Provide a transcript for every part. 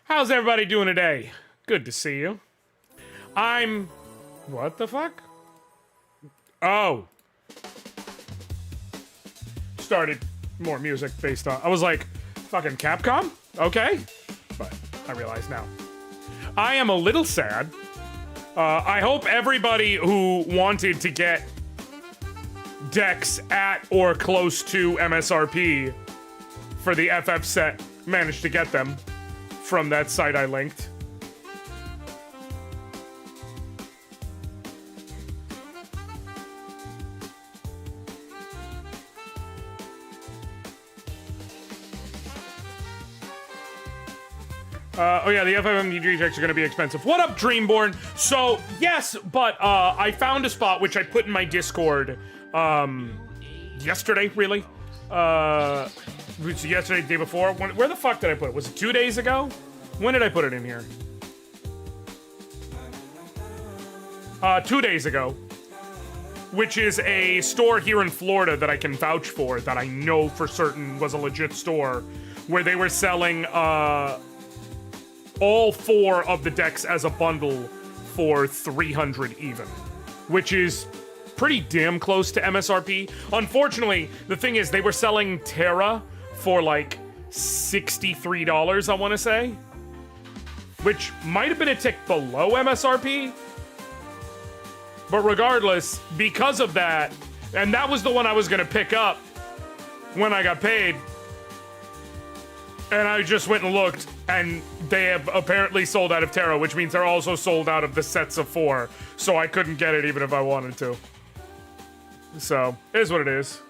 How's everybody doing today? Good to see you. What the fuck? Oh. Started more music based on... I was like, fucking Capcom? Okay. But I realize now. I am a little sad. I hope everybody who wanted to get decks at or close to MSRP for the FF set managed to get them from that site I linked. Oh yeah, the FFMDG checks are gonna be expensive. What up, Dreamborn? So, yes, but I found a spot which I put in my Discord yesterday, really. Yesterday, the day before. Where the fuck did I put it? Was it 2 days ago? When did I put it in here? 2 days ago. Which is a store here in Florida that I can vouch for, that I know for certain was a legit store, where they were selling all 4 of the decks as a bundle for $300 even, which is pretty damn close to MSRP. Unfortunately, the thing is, they were selling Terra for like $63, I want to say, which might have been a tick below MSRP. But regardless, because of that, and that was the one I was gonna pick up when I got paid, and I just went and looked, and they have apparently sold out of Terra, which means they're also sold out of the sets of 4, so I couldn't get it even if I wanted to. So, it is what it is.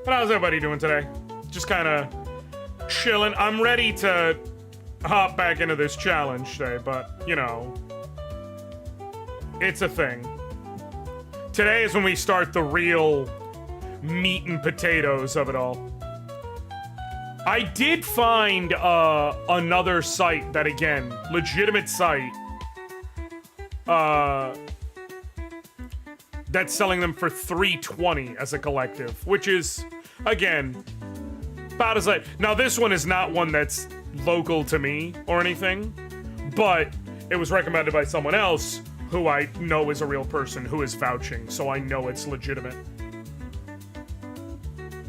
But how's everybody doing today? Just kind of chilling. I'm ready to hop back into this challenge today, but, you know, it's a thing. Today is when we start the real meat and potatoes of it all. I did find another site that, again, legitimate site, that's selling them for $320 as a collective, which is, again, about as like... Now, this one is not one that's local to me or anything, but it was recommended by someone else who I know is a real person who is vouching, so I know it's legitimate.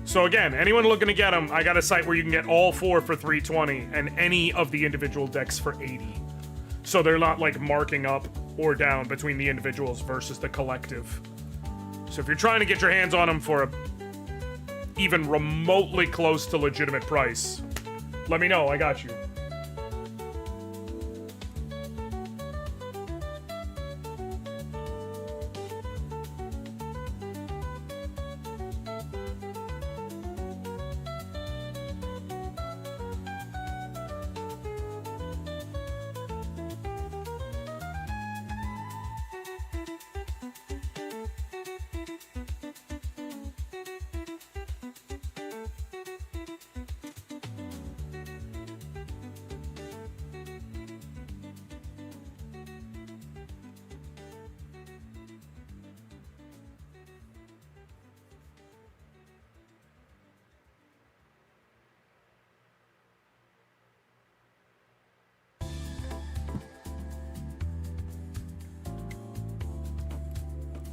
So again, anyone looking to get them, I got a site where you can get all 4 for $320 and any of the individual decks for $80. So they're not, like, marking up or down between the individuals versus the collective. So if you're trying to get your hands on them for a even remotely close to legitimate price, let me know, I got you.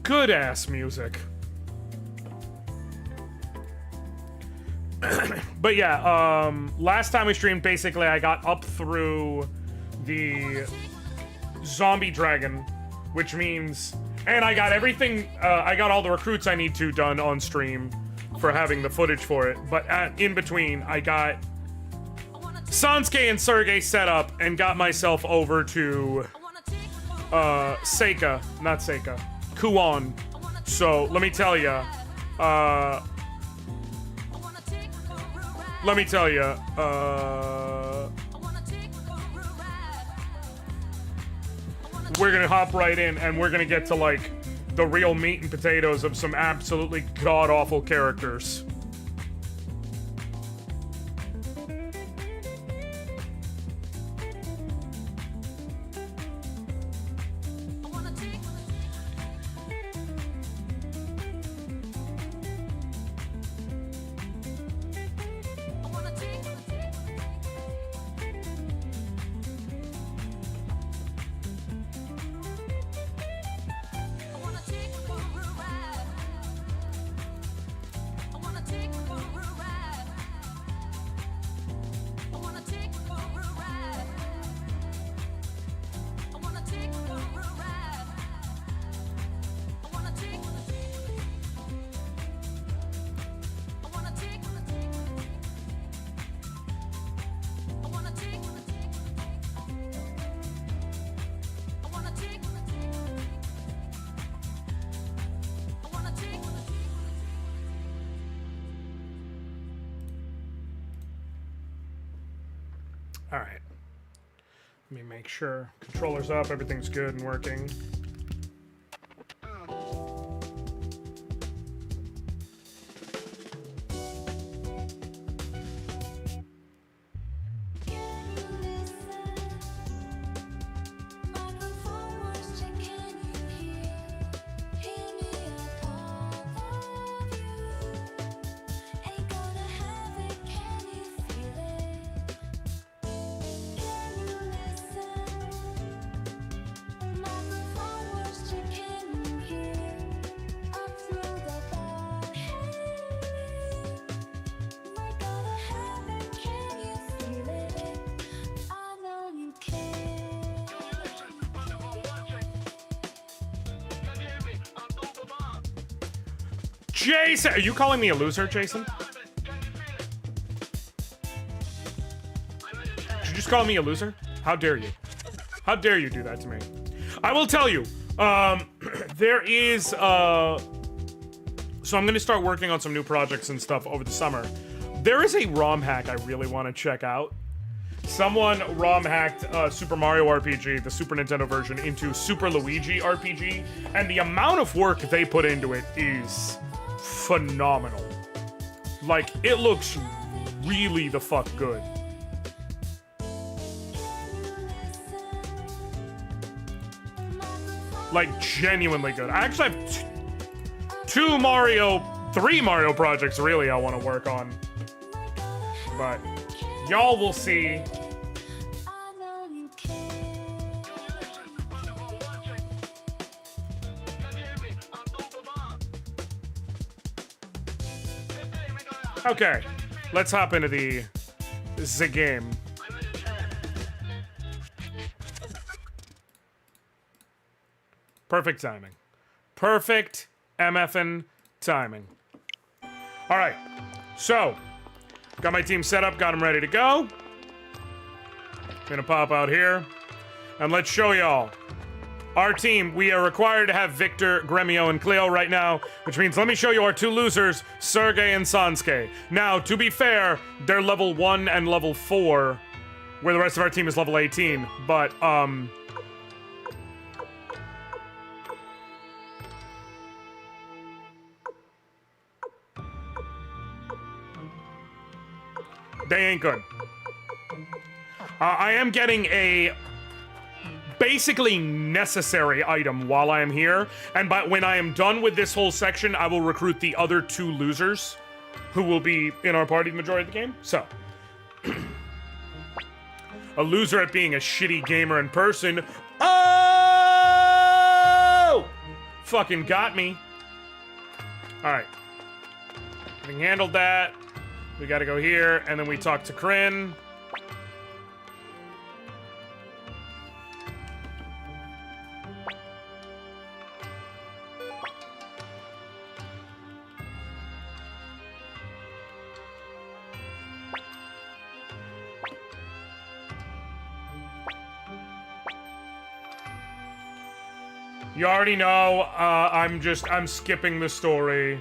Good ass music. But yeah, last time we streamed, basically I got up through the zombie dragon, which means, and I got everything, I got all the recruits I need to done on stream for having the footage for it, but in between I got Sansuke and Sergei set up and got myself over to Seika, not Seika, Kuon. So let me tell you, we're gonna hop right in and we're gonna get to like the real meat and potatoes of some absolutely god-awful characters. All right. Let me make sure controller's up, everything's good and working. Jason, are you calling me a loser, Jason? Did you just call me a loser? How dare you? How dare you do that to me? I will tell you, there is, so I'm gonna start working on some new projects and stuff over the summer. There is a ROM hack I really want to check out. Someone ROM hacked Super Mario RPG, the Super Nintendo version, into Super Luigi RPG, and the amount of work they put into it is phenomenal. Like, it looks really the fuck good. Like, genuinely good. I actually have three Mario projects really I want to work on. But y'all will see. Okay, let's hop into the game. Perfect timing. Perfect MFN timing. All right, so got my team set up, got them ready to go. Gonna pop out here and let's show y'all. Our team, we are required to have Victor, Gremio, and Cleo right now, which means let me show you our two losers, Sergei and Sansuke. Now, to be fair, they're level 1 and level 4, where the rest of our team is level 18, but, they ain't good. I am getting a basically necessary item while I am here, and when I am done with this whole section, I will recruit the other two losers who will be in our party the majority of the game. So, a loser at being a shitty gamer in person. Oh! Fucking got me. Alright. Having handled that, we gotta go here, and then we talk to Kryn. You already know, I'm skipping the story.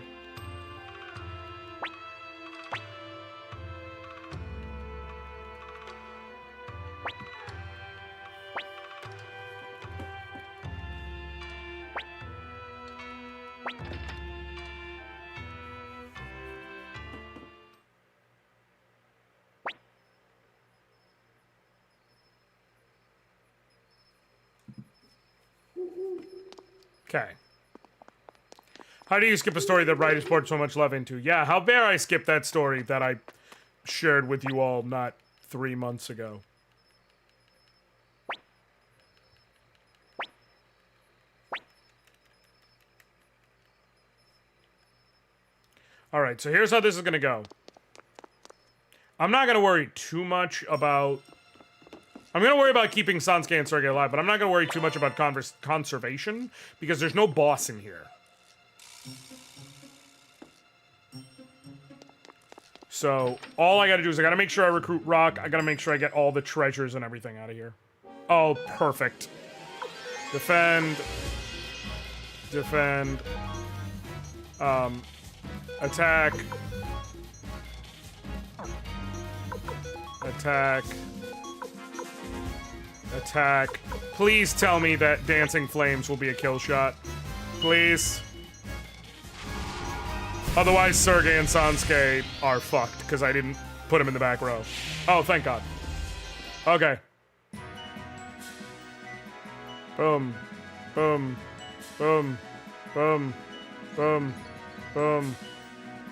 Okay. How do you skip a story that writers poured so much love into? Yeah, how dare I skip that story that I shared with you all not 3 months ago? Alright, so here's how this is gonna go. I'm not gonna worry too much about... I'm gonna worry about keeping Sansuke and Sergei alive, but I'm not gonna worry too much about conservation, because there's no boss in here. So, all I gotta do is I gotta make sure I recruit Rock, I gotta make sure I get all the treasures and everything out of here. Oh, perfect. Defend. Defend. Attack. Attack. Attack. Please tell me that Dancing Flames will be a kill shot. Please. Otherwise, Sergei and Sansuke are fucked, because I didn't put them in the back row. Oh, thank God. Okay. Boom. Boom. Boom. Boom. Boom. Boom.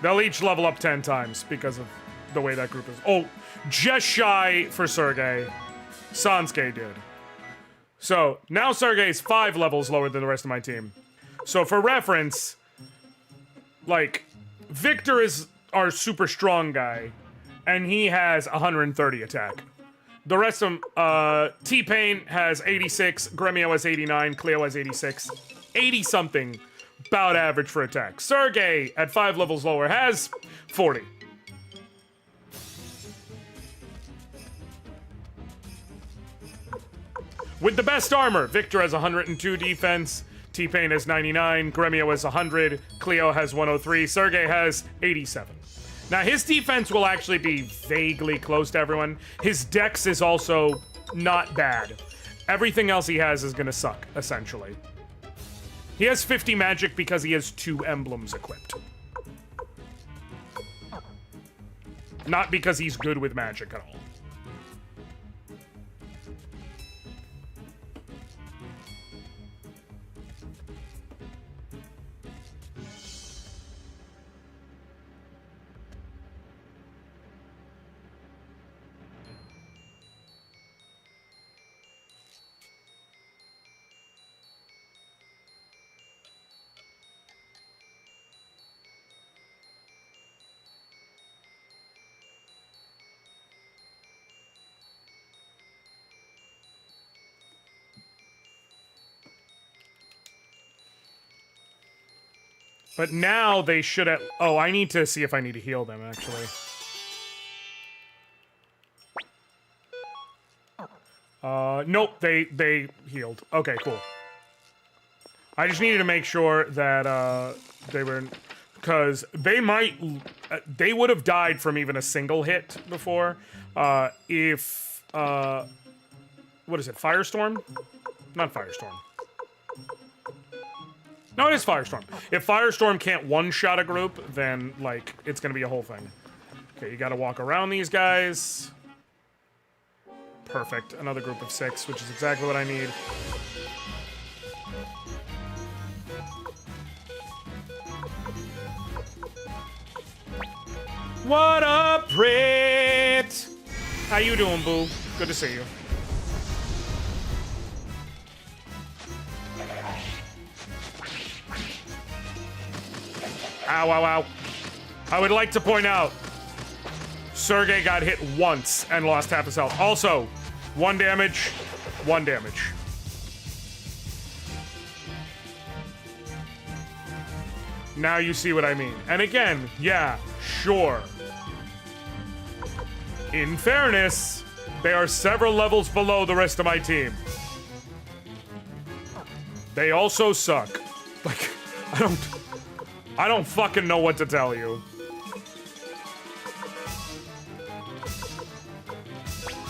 They'll each level up 10 times because of the way that group is. Oh, just shy for Sergei. Sansuke did. So, now Sergei's 5 levels lower than the rest of my team. So, for reference, like, Victor is our super strong guy, and he has 130 attack. The rest of them, T-Pain has 86, Gremio has 89, Cleo has 86. 80-something, about average for attack. Sergei, at 5 levels lower, has 40. With the best armor, Victor has 102 defense, T-Pain has 99, Gremio has 100, Cleo has 103, Sergei has 87. Now, his defense will actually be vaguely close to everyone. His dex is also not bad. Everything else he has is gonna suck, essentially. He has 50 magic because he has 2 emblems equipped. Not because he's good with magic at all. But now they should have... Oh, I need to see if I need to heal them, actually. Nope, they healed. Okay, cool. I just needed to make sure that, they were... Because they might... They would have died from even a single hit before, if, what is it, Firestorm? Not Firestorm. No, it is Firestorm. If Firestorm can't one-shot a group, then, like, it's gonna be a whole thing. Okay, you gotta walk around these guys. Perfect. Another group of 6, which is exactly what I need. What up, Brit? How you doing, boo? Good to see you. Ow, ow, ow. I would like to point out, Sergei got hit once and lost half his health. Also, 1 damage, 1 damage. Now you see what I mean. And again, yeah, sure. In fairness, they are several levels below the rest of my team. They also suck. Like, I don't fucking know what to tell you.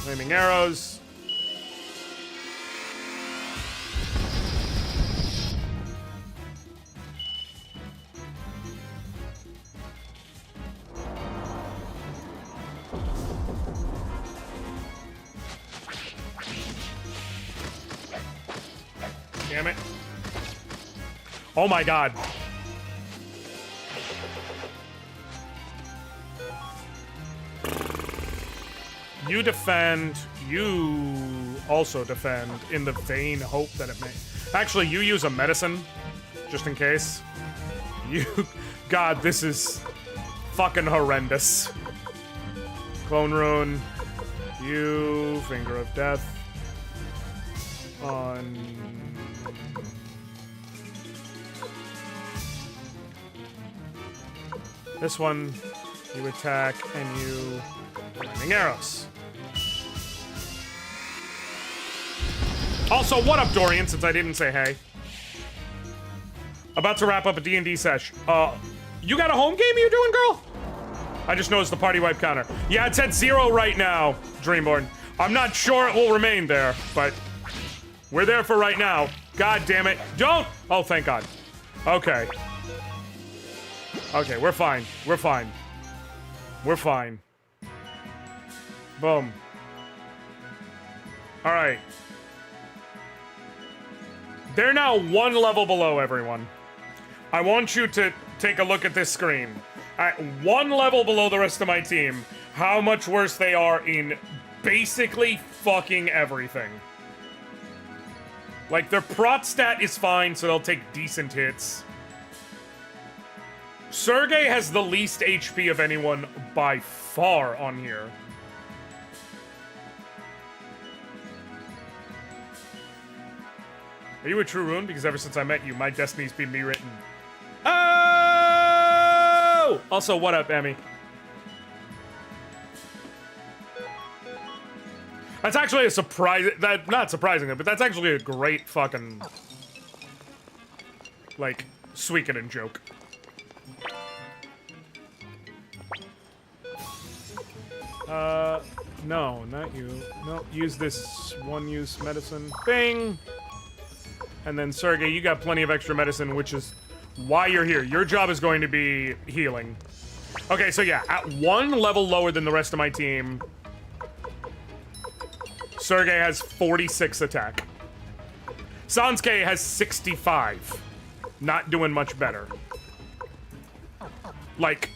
Flaming arrows. Damn it. Oh my god. You defend, you also defend in the vain hope that it may. Actually, you use a medicine, just in case. You, God, this is fucking horrendous. Clone Rune, you, Finger of Death. On... This one, you attack and you... Flaming arrows. Also, what up, Dorian, since I didn't say hey. About to wrap up a D&D sesh. You got a home game you're doing, girl? I just noticed the party wipe counter. Yeah, it's at 0 right now, Dreamborn. I'm not sure it will remain there, but we're there for right now. God damn it. Don't! Oh, thank God. Okay. Okay, we're fine. We're fine. We're fine. Boom. Alright. They're now 1 level below everyone. I want you to take a look at this screen. At 1 level below the rest of my team, how much worse they are in basically fucking everything. Like, their prot stat is fine, so they'll take decent hits. Sergei has the least HP of anyone by far on here. Are you a true rune? Because ever since I met you, my destiny's been rewritten. Oh! Also, what up, Emmy? That's actually a surprise. Not surprising, but that's actually a great fucking, like, Suikoden joke. No, not you. No, use this one-use medicine. Bing! And then, Sergei, you got plenty of extra medicine, which is why you're here. Your job is going to be healing. Okay, so yeah, at 1 level lower than the rest of my team, Sergei has 46 attack. Sansuke has 65. Not doing much better. Like...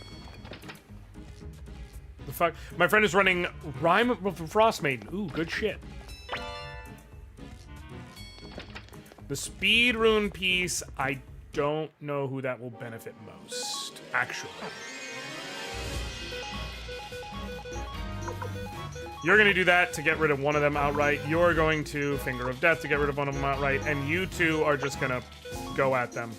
The fuck? My friend is running Rime of Frost Maiden. Ooh, good shit. The speed rune piece, I don't know who that will benefit most, actually. You're gonna do that to get rid of one of them outright. You're going to Finger of Death to get rid of one of them outright, and you two are just gonna go at them.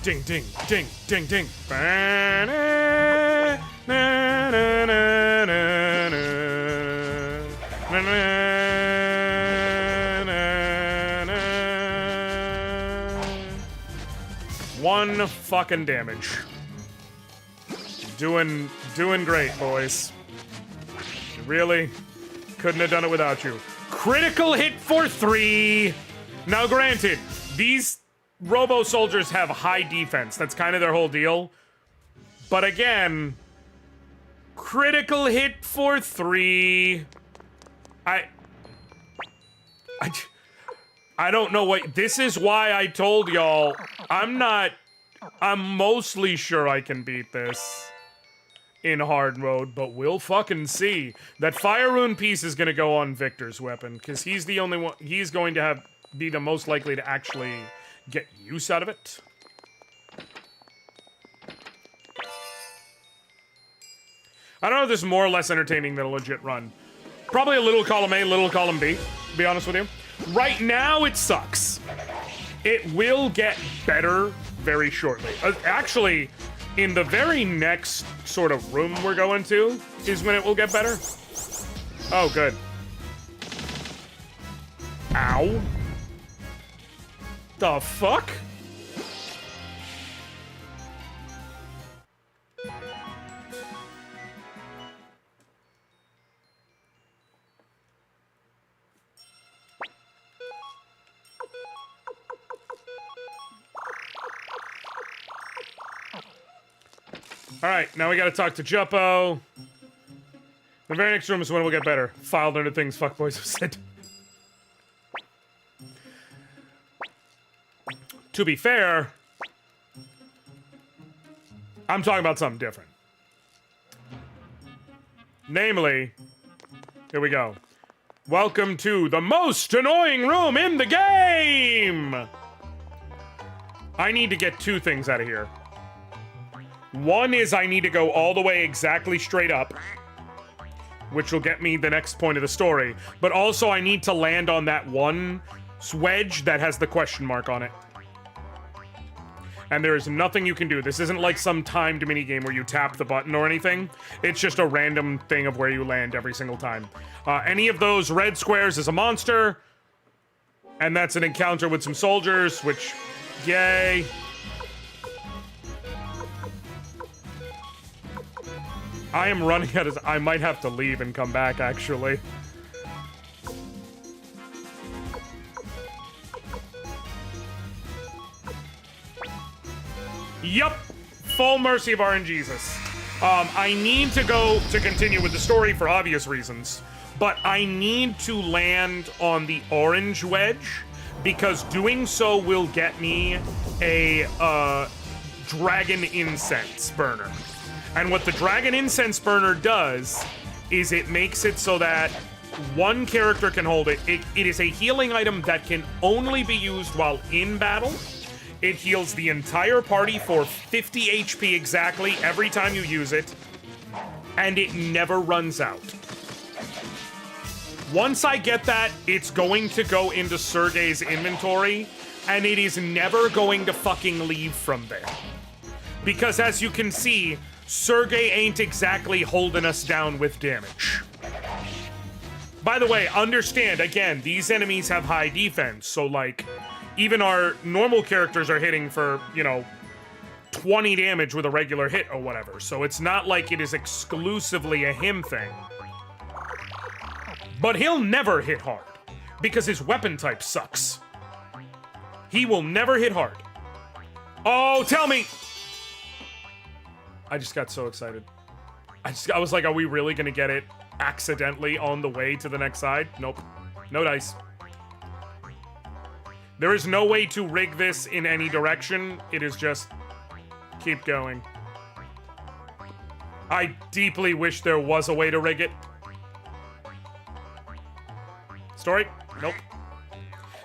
Ding, ding, ding, ding, ding. One fucking damage. Doing great, boys. Really? Couldn't have done it without you. Critical hit for 3. Now granted, these Robo Soldiers have high defense. That's kind of their whole deal. But again, critical hit for 3. I don't know what... This is why I told y'all, I'm mostly sure I can beat this in hard mode, but we'll fucking see. That Fire Rune piece is gonna go on Victor's weapon, because he's the only one... He's going to be the most likely to actually get use out of it. I don't know if this is more or less entertaining than a legit run. Probably a little column A, little column B. to be honest with you. Right now, it sucks. It will get better very shortly. Actually, in the very next sort of room we're going to is when it will get better. Oh, good. Ow. The fuck? Alright, now we gotta talk to Juppo. The very next room is when we'll get better. Filed under things fuckboys have said. To be fair, I'm talking about something different. Namely, here we go. Welcome to the most annoying room in the game! I need to get two things out of here. One is I need to go all the way exactly straight up, which will get me the next point of the story. But also I need to land on that one wedge that has the question mark on it. And there is nothing you can do. This isn't like some timed minigame where you tap the button or anything. It's just a random thing of where you land every single time. Any of those red squares is a monster. And that's an encounter with some soldiers, which, yay. I am running out of... I might have to leave and come back, actually. Yup! Full mercy of RNGesus. I need to go to continue with the story for obvious reasons, but I need to land on the orange wedge, because doing so will get me a, dragon incense burner. And what the dragon incense burner does is it makes it so that one character can hold it. It is a healing item that can only be used while in battle. It heals the entire party for 50 HP exactly every time you use it, and it never runs out. Once I get that, it's going to go into Sergei's inventory, and it is never going to fucking leave from there. Because as you can see, Sergei ain't exactly holding us down with damage. By the way, understand, again, these enemies have high defense, so like, even our normal characters are hitting for, you know, 20 damage with a regular hit or whatever, so it's not like it is exclusively a him thing. But he'll never hit hard, because his weapon type sucks. He will never hit hard. Oh, tell me! I just got so excited. I was like, are we really gonna get it accidentally on the way to the next side? Nope. No dice. There is no way to rig this in any direction. It is just keep going. I deeply wish there was a way to rig it. Story? Nope.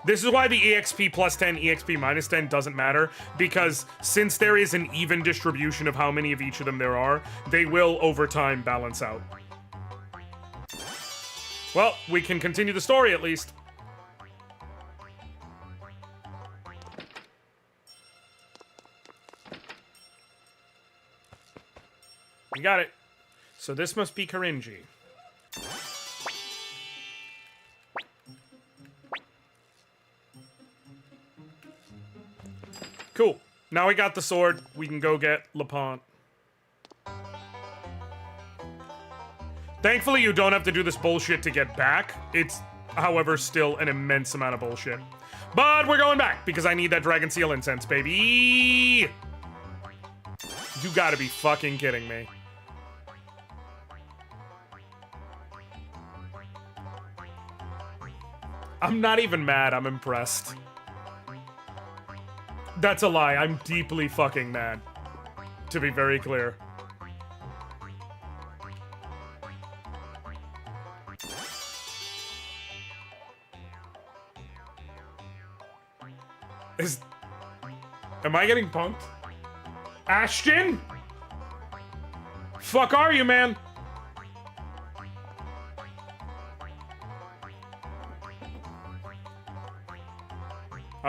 This is why the EXP plus 10, EXP minus 10 doesn't matter, because since there is an even distribution of how many of each of them there are, they will over time balance out. Well, we can continue the story at least. You got it. So this must be Korinji. Cool. Now we got the sword. We can go get LePont. Thankfully, you don't have to do this bullshit to get back. It's, however, still an immense amount of bullshit. But we're going back because I need that Dragon Seal incense, baby. You gotta be fucking kidding me. I'm not even mad, I'm impressed. That's a lie, I'm deeply fucking mad. To be very clear. Am I getting punked? Ashton? Fuck are you, man?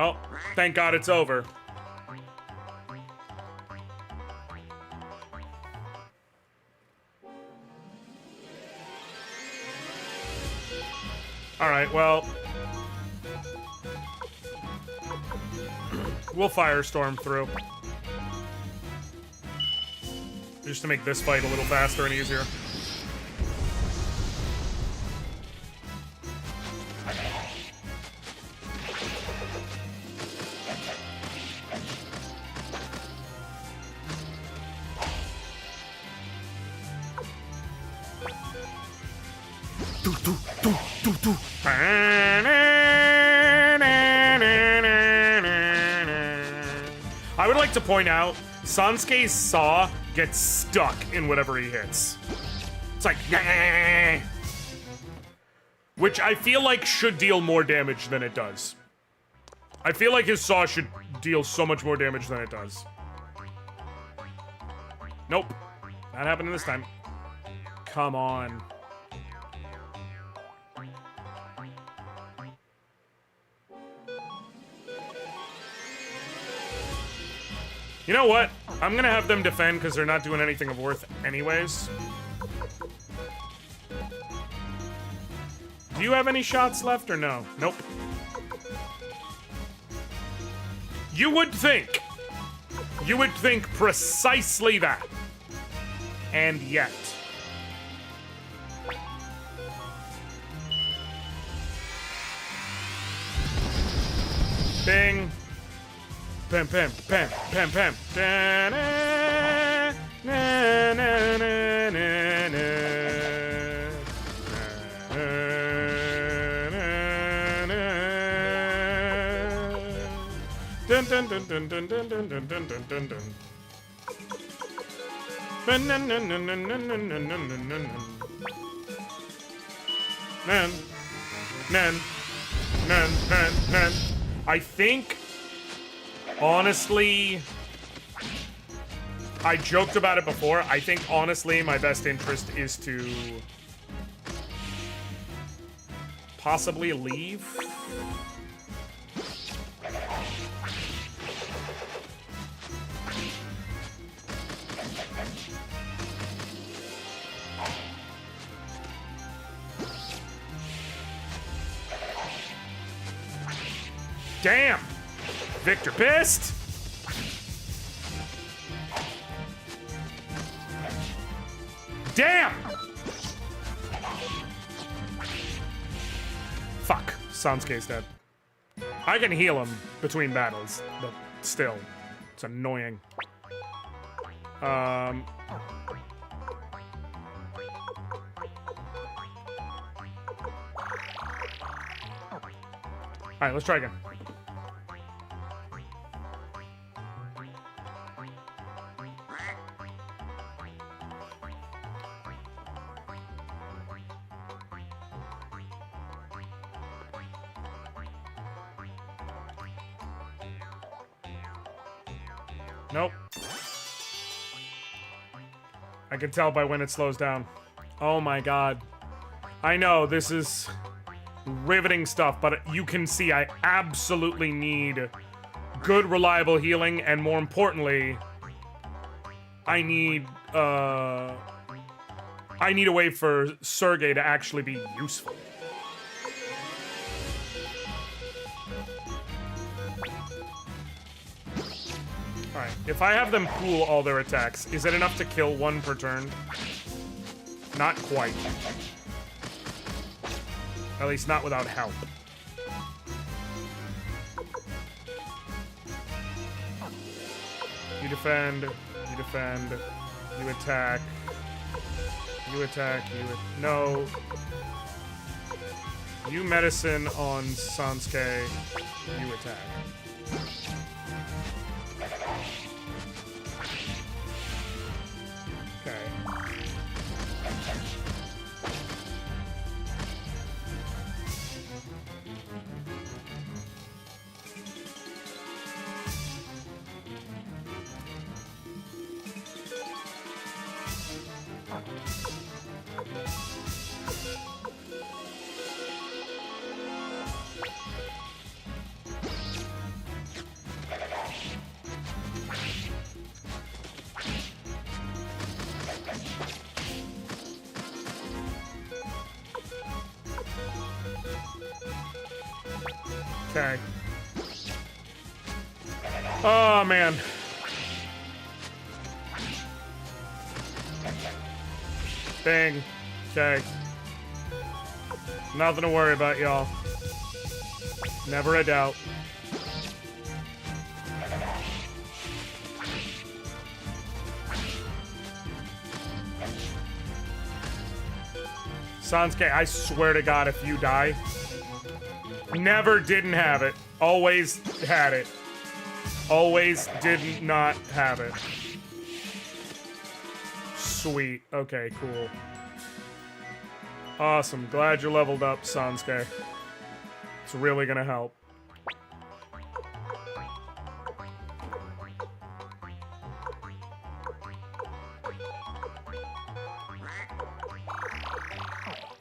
Oh, thank God it's over. Alright, well... we'll firestorm through. Just to make this fight a little faster and easier. I would like to point out, Sansuke's saw gets stuck in whatever he hits. It's like, which I feel like should deal more damage than it does. I feel like his saw should deal so much more damage than it does. Nope. Not happening this time. Come on. You know what? I'm gonna have them defend because they're not doing anything of worth anyways. Do you have any shots left or no? Nope. You would think precisely that. And yet. Bing. Pam, pam, pam, pam, pam. Da, na, na, na, na, na, na. Dun dun dun dun dun dun dun dun dun dun dun dun. Nan nan nan nan nan nan nan nan nan nan. Nan nan nan nan nan. I think, honestly, I joked about it before. I think, honestly, my best interest is to possibly leave. Damn! Victor pissed? Damn! Fuck. Sansuke's dead. I can heal him between battles, but still. It's annoying. Alright, let's try again. Nope. I can tell by when it slows down. Oh my god. I know, this is riveting stuff, but you can see I absolutely need good, reliable healing, and more importantly, I need a way for Sergei to actually be useful. Alright, if I have them cool all their attacks, is it enough to kill one per turn? Not quite. At least not without help. You defend, you attack, no. You medicine on Sansuke, you attack. Okay. Okay. Oh, man. Bang. Okay. Nothing to worry about, y'all. Never a doubt. Sansuke, I swear to God, if you die, never didn't have it. Always had it. Always did not have it. Sweet. Okay, cool. Awesome. Glad you leveled up, Sansuke. It's really gonna help.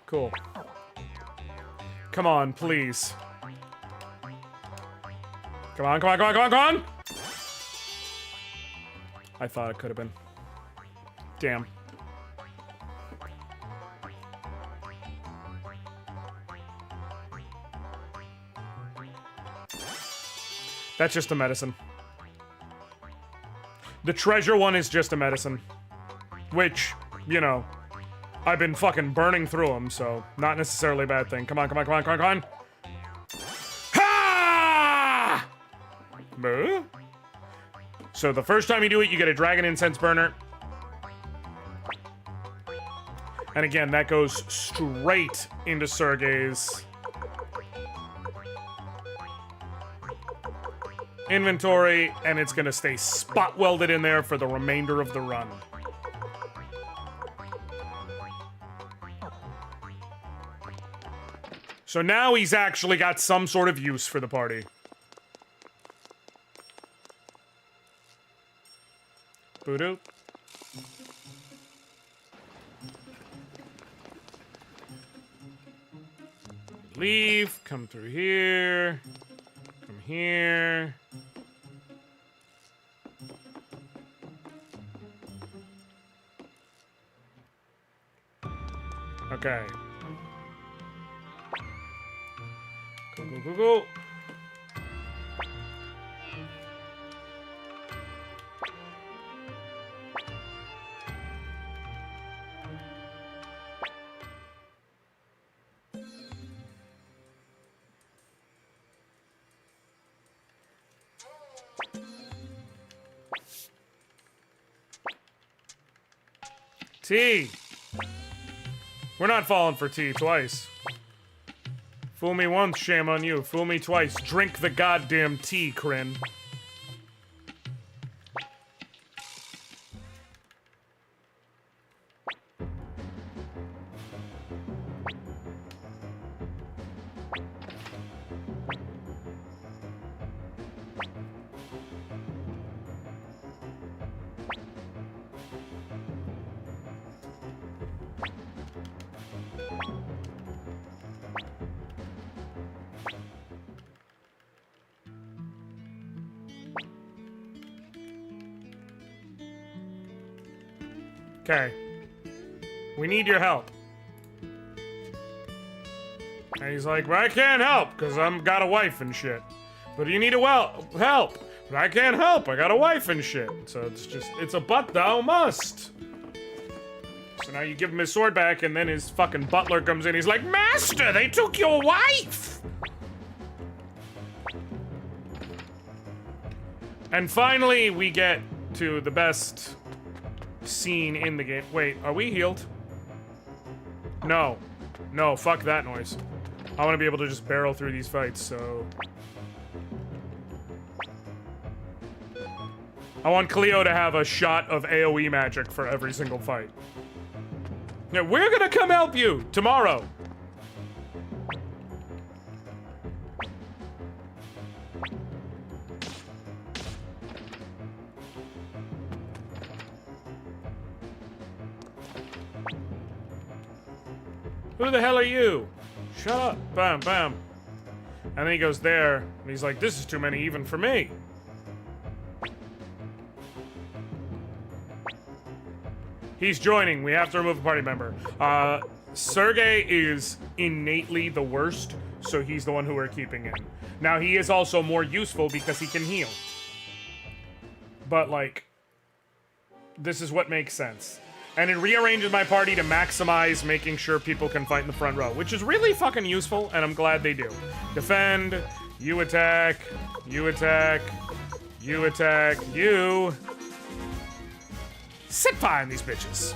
Cool. Come on, please. Come on, come on, come on, come on, come on! I thought it could have been. Damn. That's just a medicine. The treasure one is just a medicine. Which, you know, I've been fucking burning through them, so not necessarily a bad thing. Come on, come on, come on, come on, come on. Ha! Buh? So the first time you do it, you get a dragon incense burner. And again, that goes straight into Sergei's inventory, and it's gonna stay spot welded in there for the remainder of the run. So now he's actually got some sort of use for the party. Voodoo. Leave, come through here, come here. Okay. Go, go, go, go. Tea. We're not falling for tea twice. Fool me once, shame on you. Fool me twice. Drink the goddamn tea, Kryn. Okay. We need your help. And he's like, well, I can't help, because I'm got a wife and shit. But you need to help. But I can't help, I got a wife and shit. So it's just, it's a but thou must. So now you give him his sword back, and then his fucking butler comes in. He's like, Master, they took your wife! And finally, we get to the best scene in the game. Wait, are we healed? No. No, fuck that noise. I want to be able to just barrel through these fights, so... I want Cleo to have a shot of AoE magic for every single fight. Yeah, we're gonna come help you tomorrow. Who the hell are you? Shut up. Bam, bam. And then he goes there, and he's like, this is too many even for me. He's joining. We have to remove a party member. Sergei is innately the worst so he's the one who we're keeping in. Now, he is also more useful because he can heal. But, like, this is what makes sense. And it rearranges my party to maximize making sure people can fight in the front row, which is really fucking useful, and I'm glad they do. Defend, you attack, you attack, you attack, you... Sit fire in these bitches.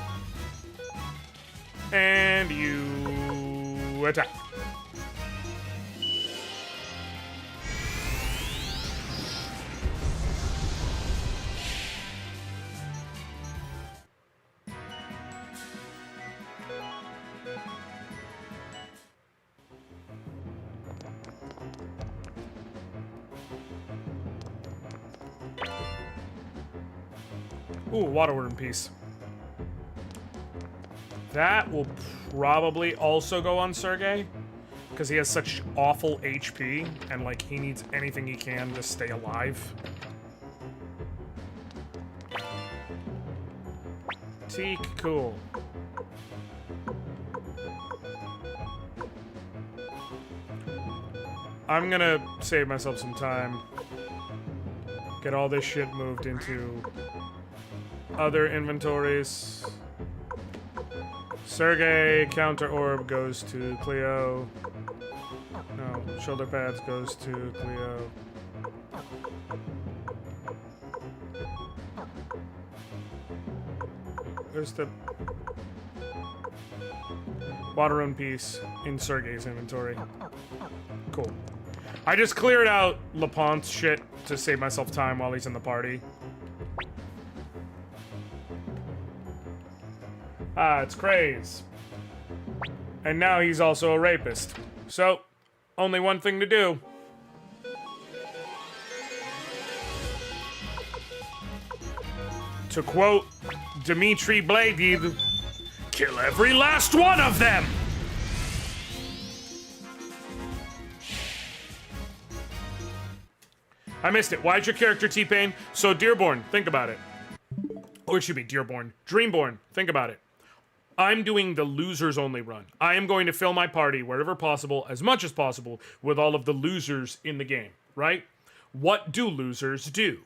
And you attack. Ooh, water worm piece. That will probably also go on Sergei, because he has such awful HP, and, like, he needs anything he can to stay alive. Teak, cool. I'm gonna save myself some time. Get all this shit moved into other inventories. Sergei, counter orb goes to Cleo. No, shoulder pads goes to Cleo. There's the water rune piece in Sergei's inventory. Cool. I just cleared out LePonte's shit to save myself time while he's in the party. Ah, it's Craze. And now he's also a rapist. So, only one thing to do. To quote Dmitry Bladid, kill every last one of them! I missed it. Why'd your character T-Pain? So, Dearborn, think about it. Or it should be Dearborn. Dreamborn, think about it. I'm doing the losers only run. I am going to fill my party wherever possible, as much as possible, with all of the losers in the game, right? What do losers do?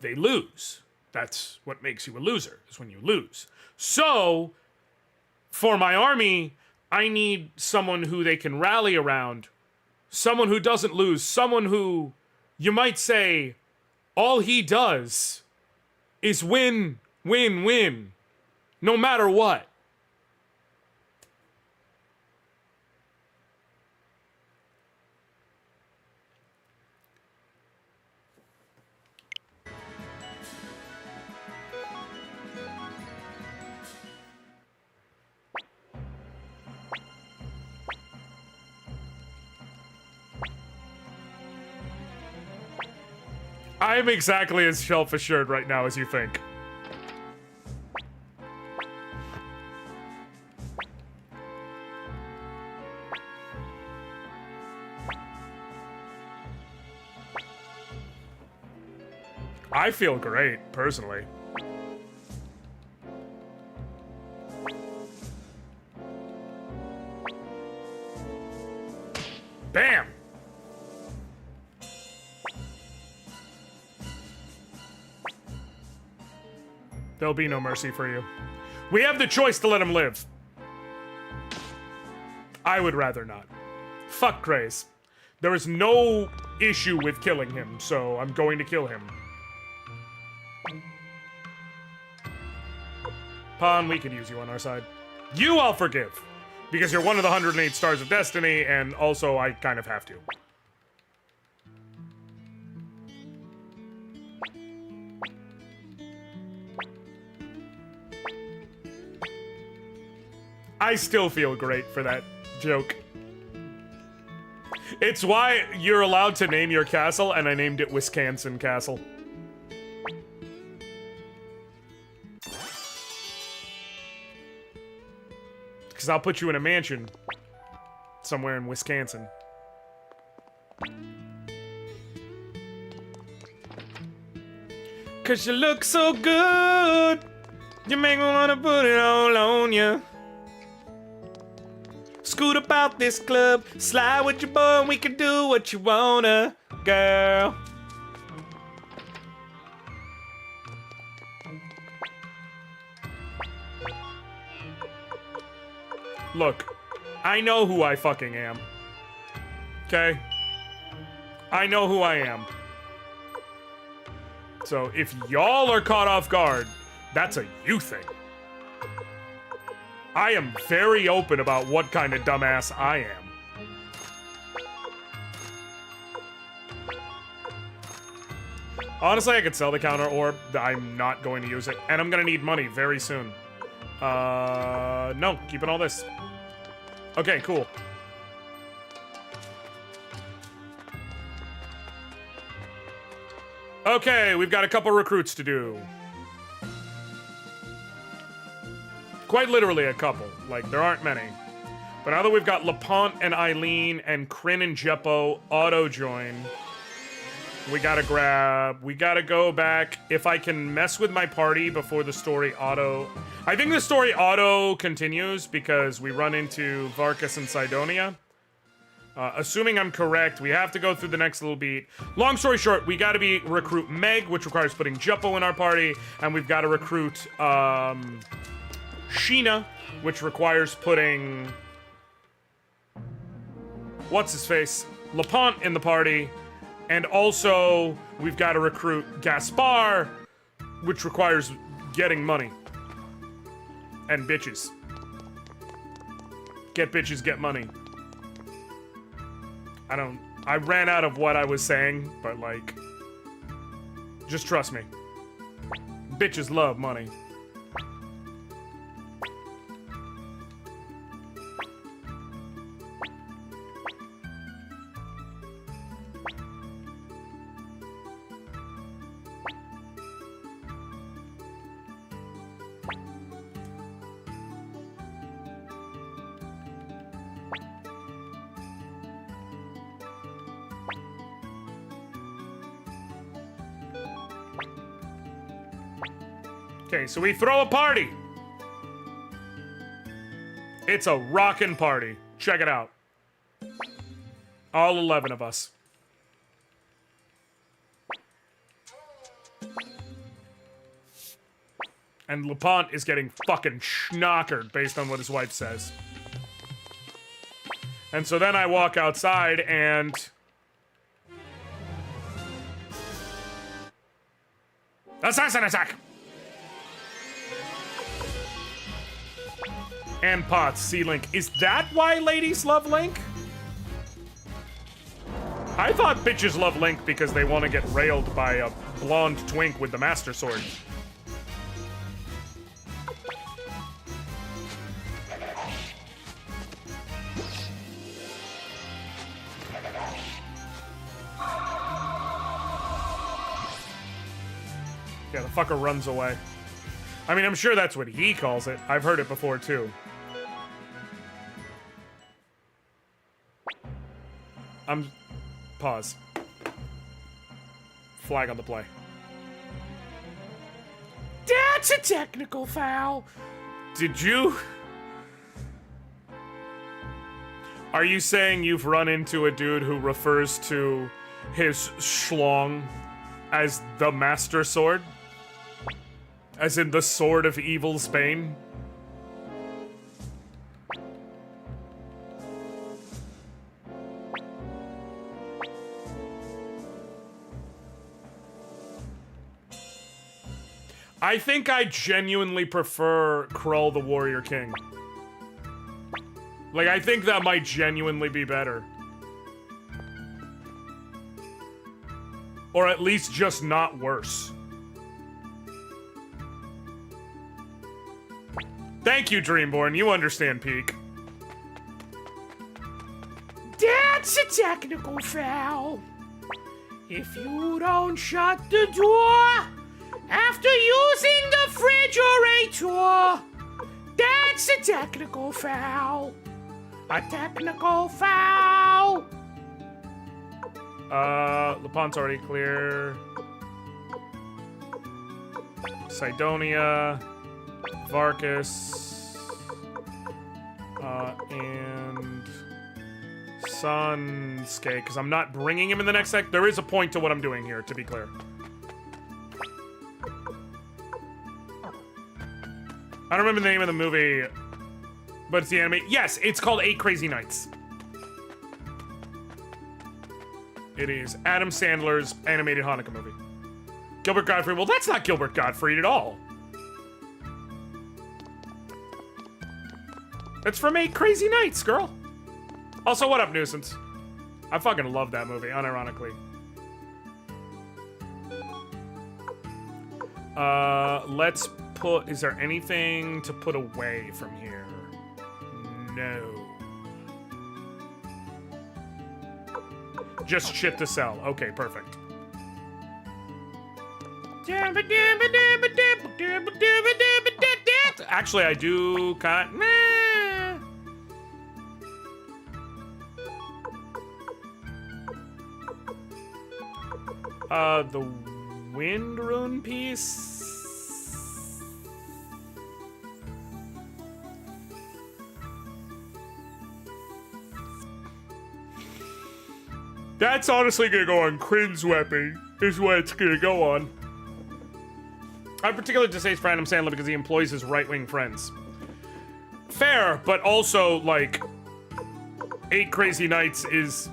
They lose. That's what makes you a loser, is when you lose. So, for my army, I need someone who they can rally around. Someone who doesn't lose. Someone who, you might say, all he does is win, win, win. No matter what. I'm exactly as self-assured right now as you think. I feel great, personally. Bam! There'll be no mercy for you. We have the choice to let him live. I would rather not. Fuck Craze. There is no issue with killing him, so I'm going to kill him. Pawn, we could use you on our side. You I'll forgive, because you're one of the 108 Stars of Destiny, and also I kind of have to. I still feel great for that joke. It's why you're allowed to name your castle, and I named it Wisconsin Castle. Because I'll put you in a mansion somewhere in Wisconsin. Cause you look so good, you make me wanna put it all on you. Scoot about this club, slide with your boy, and we can do what you wanna, girl. Look, I know who I fucking am. Okay? I know who I am. So if y'all are caught off guard, that's a you thing. I am very open about what kind of dumbass I am. Honestly, I could sell the counter orb. I'm not going to use it. And I'm going to need money very soon. No, keeping all this. Okay, cool. Okay, we've got a couple recruits to do. Quite literally a couple. Like, there aren't many. But now that we've got LaPont and Eileen and Kryn and Jeppo auto-join, we gotta go back. If I can mess with my party before the story auto... I think the story auto continues because we run into Varkas and Sidonia. Assuming I'm correct, we have to go through the next little beat. Long story short, we gotta recruit Meg, which requires putting Jeppo in our party, and we've gotta recruit, Sheena, which requires putting... What's-his-face? LaPont in the party, and also, we've gotta recruit Gaspar, which requires getting money. And bitches. Get bitches, get money. I ran out of what I was saying, but like, just trust me. Bitches love money. Okay, so we throw a party. It's a rockin' party. Check it out. All 11 of us. And LaPont is getting fucking schnockered based on what his wife says. And so then I walk outside and... Assassin attack! And Potts, C-Link. Is that why ladies love Link? I thought bitches love Link because they want to get railed by a blonde twink with the Master Sword. Yeah, the fucker runs away. I mean, I'm sure that's what he calls it. I've heard it before, too. Pause. Flag on the play. That's a technical foul! Did you... Are you saying you've run into a dude who refers to his schlong as the Master Sword? As in the Sword of Evil's Bane? I think I genuinely prefer Krull the Warrior King. Like, I think that might genuinely be better. Or at least just not worse. Thank you, Dreamborn. You understand peak. That's a technical foul. If you don't shut the door after using the refrigerator, that's a technical foul. A technical foul. LaPont's already clear. Sidonia. Varkas. And Sansuke, because I'm not bringing him in the next sec. There is a point to what I'm doing here, to be clear. I don't remember the name of the movie, but it's the anime. Yes, it's called 8 Crazy Nights. It is Adam Sandler's animated Hanukkah movie. Gilbert Gottfried. Well, that's not Gilbert Gottfried at all. It's from 8 Crazy Nights, girl. Also, what up, Nuisance? I fucking love that movie, unironically. Let's put... Is there anything to put away from here? No. Just shit to sell. Okay, perfect. Actually, I do kind the wind rune piece. That's honestly gonna go on Crin's weapon, is what it's gonna go on. I'm particularly distaste for Adam Sandler because he employs his right-wing friends. Fair, but also, like, 8 Crazy Nights is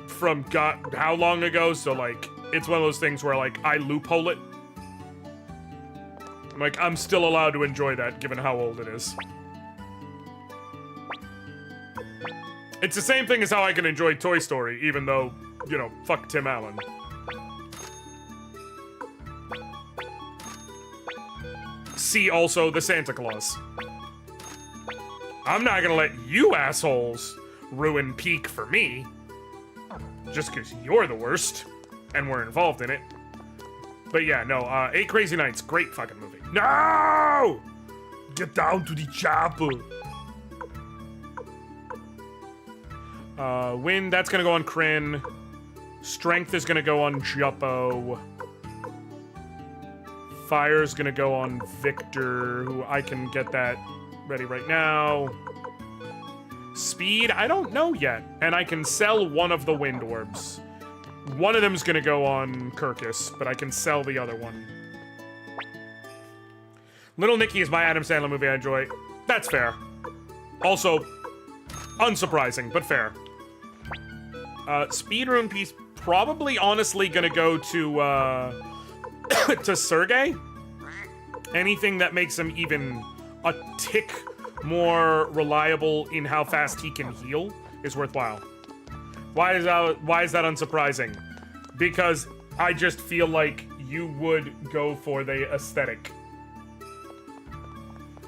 from God how long ago, so, like, it's one of those things where, like, I loophole it. I'm like, I'm still allowed to enjoy that, given how old it is. It's the same thing as how I can enjoy Toy Story, even though, you know, fuck Tim Allen. See also the Santa Claus. I'm not gonna let you assholes ruin Peak for me. Just because you're the worst, and we're involved in it. But yeah, no, 8 Crazy Nights, great fucking movie. No! Get down to the chopper. Wind, that's gonna go on Crin. Strength is gonna go on Juppo. Fire's gonna go on Victor, who I can get that ready right now. Speed, I don't know yet. And I can sell one of the wind orbs. One of them's gonna go on Kirkus, but I can sell the other one. Little Nicky is my Adam Sandler movie I enjoy. That's fair. Also, unsurprising, but fair. Speed rune piece, probably honestly gonna go to, to Sergey. Anything that makes him even a tick more reliable in how fast he can heal is worthwhile. Why is that unsurprising? Because I just feel like you would go for the aesthetic.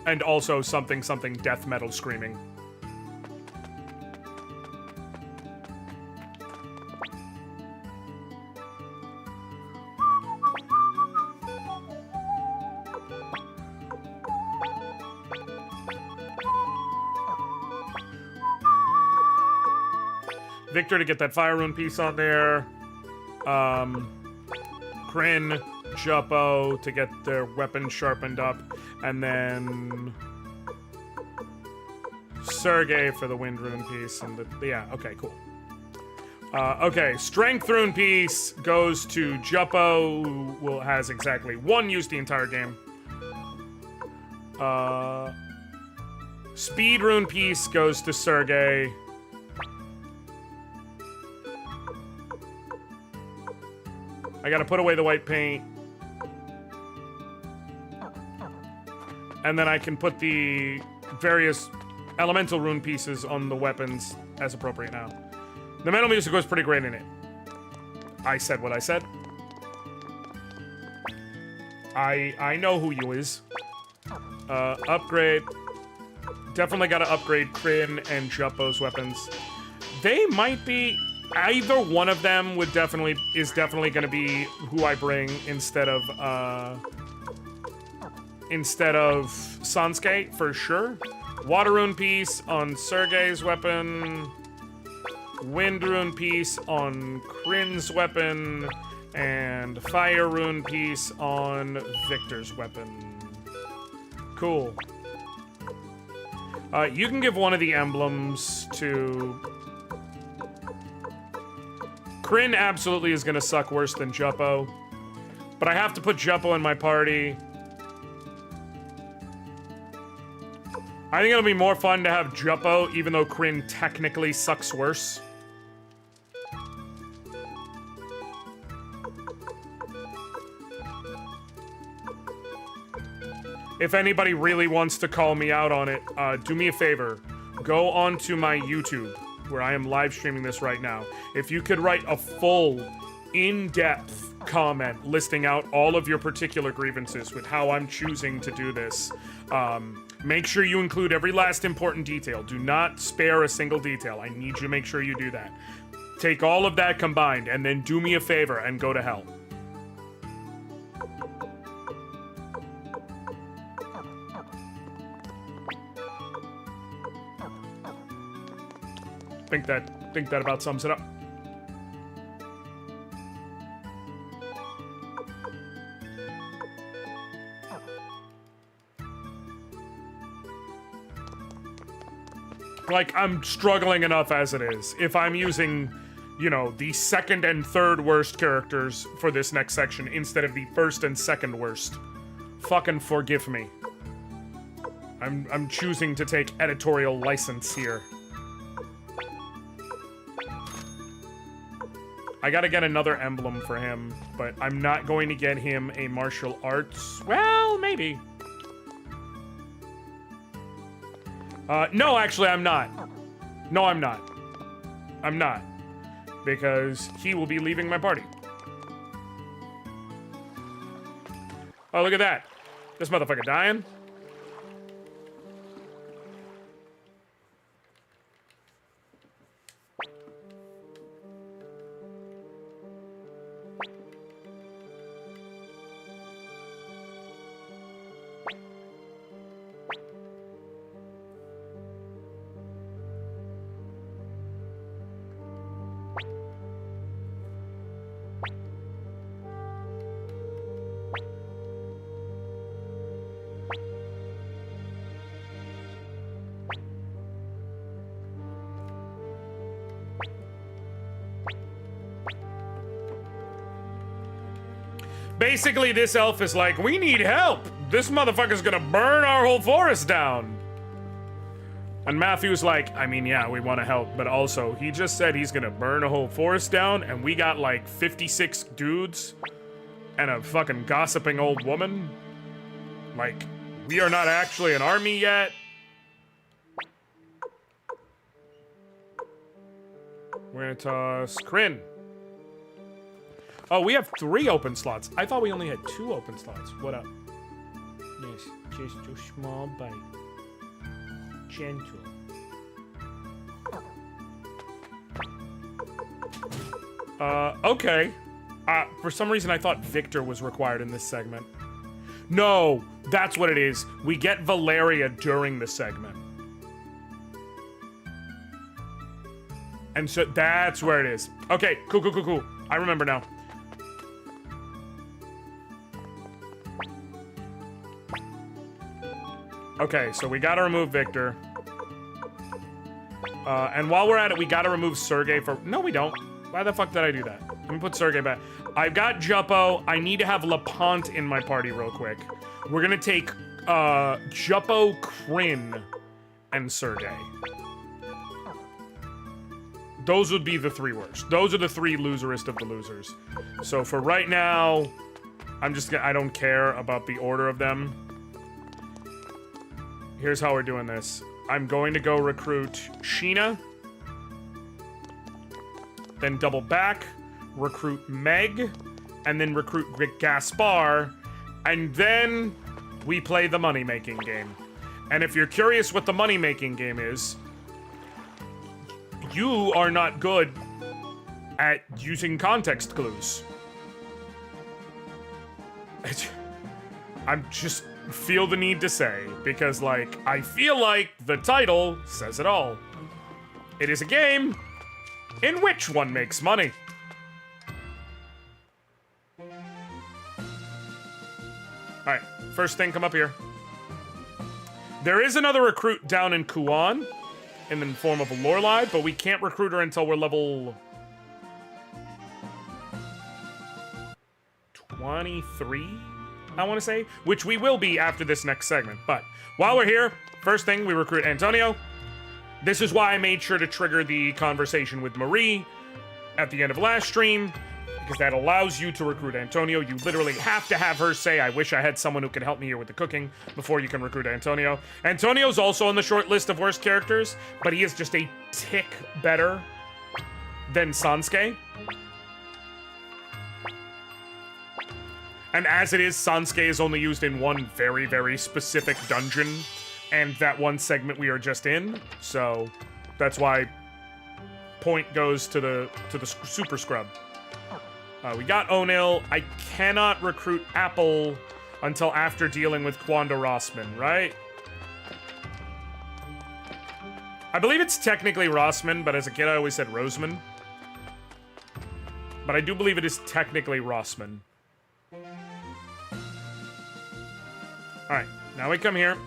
And also something death metal screaming. Victor to get that fire rune piece on there. Crin, Juppo to get their weapon sharpened up. And then Sergey for the wind rune piece. And the, yeah, okay, cool. Okay, strength rune piece goes to Juppo, who has exactly 1 use the entire game. Speed rune piece goes to Sergey. I gotta put away the white paint. And then I can put the various elemental rune pieces on the weapons as appropriate now. The metal music was pretty great in it. I said what I said. I know who you is. Upgrade. Definitely gotta upgrade Crin and Juppo's weapons. They might be... Either one of them is definitely gonna be who I bring instead of Sansuke, for sure. Water rune piece on Sergey's weapon. Wind rune piece on Crin's weapon. And fire rune piece on Victor's weapon. Cool. You can give one of the emblems to... Kryn absolutely is gonna suck worse than Juppo. But I have to put Juppo in my party. I think it'll be more fun to have Juppo, even though Kryn technically sucks worse. If anybody really wants to call me out on it, do me a favor. Go onto my YouTube, where I am live streaming this right now. If you could write a full, in-depth comment listing out all of your particular grievances with how I'm choosing to do this, make sure you include every last important detail. Do not spare a single detail. I need you to make sure you do that. Take all of that combined, and then do me a favor and go to hell. Think that about sums it up. Like, I'm struggling enough as it is. If I'm using, you know, the second and third worst characters for this next section instead of the first and second worst, fucking forgive me. I'm choosing to take editorial license here. I gotta get another emblem for him, but I'm not going to get him a martial arts. Well, maybe. No, actually, I'm not. No, I'm not. I'm not. Because he will be leaving my party. Oh, look at that. This motherfucker dying. Basically, this elf is like, we need help. This motherfucker's gonna burn our whole forest down. And Matthew's like, I mean, yeah, we want to help, but also, he just said he's gonna burn a whole forest down, and we got like 56 dudes and a fucking gossiping old woman. Like, we are not actually an army yet. We're gonna toss Kryn. Oh, we have 3 open slots. I thought we only had 2 open slots. What up? Yes, just a small bite. Gentle. Okay. For some reason I thought Victor was required in this segment. No, that's what it is. We get Valeria during the segment. And so that's where it is. Okay, cool. I remember now. Okay, so we gotta remove Victor. And while we're at it, we gotta remove Sergey for... No, we don't. Why the fuck did I do that? Let me put Sergey back. I've got Juppo. I need to have LaPont in my party real quick. We're gonna take, Juppo, Kryn, and Sergey. Those would be the 3 worst. Those are the 3 loserest of the losers. So for right now, I'm just gonna... I don't care about the order of them. Here's how we're doing this. I'm going to go recruit Sheena. Then double back. Recruit Meg. And then recruit Gaspar. And then we play the money-making game. And if you're curious what the money-making game is, you are not good at using context clues. I'm just... feel the need to say, because, like, I feel like the title says it all. It is a game in which one makes money. Alright, first thing, come up here. There is another recruit down in Kuan in the form of a Lorelei, but we can't recruit her until we're level 23, I want to say, which we will be after this next segment. But while we're here, first thing, we recruit Antonio. This is why I made sure to trigger the conversation with Marie at the end of last stream, because that allows you to recruit Antonio. You literally have to have her say, I wish I had someone who could help me here with the cooking, before you can recruit Antonio. Antonio's also on the short list of worst characters, but he is just a tick better than Sansuke. And as it is, Sansuke is only used in one very, very specific dungeon, and that one segment we are just in, so that's why point goes to the super scrub. We got O'Neill. I cannot recruit Apple until after dealing with Quanda Rossman, right? I believe it's technically Rossman, but as a kid I always said Roseman. But I do believe it is technically Rossman. Alright, now we come here.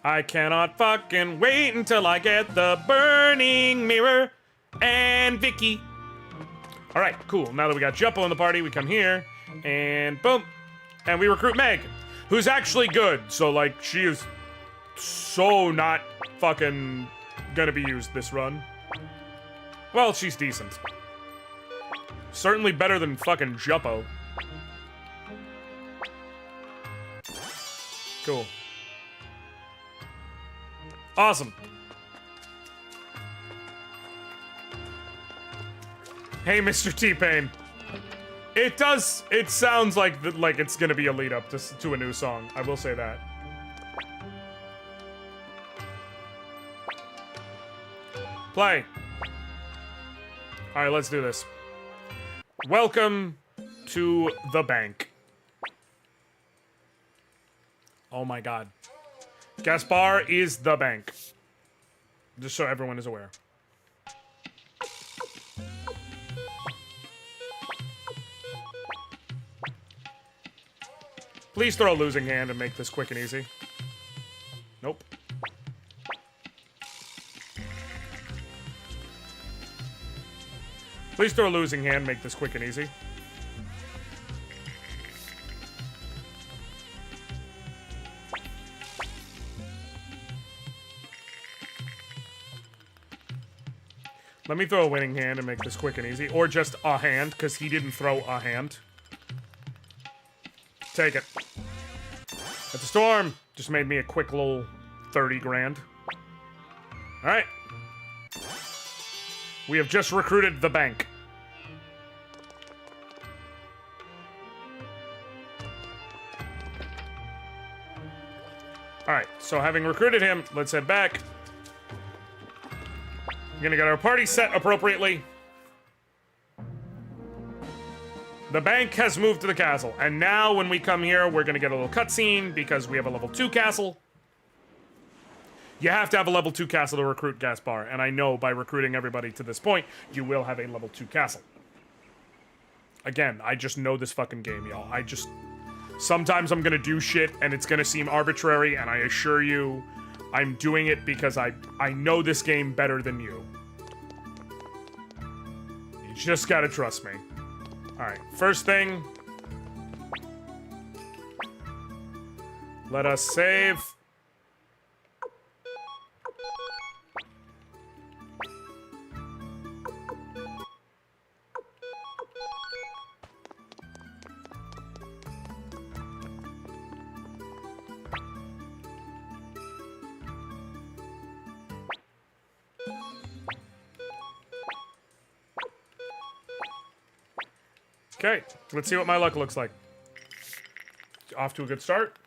I cannot fucking wait until I get the burning mirror and Vicky. Alright, cool. Now that we got Jumpo in the party, we come here, and boom. And we recruit Meg, who's actually good. So, like, she is so not fucking gonna be used this run. Well, she's decent. Certainly better than fucking Jumpo. Cool. Awesome. Hey, Mr. T-Pain. It sounds like it's gonna be a lead up to a new song. I will say that. Play. Alright, let's do this. Welcome to the bank. Oh my god. Gaspar is the bank. Just so everyone is aware. Please throw a losing hand and make this quick and easy. Nope. Please throw a losing hand, make this quick and easy. Let me throw a winning hand and make this quick and easy. Or just a hand, because he didn't throw a hand. Take it. That's a storm. Just made me a quick little 30 grand. Alright. We have just recruited the bank. Alright, so having recruited him, let's head back. We're gonna get our party set appropriately. The bank has moved to the castle, and now when we come here, we're gonna get a little cutscene because we have a level 2 castle. You have to have a level 2 castle to recruit Gaspar, and I know by recruiting everybody to this point, you will have a level 2 castle. Again, I just know this fucking game, y'all. Sometimes I'm gonna do shit, and it's gonna seem arbitrary, and I assure you, I'm doing it because I know this game better than you. You just gotta trust me. Alright, first thing. Let us save. Okay, let's see what my luck looks like. Off to a good start.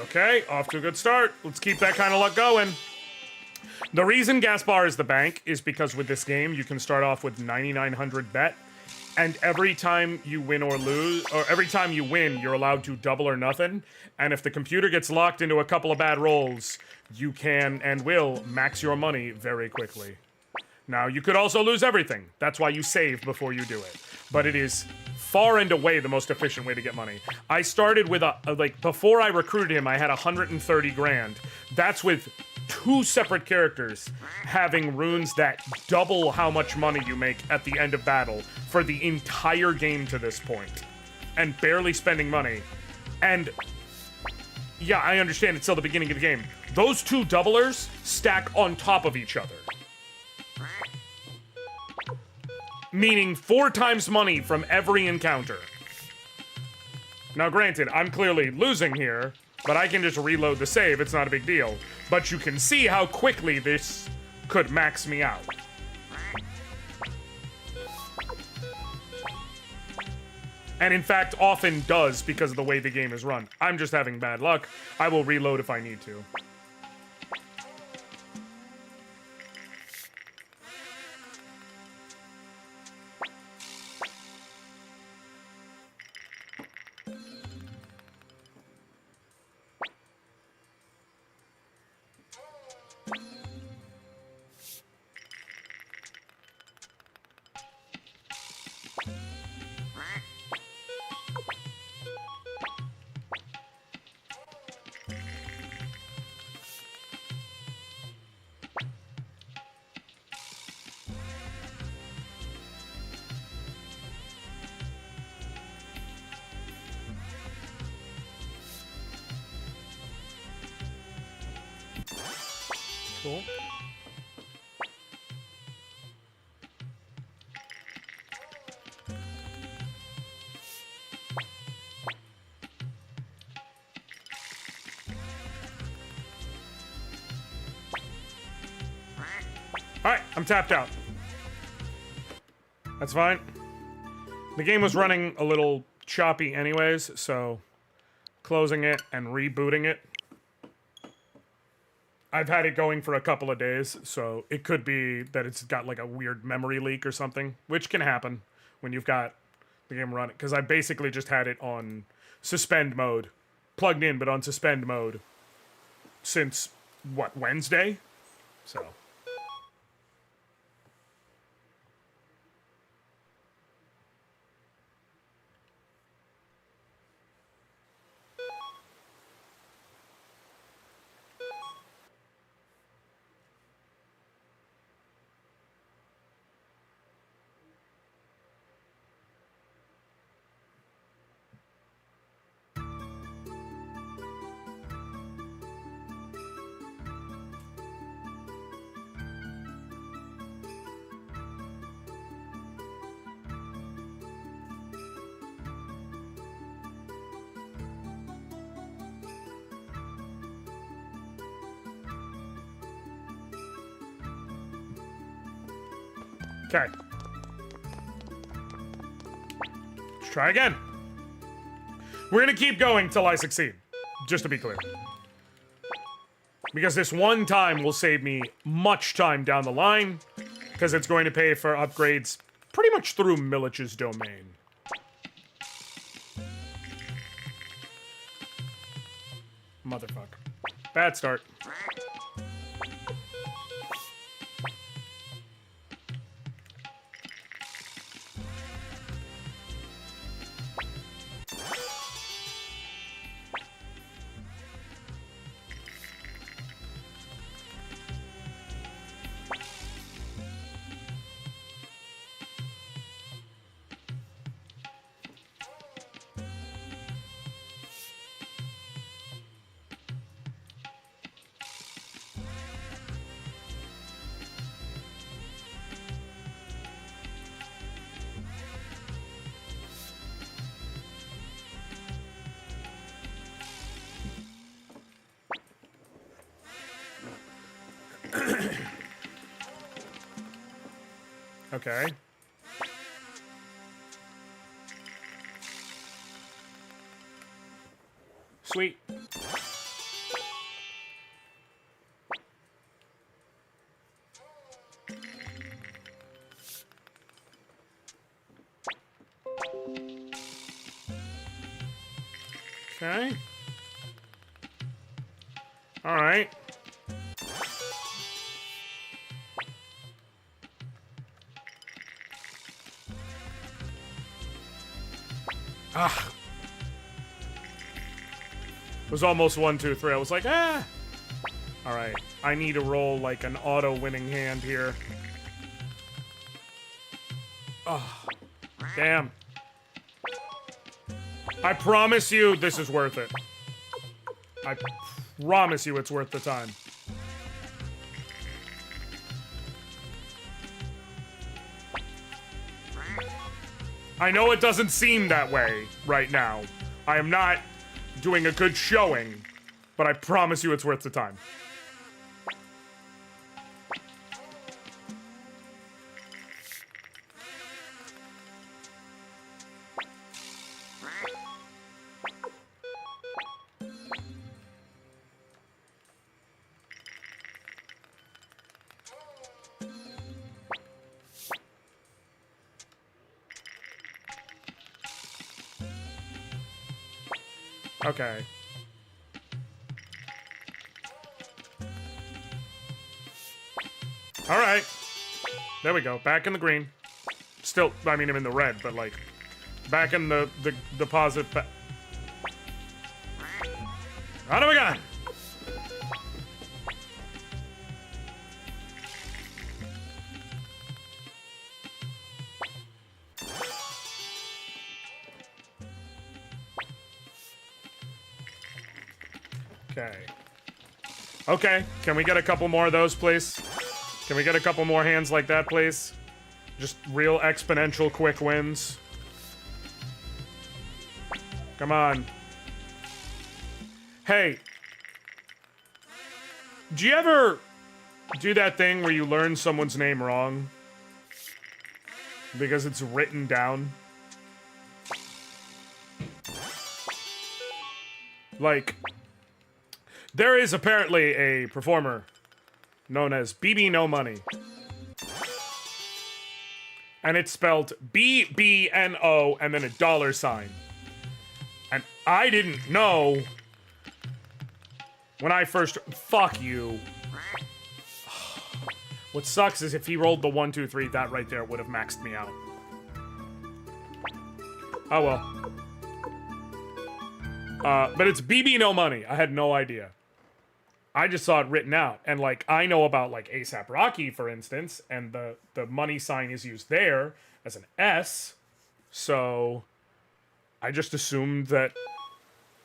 Okay, off to a good start. Let's keep that kind of luck going. The reason Gaspar is the bank is because with this game, you can start off with 9,900 bet, and every time you win or lose, or every time you win, you're allowed to double or nothing, and if the computer gets locked into a couple of bad rolls, you can and will max your money very quickly. Now, you could also lose everything. That's why you save before you do it. But it is far and away the most efficient way to get money. I started with like, before I recruited him, I had 130 grand. That's with 2 separate characters having runes that double how much money you make at the end of battle for the entire game to this point. And barely spending money. And yeah, I understand it's still the beginning of the game. Those 2 doublers stack on top of each other. Meaning 4 times money from every encounter. Now granted, I'm clearly losing here, but I can just reload the save, it's not a big deal. But you can see how quickly this could max me out. And in fact, often does because of the way the game is run. I'm just having bad luck. I will reload if I need to. Cool. Alright, I'm tapped out. That's fine. The game was running a little choppy anyways, so closing it and rebooting it. I've had it going for a couple of days, so it could be that it's got like a weird memory leak or something, which can happen when you've got the game running. Because I basically just had it on suspend mode, plugged in, but on suspend mode since, what, Wednesday? So... Okay. Let's try again. We're gonna keep going till I succeed, just to be clear. Because this one time will save me much time down the line, because it's going to pay for upgrades pretty much through Milich's domain. Motherfucker. Bad start. Okay. Sweet. Okay. Alright. Ah. It was almost 1, 2, 3. I was like, ah. Alright. I need to roll like an auto winning hand here. Oh. Damn. I promise you this is worth it. I promise you it's worth the time. I know it doesn't seem that way right now. I am not doing a good showing, but I promise you it's worth the time. Okay. All right. There we go. Back in the green. Still, I mean, I'm in the red, but like, back in the deposit. What do we got? Okay. Okay, can we get a couple more of those, please? Can we get a couple more hands like that, please? Just real exponential quick wins. Come on. Hey. Do you ever do that thing where you learn someone's name wrong? Because it's written down? Like... There is apparently a performer known as BB No Money. And it's spelled BBNO and then a $sign. And I didn't know when I first... Fuck you. What sucks is if he rolled the 1, 2, 3, that right there would have maxed me out. Oh well. But it's BB No Money. I had no idea. I just saw it written out, and like I know about like A$AP Rocky, for instance, and the money sign is used there as an S, so I just assumed that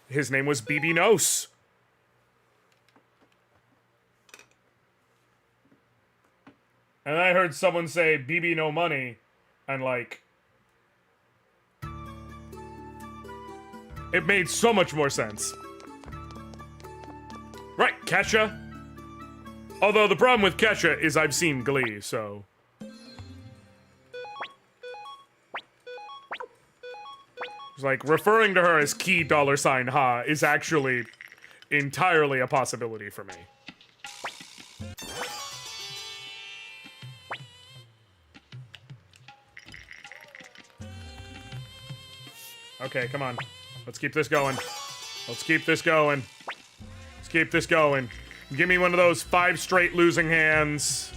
his name was BB Nos. And I heard someone say BB No Money, and like it made so much more sense. Right, Kesha. Although the problem with Kesha is I've seen Glee, so... It's like, referring to her as key $ha is actually entirely a possibility for me. Okay, come on. Let's keep this going. Let's keep this going. Keep this going. Give me one of those 5 straight losing hands.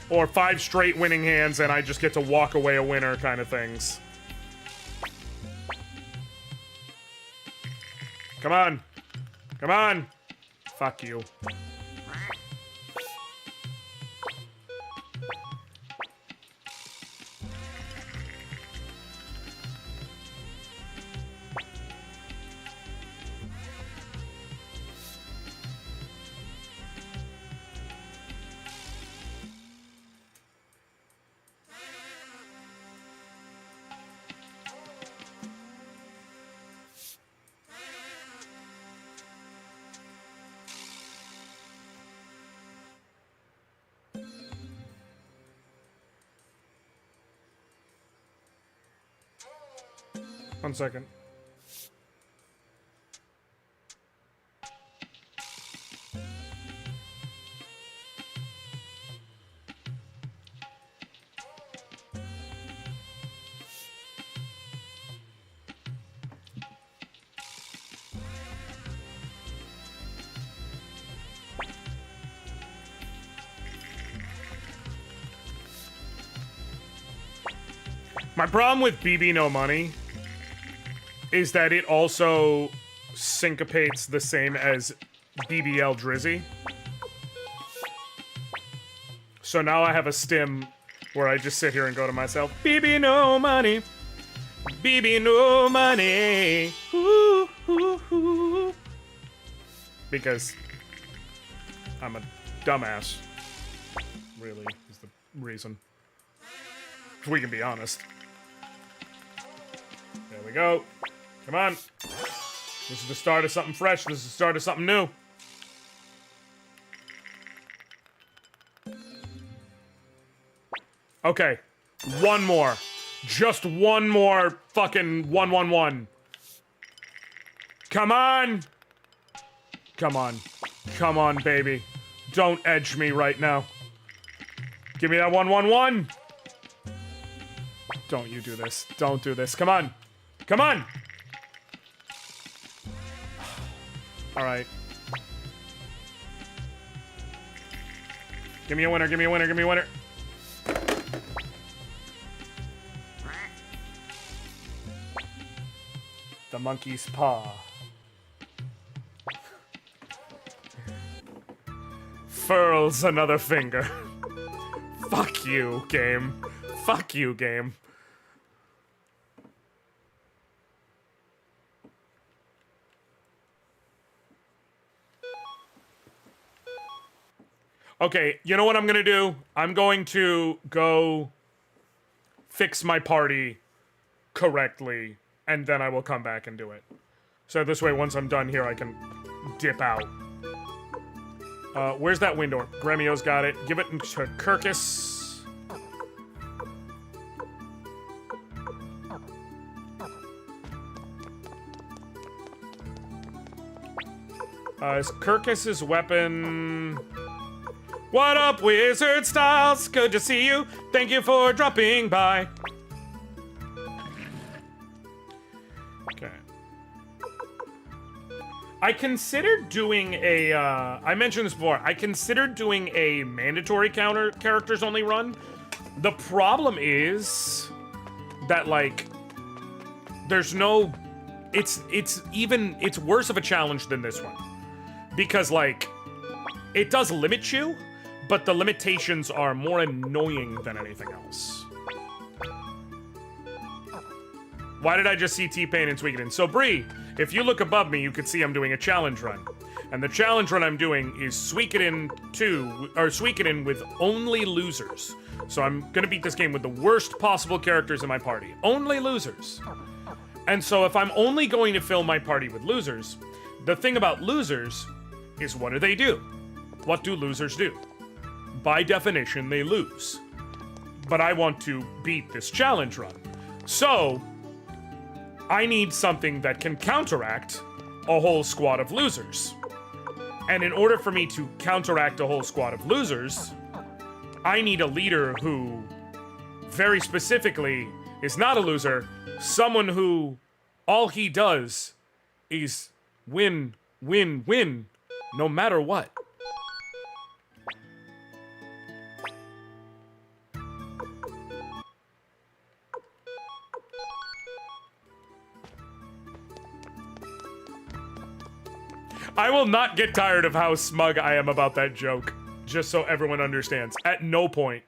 Or 5 straight winning hands and I just get to walk away a winner kind of things. Come on. Come on. Fuck you. One second. My problem with BB No Money is that it also syncopates the same as BBL Drizzy. So now I have a stim where I just sit here and go to myself, BB No Money, BB No Money, ooh, ooh, ooh. Because I'm a dumbass, really, is the reason. If we can be honest. There we go. Come on. This is the start of something fresh. This is the start of something new. Okay. One more. Just one more fucking 111. Come on. Come on. Come on, baby. Don't edge me right now. Give me that 111. Don't you do this. Don't do this. Come on. Come on. All right. Give me a winner. Give me a winner. Give me a winner. The monkey's paw. Furls another finger. Fuck you, game. Fuck you, game. Okay, you know what I'm gonna do? I'm going to go fix my party correctly, and then I will come back and do it. So this way, once I'm done here, I can dip out. Where's that window? Gremio's got it. Give it to Kirkus. Is Kirkus's weapon... What up, Wizard Styles? Good to see you. Thank you for dropping by. Okay. I considered doing a, I mentioned this before. I considered doing a mandatory characters only run. The problem is that, like, there's no... It's worse of a challenge than this one. Because, like, it does limit you, but the limitations are more annoying than anything else. Why did I just see T-Pain and Suikoden? So, Bree, if you look above me, you can see I'm doing a challenge run. And the challenge run I'm doing is Suikoden 2, or Suikoden with only losers. So I'm gonna beat this game with the worst possible characters in my party. Only losers. And so if I'm only going to fill my party with losers, the thing about losers is, what do? What do losers do? By definition, they lose. But I want to beat this challenge run. So, I need something that can counteract a whole squad of losers. And in order for me to counteract a whole squad of losers, I need a leader who, very specifically, is not a loser, someone who all he does is win, win, win, no matter what. I will not get tired of how smug I am about that joke, just so everyone understands. At no point.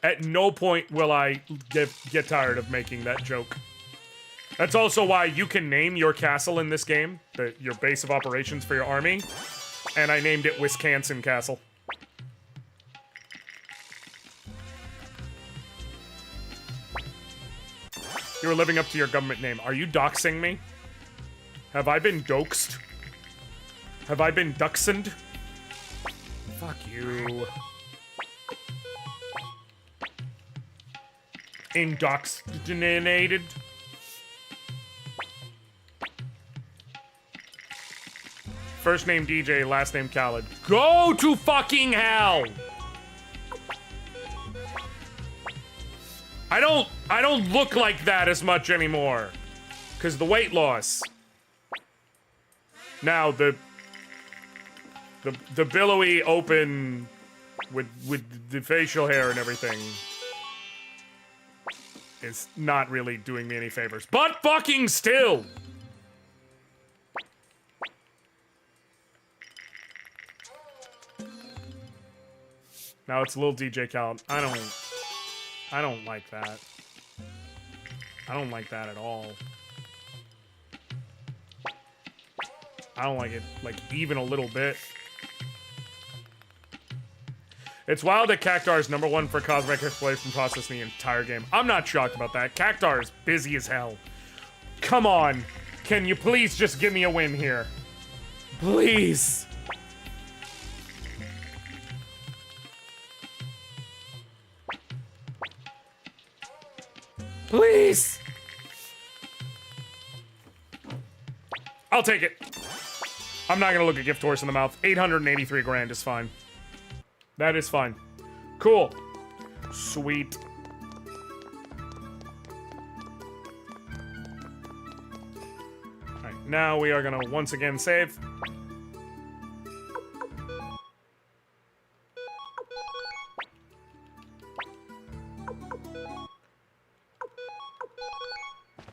At no point will I get tired of making that joke. That's also why you can name your castle in this game, your base of operations for your army, and I named it Wisconsin Castle. You were living up to your government name. Are you doxing me? Have I been doxed? Have I been duxened? Fuck you. Indoctrinated? First name DJ, last name Khaled. Go to fucking hell! I don't look like that as much anymore. 'Cause the weight loss. Now, the The billowy open with the facial hair and everything is not really doing me any favors. But fucking still! Now it's Lil DJ Khaled. I don't like that. I don't like that at all. I don't like it, like, even a little bit. It's wild that Cactar is #1 for cosmetic exploration process in the entire game. I'm not shocked about that. Cactar is busy as hell. Come on. Can you please just give me a win here? Please. Please. I'll take it. I'm not gonna look a gift horse in the mouth. 883 grand is fine. That is fine. Cool. Sweet. Alright, now we are gonna once again save.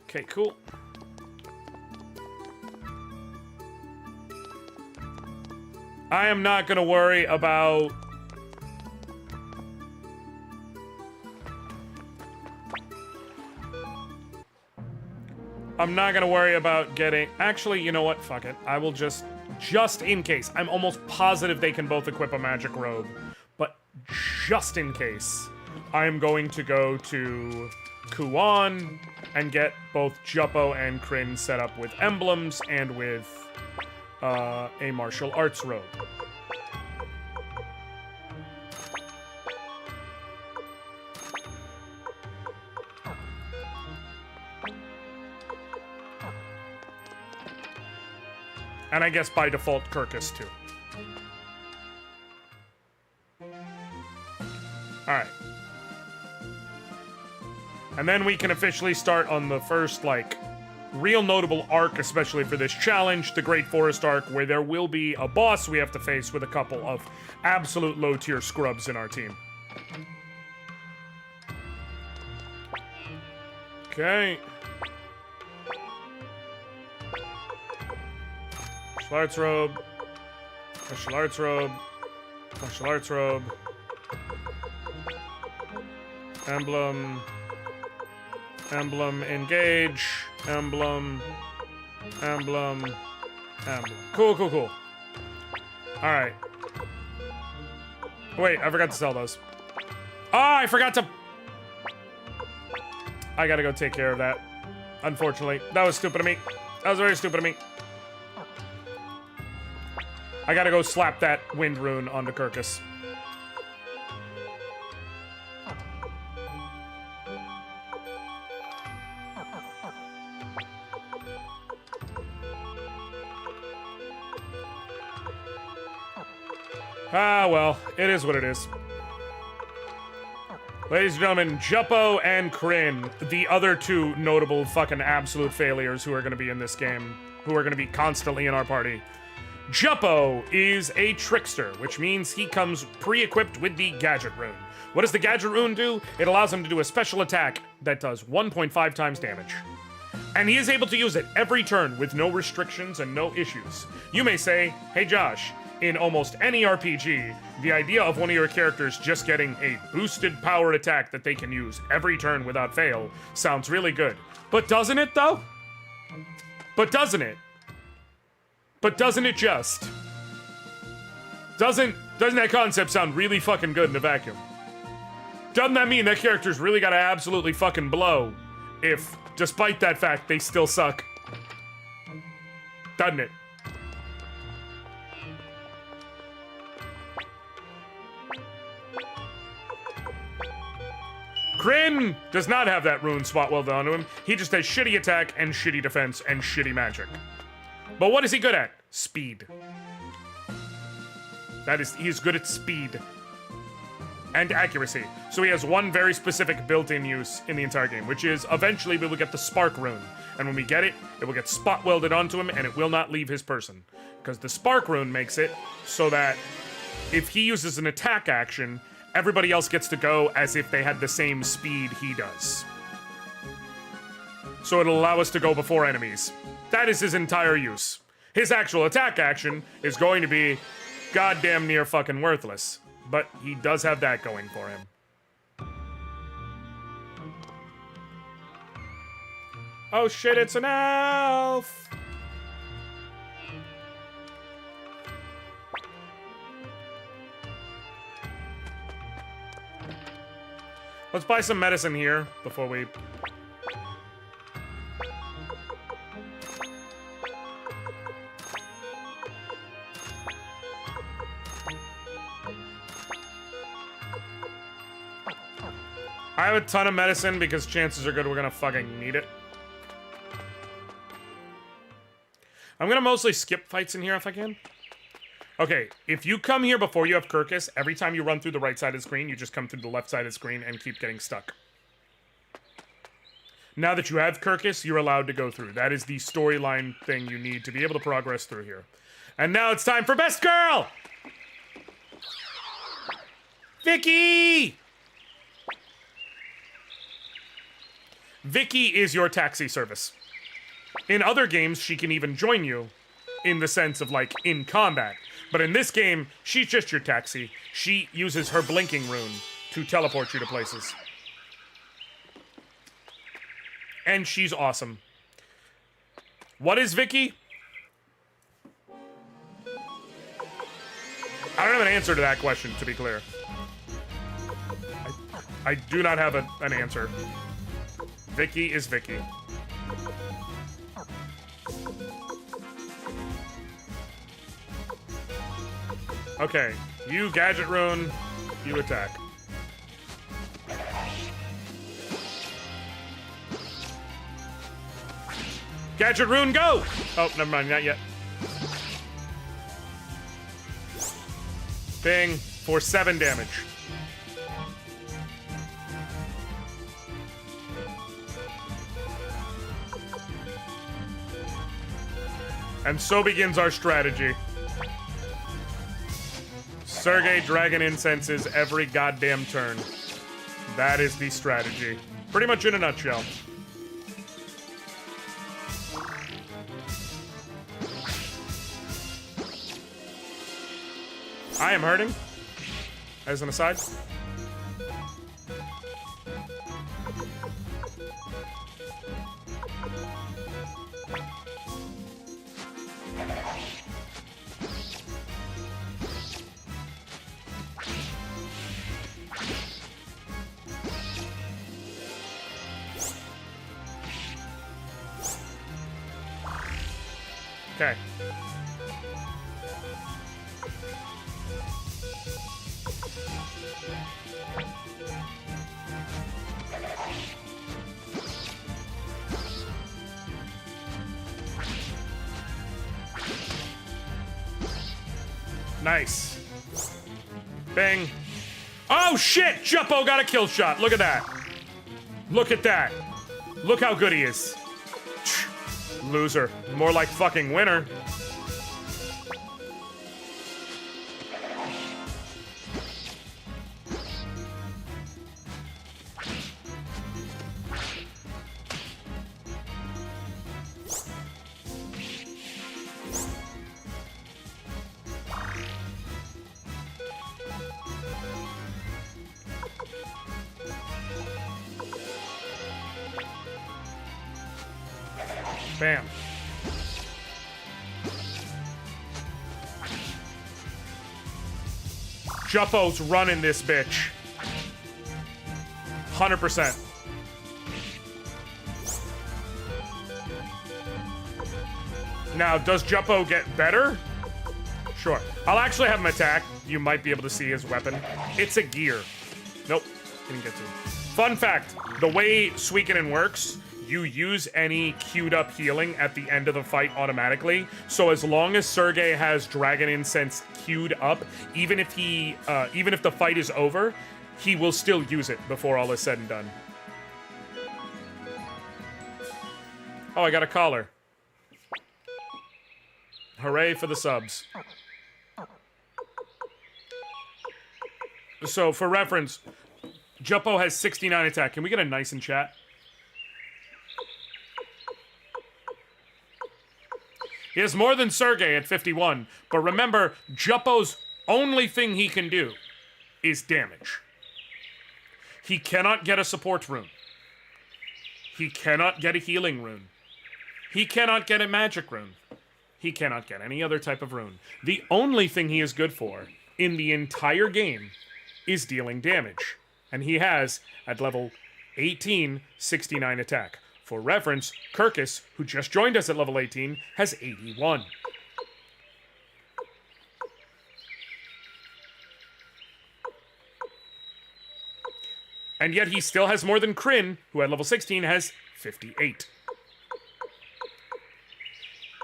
Okay, cool. I am not gonna worry about... I'm not gonna worry about getting... Actually, you know what? Fuck it. I will just in case. I'm almost positive they can both equip a magic robe. But just in case, I'm going to go to Kuan and get both Juppo and Kryn set up with emblems and with a martial arts robe. And I guess by default, Kirkus too. Alright. And then we can officially start on the first, like, real notable arc, especially for this challenge, the Great Forest arc, where there will be a boss we have to face with a couple of absolute low-tier scrubs in our team. Okay. Martial arts robe. Martial arts robe. Martial arts robe. Emblem. Emblem engage. Emblem. Emblem. Emblem. Cool, cool, cool. Alright. Wait, I forgot to sell those. Ah, I forgot to... I gotta go take care of that. Unfortunately. That was stupid of me. That was very stupid of me. I gotta go slap that wind rune onto Kirkus. Ah, well, it is what it is. Ladies and gentlemen, Juppo and Kryn, the other two notable fucking absolute failures who are gonna be in this game, who are gonna be constantly in our party. Juppo is a trickster, which means he comes pre-equipped with the Gadget Rune. What does the Gadget Rune do? It allows him to do a special attack that does 1.5 times damage. And he is able to use it every turn with no restrictions and no issues. You may say, hey Josh, in almost any RPG, the idea of one of your characters just getting a boosted power attack that they can use every turn without fail sounds really good. But doesn't it though? But doesn't it? But doesn't it just? Doesn't that concept sound really fucking good in a vacuum? Doesn't that mean that character's really gotta absolutely fucking blow if, despite that fact, they still suck? Doesn't it? Kryn does not have that rune spot welded onto him. He just has shitty attack and shitty defense and shitty magic. But what is he good at? Speed. He's good at speed. and accuracy. So he has one very specific built-in use in the entire game, which is eventually we will get the Spark Rune. And when we get it, it will get spot welded onto him, and it will not leave his person. Because the Spark Rune makes it so that if he uses an attack action, everybody else gets to go as if they had the same speed he does. So it'll allow us to go before enemies. That is his entire use. His actual attack action is going to be goddamn near fucking worthless. But he does have that going for him. Oh shit, it's an elf! Let's buy some medicine here before we... I have a ton of medicine because chances are good we're gonna fucking need it. I'm gonna mostly skip fights in here if I can. Okay, if you come here before you have Kirkus, every time you run through the right side of the screen, you just come through the left side of the screen and keep getting stuck. Now that you have Kirkus, you're allowed to go through. That is the storyline thing you need to be able to progress through here. And now it's time for Best Girl! Vicky! Vicky is your taxi service. In other games, she can even join you in the sense of, like, in combat. But in this game, she's just your taxi. She uses her blinking rune to teleport you to places. And she's awesome. What is Vicky? I don't have an answer to that question, to be clear. I do not have an answer. Vicky is Vicky. Okay, you gadget rune, you attack. Gadget rune, go! Oh, never mind, not yet. Bing, for 7 damage. And so begins our strategy. Sergei Dragon Incenses every goddamn turn. That is the strategy. Pretty much in a nutshell. I am hurting. As an aside. Okay. Nice. Bang. Oh shit! Juppo got a kill shot. Look at that. Look at that. Look how good he is. Loser. More like fucking winner. Bam. Juppo's running this bitch. 100%. Now, does Juppo get better? Sure. I'll actually have him attack. You might be able to see his weapon. It's a gear. Nope. Didn't get to it. Fun fact. The way Suikoden works, you use any queued up healing at the end of the fight automatically. So as long as Sergei has Dragon Incense queued up, even if the fight is over, he will still use it before all is said and done. Oh, I got a collar. Hooray for the subs. So, for reference, Juppo has 69 attack. Can we get a nice in chat? He has more than Sergei at 51. But remember, Juppo's only thing he can do is damage. He cannot get a support rune. He cannot get a healing rune. He cannot get a magic rune. He cannot get any other type of rune. The only thing he is good for in the entire game is dealing damage. And he has, at level 18, 69 attack. For reference, Kirkus, who just joined us at level 18, has 81. And yet he still has more than Kryn, who at level 16 has 58.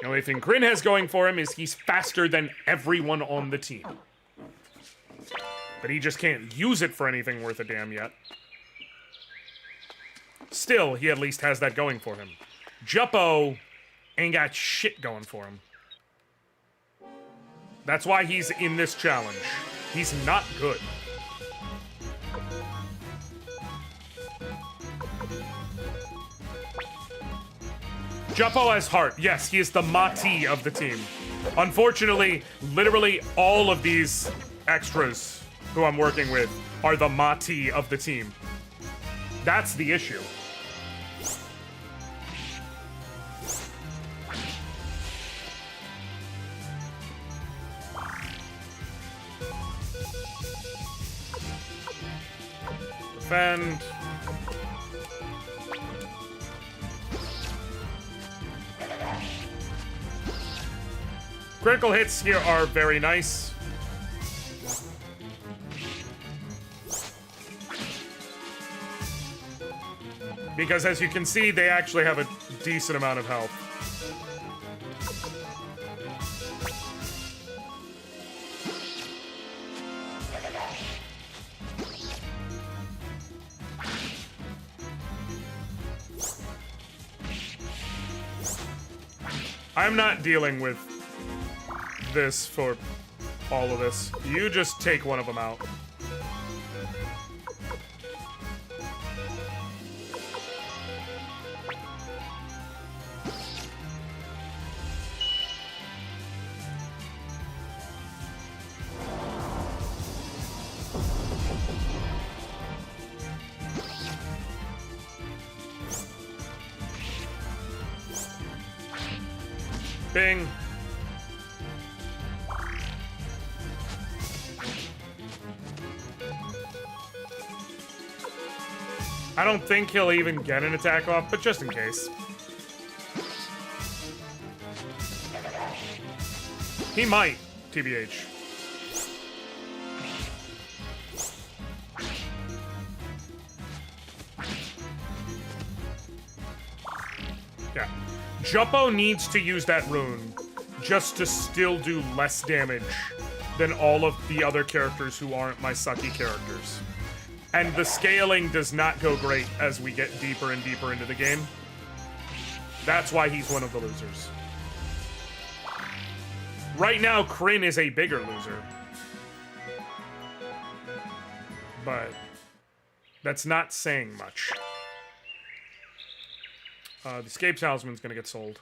The only thing Kryn has going for him is he's faster than everyone on the team. But he just can't use it for anything worth a damn yet. Still, he at least has that going for him. Juppo ain't got shit going for him. That's why he's in this challenge. He's not good. Juppo has heart. Yes, he is the Mati of the team. Unfortunately, literally all of these extras who I'm working with are the Mati of the team. That's the issue. Defend. Critical hits here are very nice. Because as you can see, they actually have a decent amount of health. I'm not dealing with this for all of this. You just take one of them out. Bing. I don't think he'll even get an attack off, but just in case. He might, TBH. Yeah. Juppo needs to use that rune just to still do less damage than all of the other characters who aren't my sucky characters. And the scaling does not go great as we get deeper and deeper into the game. That's why he's one of the losers. Right now, Kryn is a bigger loser. But that's not saying much. The Escape Talisman's gonna get sold.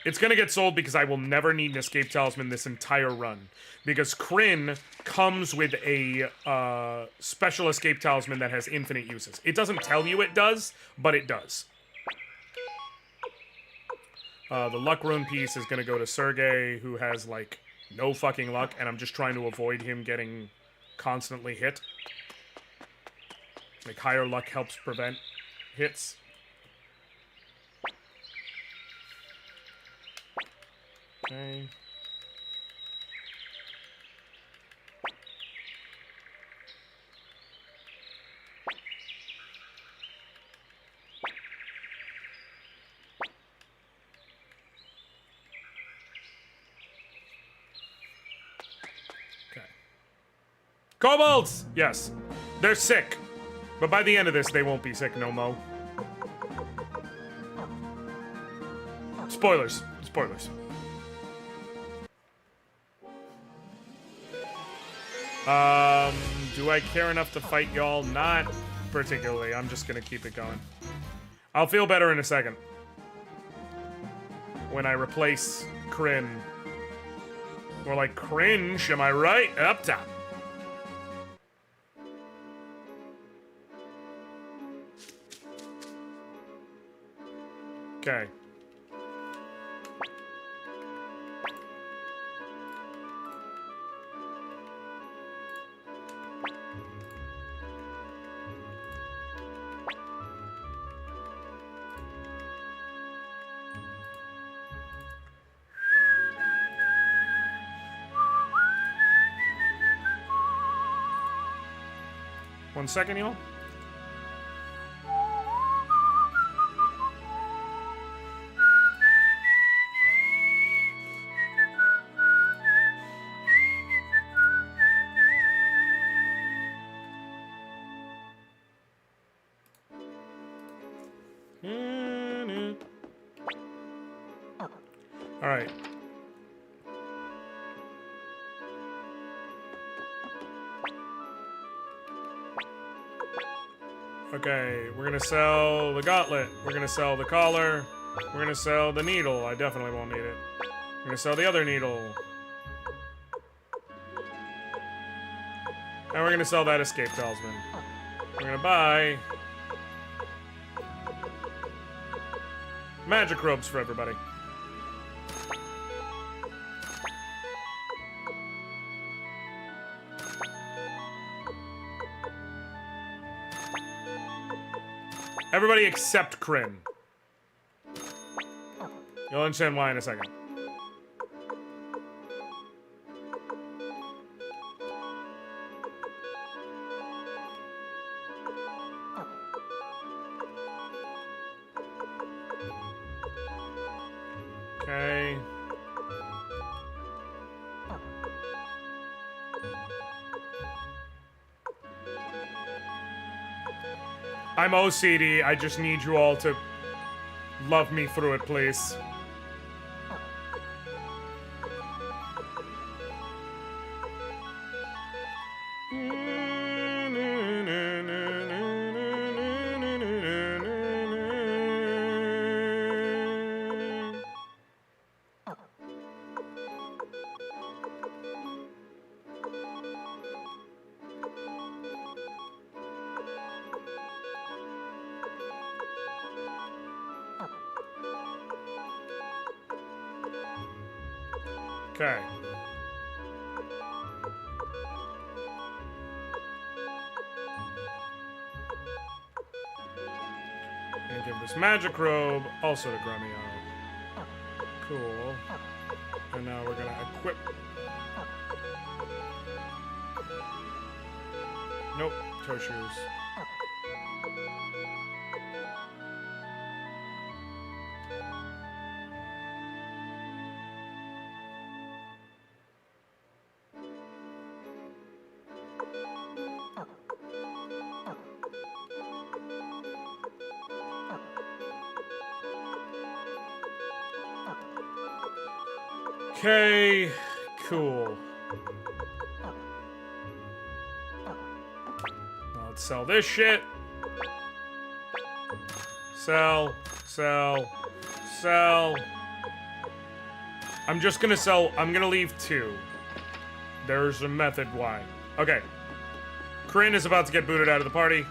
It's gonna get sold because I will never need an Escape Talisman this entire run. Because Kryn comes with a special Escape Talisman that has infinite uses. It doesn't tell you it does, but it does. The Luck Rune piece is gonna go to Sergei, who has, like, no fucking luck, and I'm just trying to avoid him getting constantly hit. Like, higher luck helps prevent hits. Okay. Kobolds! Yes. They're sick. But by the end of this, they won't be sick no mo. Spoilers. Spoilers. Do I care enough to fight y'all? Not particularly. I'm just gonna keep it going. I'll feel better in a second. When I replace Kryn. More like cringe, am I right? Up top. Okay. One second, y'all. All right. Okay, we're gonna sell the gauntlet. We're gonna sell the collar. We're gonna sell the needle. I definitely won't need it. We're gonna sell the other needle. And we're gonna sell that escape talisman. We're gonna buy magic robes for everybody. Everybody except Kryn. You'll understand why in a second. Okay. I'm OCD. I just need you all to love me through it, please. Okay. And give this magic robe also to Grumio. Cool. And now we're gonna equip. Nope, toe shoes. Okay, cool. Let's sell this shit. Sell, sell, sell. I'm just gonna sell, I'm gonna leave 2. There's a method why. Okay. Kryn is about to get booted out of the party.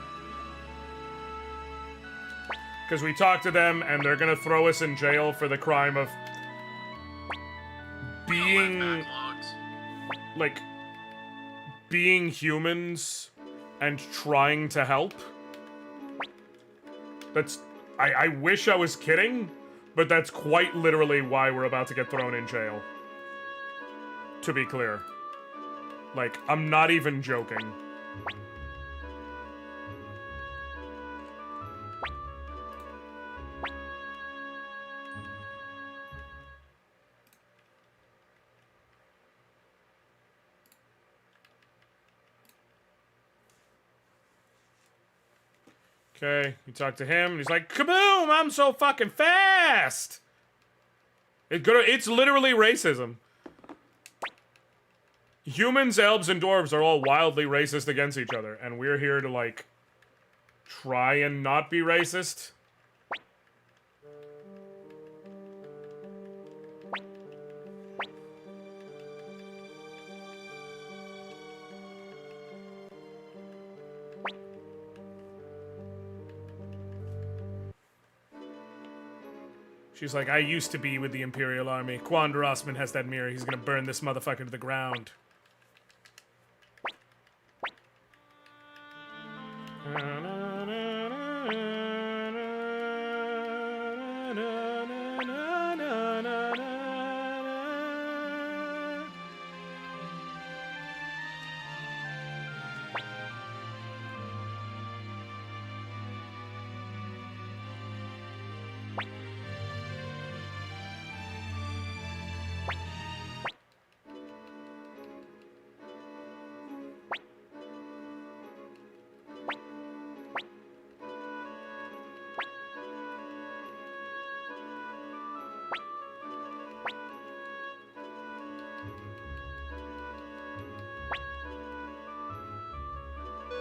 Because we talked to them and they're gonna throw us in jail for the crime of being humans and trying to help. That's, I wish I was kidding, but that's quite literally why we're about to get thrown in jail. To be clear. Like, I'm not even joking. Okay, you talk to him, and he's like, kaboom, I'm so fucking fast! It's literally racism. Humans, elves, and dwarves are all wildly racist against each other, and we're here to, like, try and not be racist. She's like, I used to be with the Imperial Army. Quandar Osman has that mirror. He's gonna burn this motherfucker to the ground.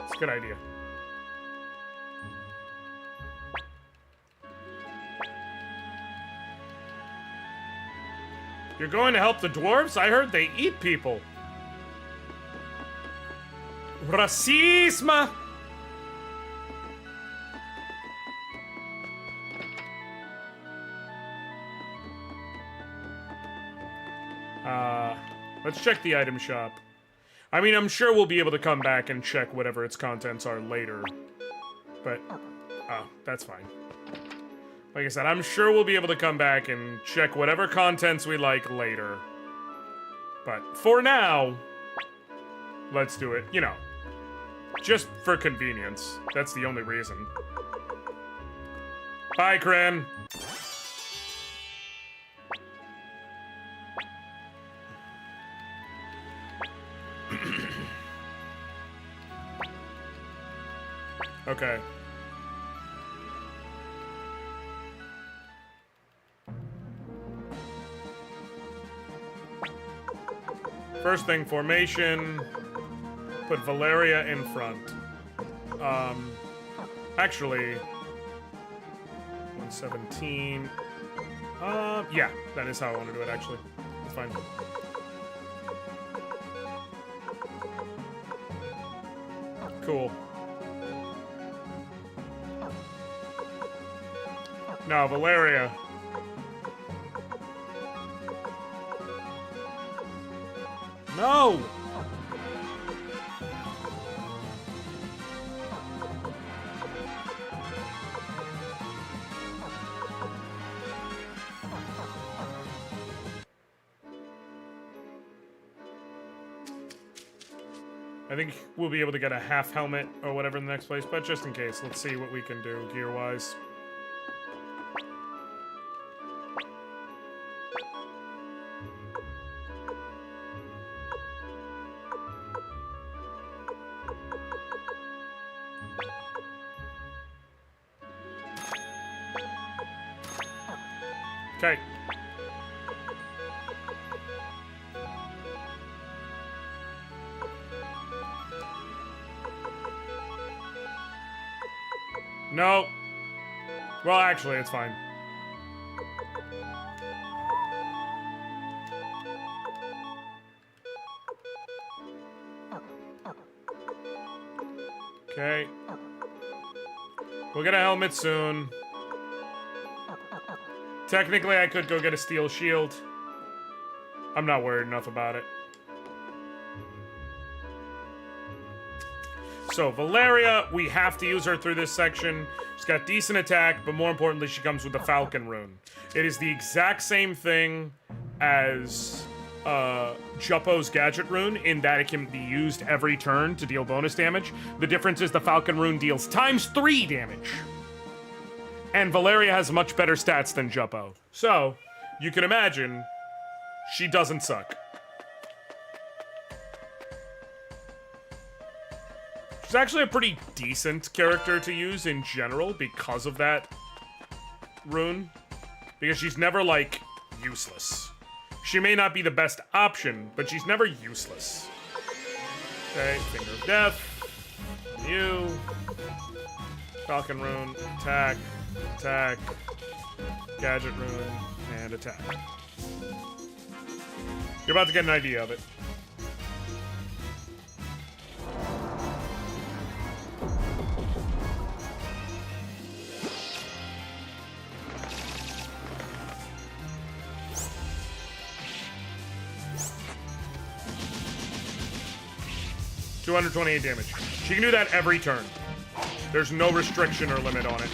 It's a good idea. You're going to help the dwarves? I heard they eat people. Racisme! Let's check the item shop. I mean, I'm sure we'll be able to come back and check whatever its contents are later. But, oh, that's fine. Like I said, I'm sure we'll be able to come back and check whatever contents we like later. But for now, let's do it, you know, just for convenience. That's the only reason. Bye, Kren. Okay. First thing, formation. Put Valeria in front. Actually, 117. Yeah, that is how I want to do it, actually. That's fine. Cool. Now, Valeria. No! I think we'll be able to get a half helmet or whatever in the next place, but just in case, let's see what we can do gear-wise. Okay. No. Well, actually, it's fine. Okay. We'll get a helmet soon. Technically, I could go get a steel shield. I'm not worried enough about it. So, Valeria, we have to use her through this section. She's got decent attack, but more importantly, she comes with the Falcon rune. It is the exact same thing as Juppo's gadget rune, in that it can be used every turn to deal bonus damage. The difference is the Falcon rune deals ×3 damage. And Valeria has much better stats than Juppo. So, you can imagine, she doesn't suck. She's She's actually a pretty decent character to use in general because of that rune. Because she's never, like, useless. She may not be the best option, but she's never useless. Okay, Finger of Death. You. Falcon rune. Attack. Attack. Gadget rune. And attack. You're about to get an idea of it. $228 damage. She can do that every turn. There's no restriction or limit on it.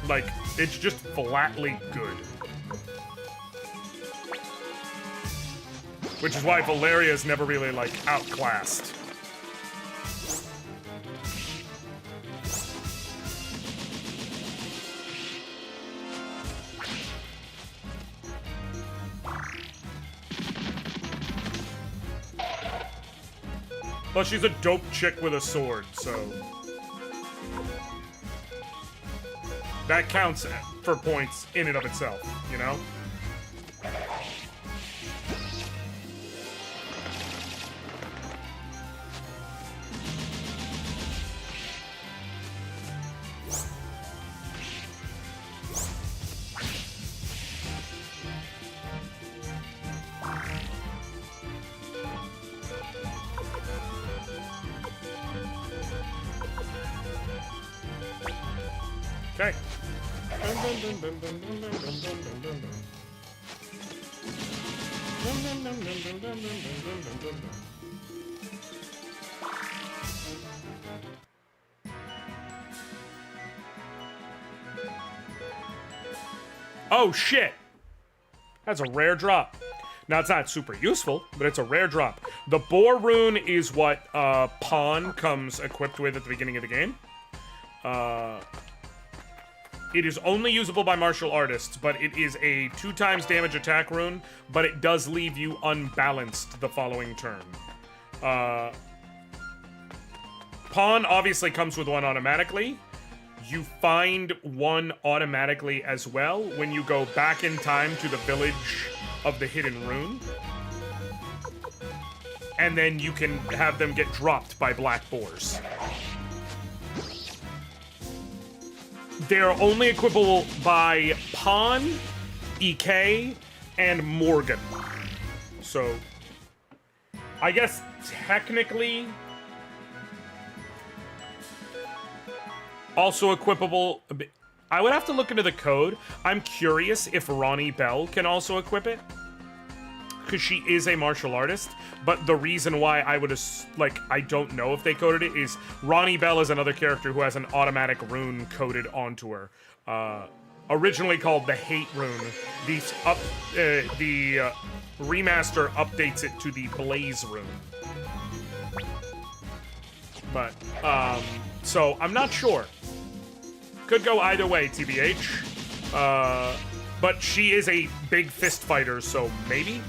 Like, it's just flatly good. Which is why Valeria's never really, like, outclassed. Plus, she's a dope chick with a sword, so... that counts for points in and of itself, you know? Okay. Oh shit! That's a rare drop. Now it's not super useful, but it's a rare drop. The Boar rune is what Pawn comes equipped with at the beginning of the game. It is only usable by martial artists, but it is a 2x damage attack rune, but it does leave you unbalanced the following turn. Pawn obviously comes with one automatically. You find one automatically as well when you go back in time to the village of the hidden rune. And then you can have them get dropped by black boars. They're only equipable by Pawn, EK, and Morgan. So, I guess technically also equipable. I would have to look into the code. I'm curious if Ronnie Bell can also equip it, because she is a martial artist. But the reason why I would, like, I don't know if they coded it is Ronnie Bell is another character who has an automatic rune coded onto her. Originally called the Hate rune. The remaster updates it to the Blaze rune. But, so I'm not sure. Could go either way, TBH. But she is a big fist fighter, so maybe?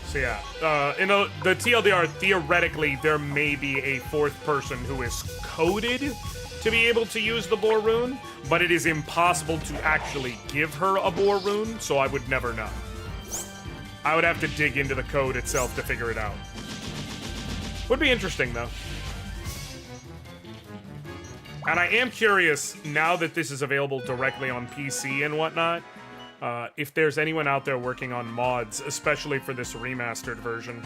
So yeah, in the TLDR, theoretically, there may be a fourth person who is coded to be able to use the Boar rune, but it is impossible to actually give her a Boar rune, so I would never know. I would have to dig into the code itself to figure it out. Would be interesting, though. And I am curious, now that this is available directly on PC and whatnot, if there's anyone out there working on mods, especially for this remastered version.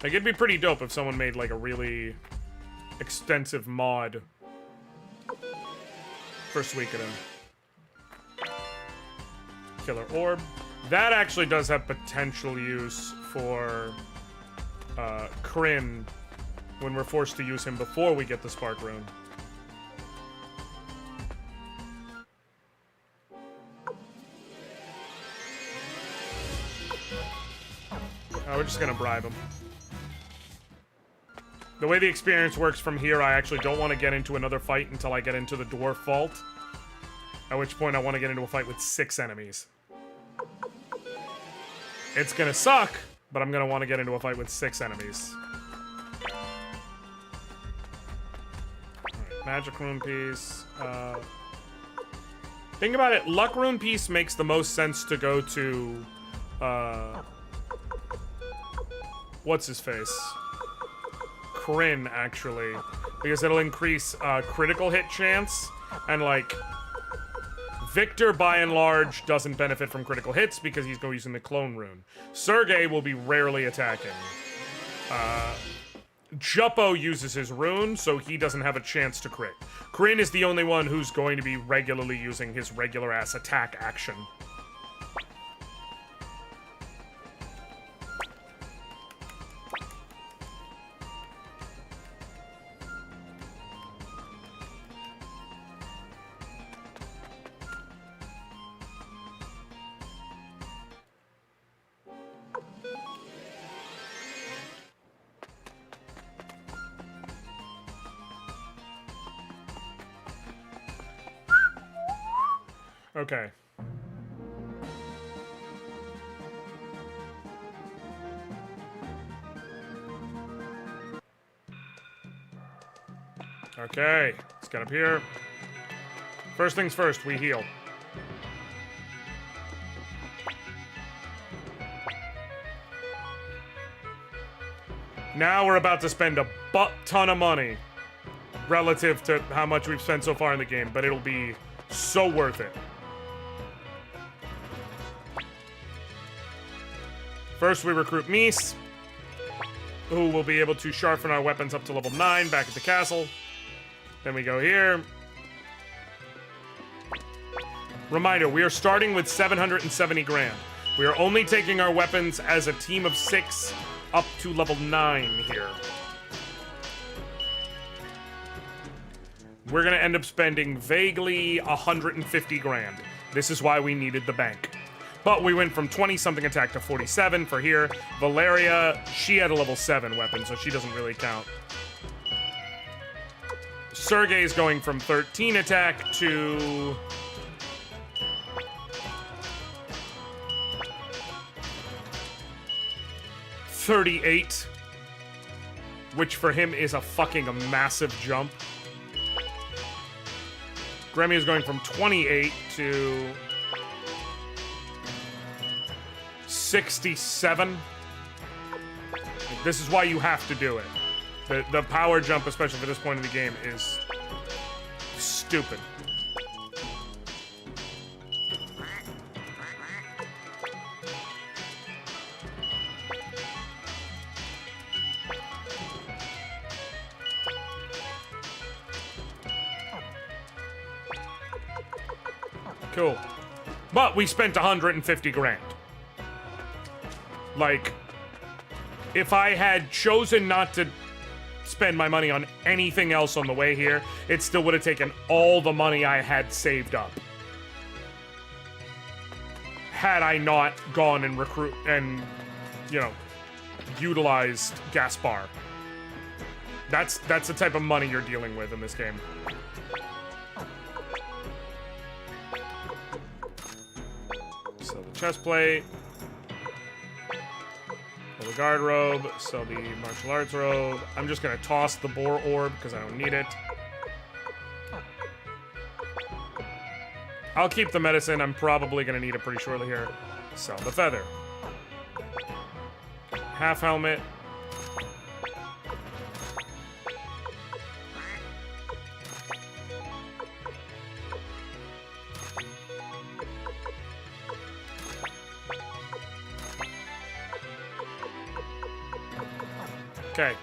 Like, it'd be pretty dope if someone made, like, a really extensive mod for Suikoden. Killer Orb. That actually does have potential use for Kryn when we're forced to use him before we get the Spark Rune. We're just gonna bribe him. The way the experience works from here, I actually don't want to get into another fight until I get into the dwarf vault. At which point I want to get into a fight with 6 enemies. It's gonna suck, but I'm gonna want to get into a fight with 6 enemies. Alright, magic rune piece. Think about it, luck rune piece makes the most sense to go to, what's his face? Kryn, actually. Because it'll increase, critical hit chance, and, like, Victor, by and large, doesn't benefit from critical hits because he's going using the clone rune. Sergei will be rarely attacking. Juppo uses his rune, so he doesn't have a chance to crit. Kryn is the only one who's going to be regularly using his regular-ass attack action. Okay. Okay, let's get up here. First things first, we heal. Now we're about to spend a butt-ton of money relative to how much we've spent so far in the game, but it'll be so worth it. First, we recruit Mies, who will be able to sharpen our weapons up to level 9 back at the castle. Then we go here. Reminder, we are starting with 770 grand. We are only taking our weapons as a team of 6 up to level 9 here. We're gonna end up spending vaguely 150 grand. This is why we needed the bank. But we went from 20-something attack to 47 for here. Valeria, she had a level 7 weapon, so she doesn't really count. Sergei's going from 13 attack to... $38, which for him is a fucking massive jump. Gremmy is going from 28 to 67. This is why you have to do it. The power jump, especially for this point in the game, is stupid. Cool. But we spent 150 grand. Like, if I had chosen not to spend my money on anything else on the way here, it still would have taken all the money I had saved up. Had I not gone and utilized Gaspar. That's the type of money you're dealing with in this game. Sell the chest plate. Sell the guard robe. Sell the martial arts robe. I'm just gonna toss the boar orb because I don't need it. I'll keep the medicine. I'm probably gonna need it pretty shortly here. Sell the feather. Half helmet. Okay.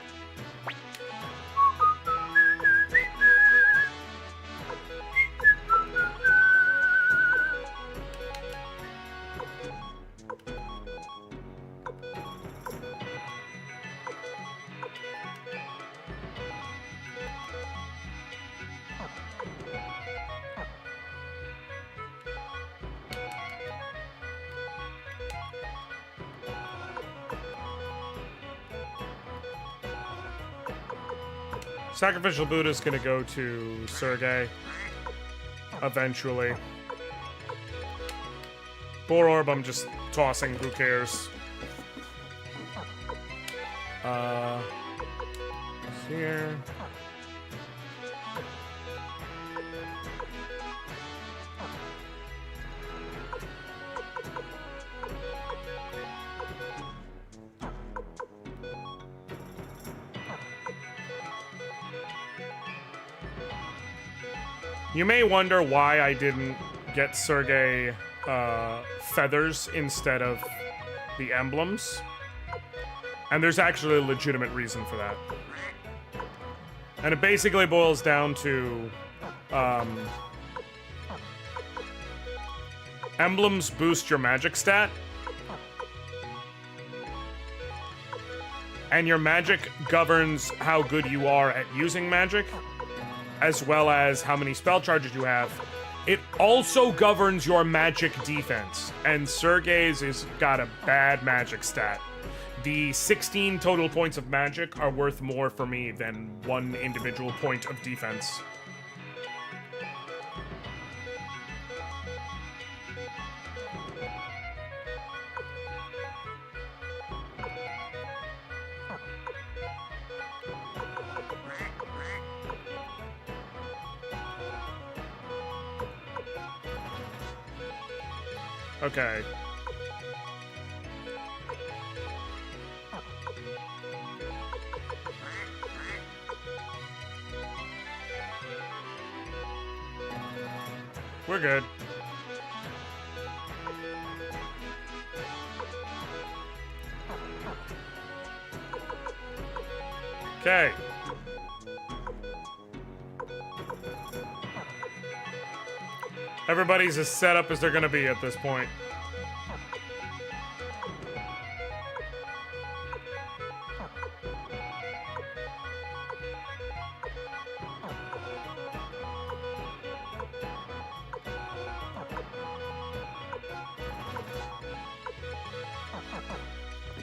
Sacrificial Buddha's gonna go to Sergei. Eventually. Boar Orb, I'm just tossing, who cares? Here. You may wonder why I didn't get Sergei feathers instead of the emblems. And there's actually a legitimate reason for that. And it basically boils down to emblems boost your magic stat. And your magic governs how good you are at using magic, as well as how many spell charges you have. It also governs your magic defense, and Sergei's has got a bad magic stat. The 16 total points of magic are worth more for me than one individual point of defense. Okay. We're good. Okay. Everybody's as set up as they're gonna be at this point.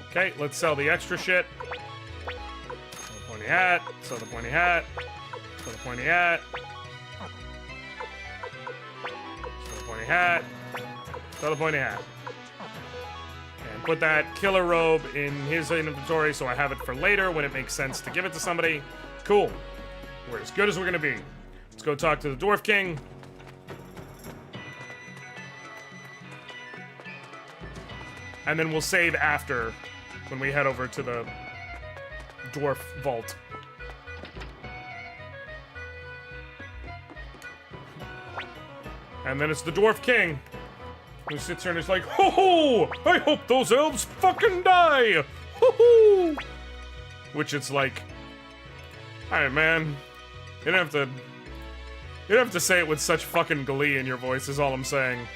Okay, let's sell the extra shit. Sell the pointy hat, sell the pointy hat, sell the pointy hat. Hat. Sell the pointy hat. And put that killer robe in his inventory so I have it for later when it makes sense to give it to somebody. Cool. We're as good as we're gonna be. Let's go talk to the Dwarf King. And then we'll save after when we head over to the Dwarf Vault. And then it's the Dwarf King, who sits here and is like, ho ho! I hope those elves fucking die! Ho ho! Which it's like, alright, man. You don't have to say it with such fucking glee in your voice, is all I'm saying.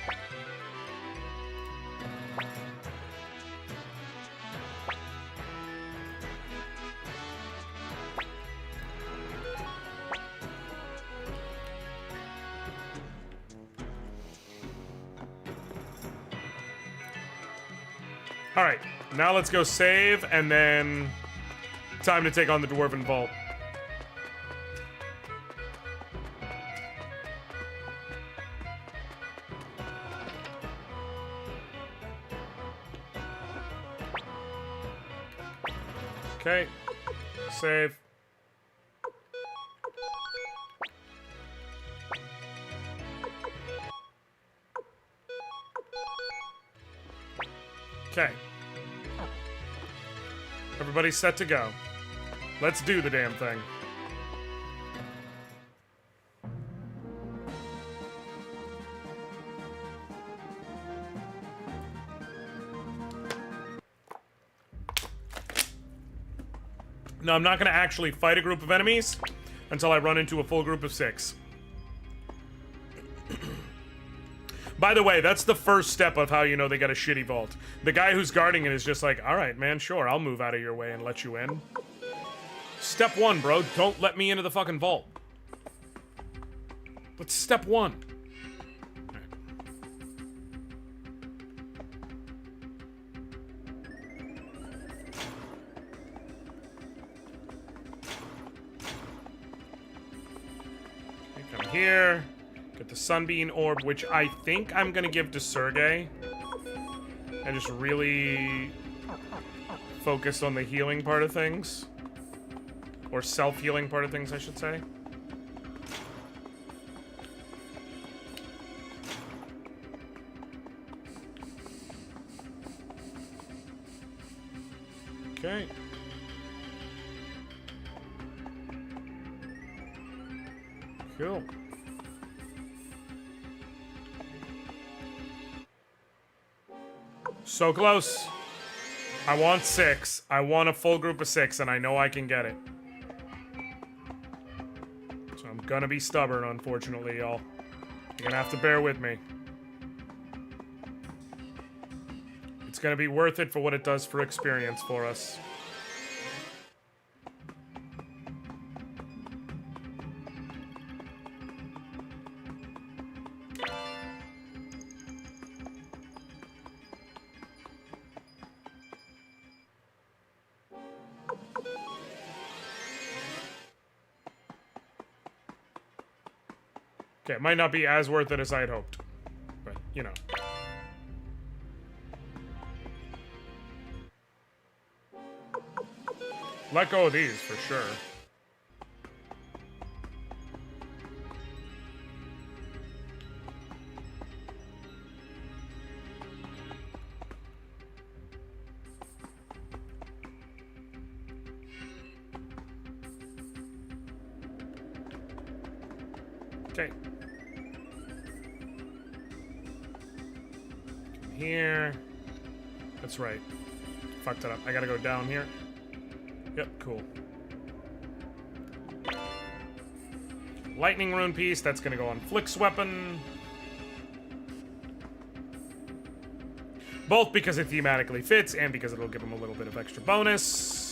Alright, now let's go save, and then time to take on the Dwarven Vault. Okay, save. Okay. Everybody's set to go. Let's do the damn thing. No, I'm not going to actually fight a group of enemies until I run into a full group of 6. By the way, that's the first step of how you know they got a shitty vault. The guy who's guarding it is just like, alright, man, sure, I'll move out of your way and let you in. Step 1, bro, don't let me into the fucking vault. That's step 1. here. Get the Sunbeam Orb, which I think I'm gonna give to Sergei. And just really focus on the healing part of things. Or self-healing part of things, I should say. Okay. Cool. So close. I want 6. I want a full group of 6, and I know I can get it. So I'm gonna be stubborn, unfortunately, y'all. You're gonna have to bear with me. It's gonna be worth it for what it does for experience for us. Okay, it might not be as worth it as I had hoped. But, you know. Let go of these, for sure. Okay. Here. That's right. Fucked it up. I gotta go down here. Yep, cool. Lightning rune piece, that's gonna go on Flick's weapon. Both because it thematically fits and because it'll give him a little bit of extra bonus.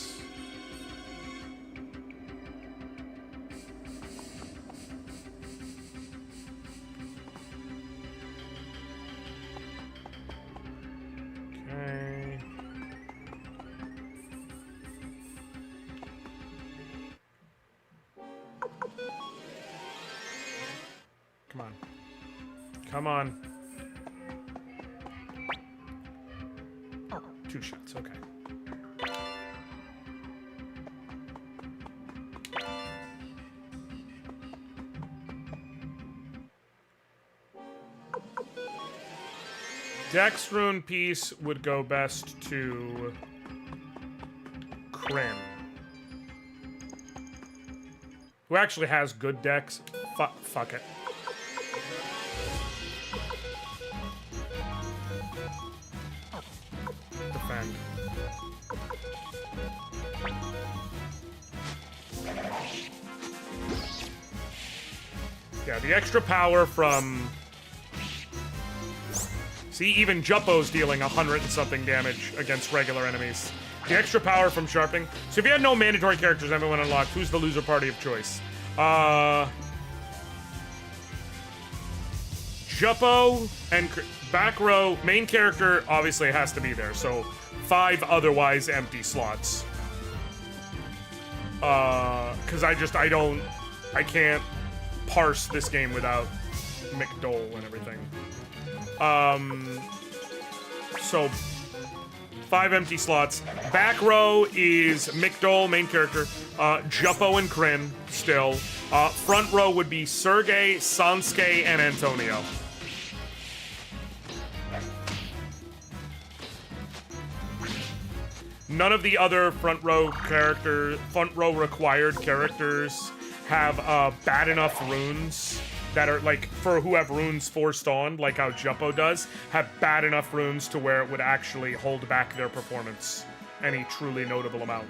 Come on. 2 shots, okay. Dex rune piece would go best to Kryn, who actually has good dex. Fuck it. Defend. Yeah, the extra power from... See, even Juppo's dealing 100 and something damage against regular enemies. The extra power from sharpening. So if you had no mandatory characters everyone unlocked, who's the loser party of choice? Juppo and back row, main character obviously has to be there, so 5 otherwise empty slots. Cause I can't parse this game without McDole and everything. So 5 empty slots. Back row is McDole, main character, Juppo and Kryn still. Front row would be Sergei, Sansuke, and Antonio. None of the other front row required characters have bad enough runes that are like for who have runes forced on, like how Juppo does, have bad enough runes to where it would actually hold back their performance any truly notable amount.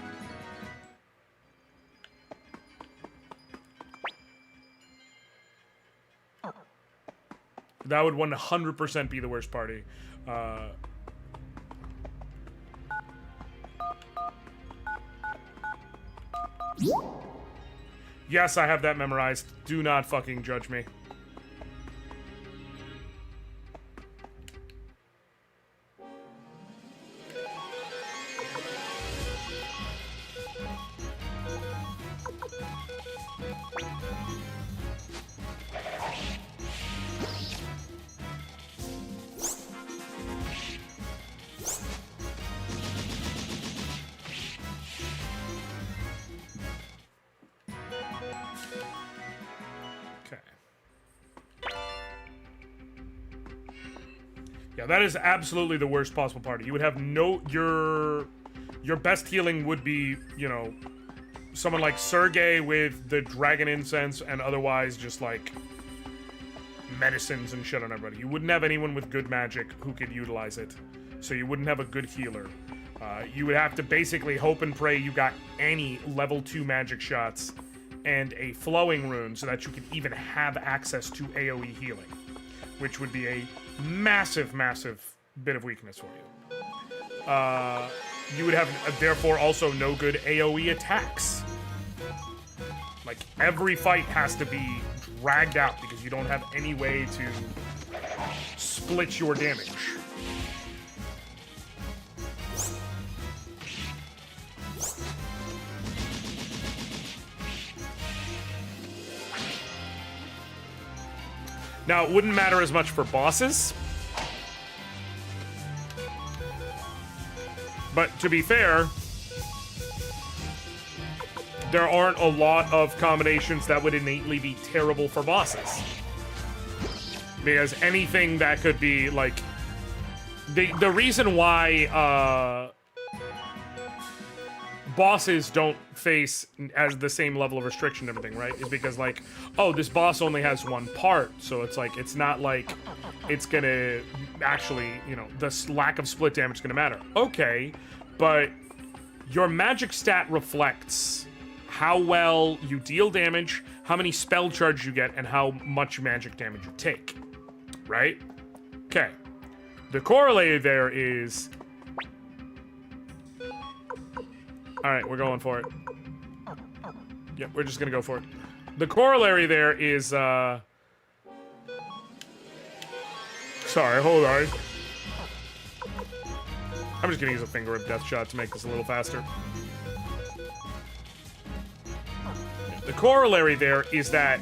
That would 100% be the worst party. Yes, I have that memorized. Do not fucking judge me. Yeah, that is absolutely the worst possible party. You would have no... Your best healing would be, you know, someone like Sergei with the dragon incense and otherwise just, like, medicines and shit on everybody. You wouldn't have anyone with good magic who could utilize it. So you wouldn't have a good healer. You would have to basically hope and pray you got any level 2 magic shots and a flowing rune so that you could even have access to AoE healing, which would be a massive, massive bit of weakness for you. You would have, therefore, also no good AoE attacks. Like, every fight has to be dragged out because you don't have any way to split your damage. Now, it wouldn't matter as much for bosses. But to be fair, there aren't a lot of combinations that would innately be terrible for bosses. Because anything that could be, like... The reason why, bosses don't face as the same level of restriction and everything, right? Is because, like, oh, this boss only has one part, so it's like, it's not like it's gonna actually, you know, the lack of split damage is gonna matter. Okay, but your magic stat reflects how well you deal damage, how many spell charges you get, and how much magic damage you take, right? Okay. The corollary there is... Alright, we're going for it. Yep, we're just gonna go for it. The corollary there is, Sorry, hold on. I'm just gonna use a finger whip death shot to make this a little faster. The corollary there is that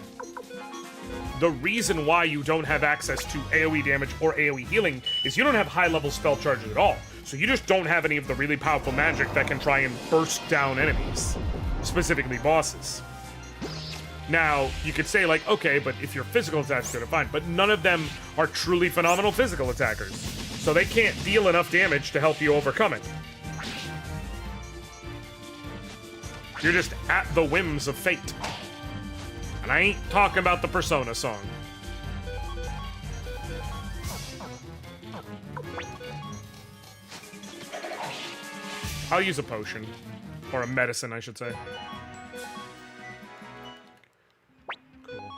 the reason why you don't have access to AoE damage or AoE healing is you don't have high-level spell charges at all. So you just don't have any of the really powerful magic that can try and burst down enemies, specifically bosses. Now, you could say, like, okay, but if your physical attacks are fine, but none of them are truly phenomenal physical attackers. So they can't deal enough damage to help you overcome it. You're just at the whims of fate. And I ain't talking about the Persona song. I'll use a potion. Or a medicine, I should say. Cool.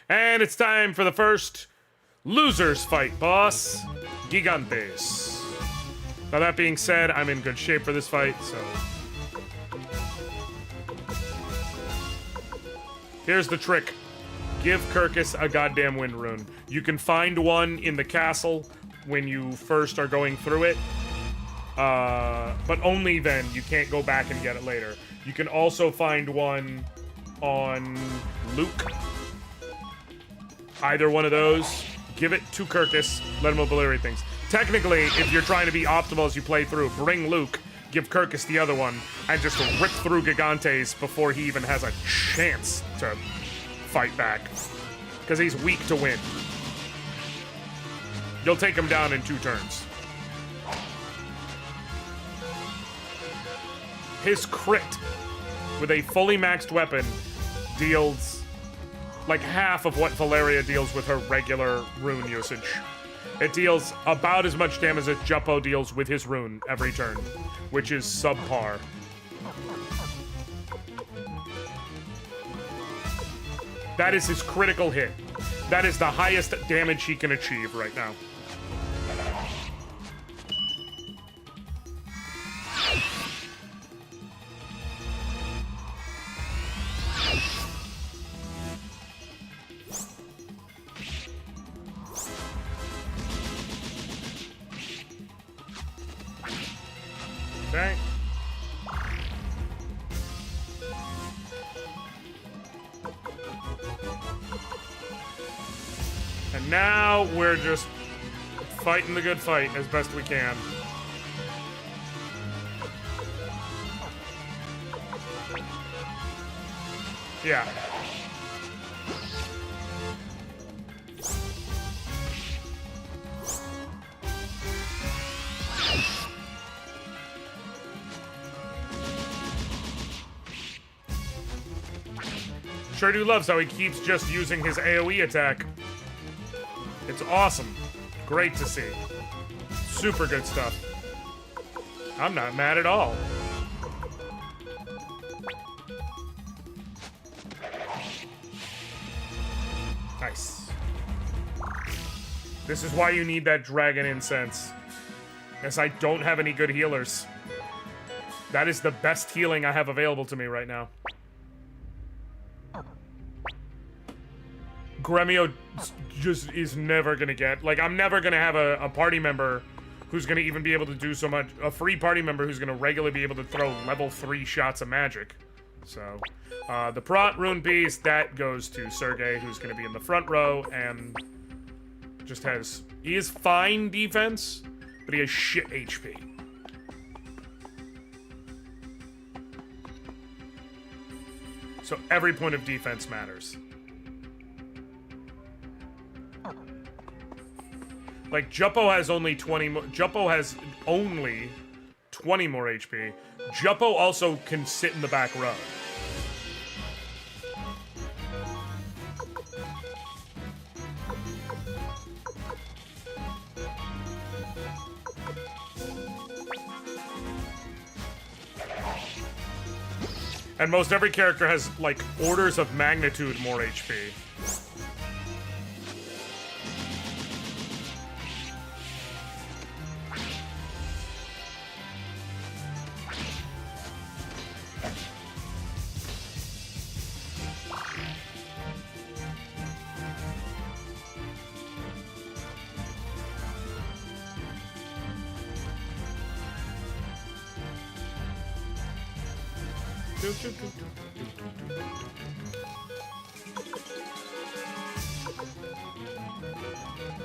And it's time for the first losers fight, boss. Gigantes. Now that being said, I'm in good shape for this fight, so... Here's the trick. Give Kirkus a goddamn wind rune. You can find one in the castle when you first are going through it. But only then. You can't go back and get it later. You can also find one on Luke. Either one of those. Give it to Kirkus. Let him obliterate things. Technically, if you're trying to be optimal as you play through, bring Luke, give Kirkus the other one, and just rip through Gigantes before he even has a chance to fight back. Because he's weak to wind. You'll take him down in 2 turns. His crit with a fully maxed weapon deals like half of what Valeria deals with her regular rune usage. It deals about as much damage as Juppo deals with his rune every turn, which is subpar. That is his critical hit. That is the highest damage he can achieve right now. Okay. And now we're just fighting the good fight as best we can. Yeah. Sure do loves how he keeps just using his AoE attack. It's awesome. Great to see. Super good stuff. I'm not mad at all. Nice. This is why you need that dragon incense. As I don't have any good healers. That is the best healing I have available to me right now. Gremio just is never gonna get... Like, I'm never gonna have a party member who's gonna even be able to do so much... A free party member who's gonna regularly be able to throw level 3 shots of magic. So, the Prot Rune Piece, that goes to Sergey, who's gonna be in the front row, and just has... He is fine defense, but he has shit HP. So every point of defense matters. Like, Juppo has only 20 more... Juppo has only 20 more HP. Juppo also can sit in the back row. And most every character has, like, orders of magnitude more HP.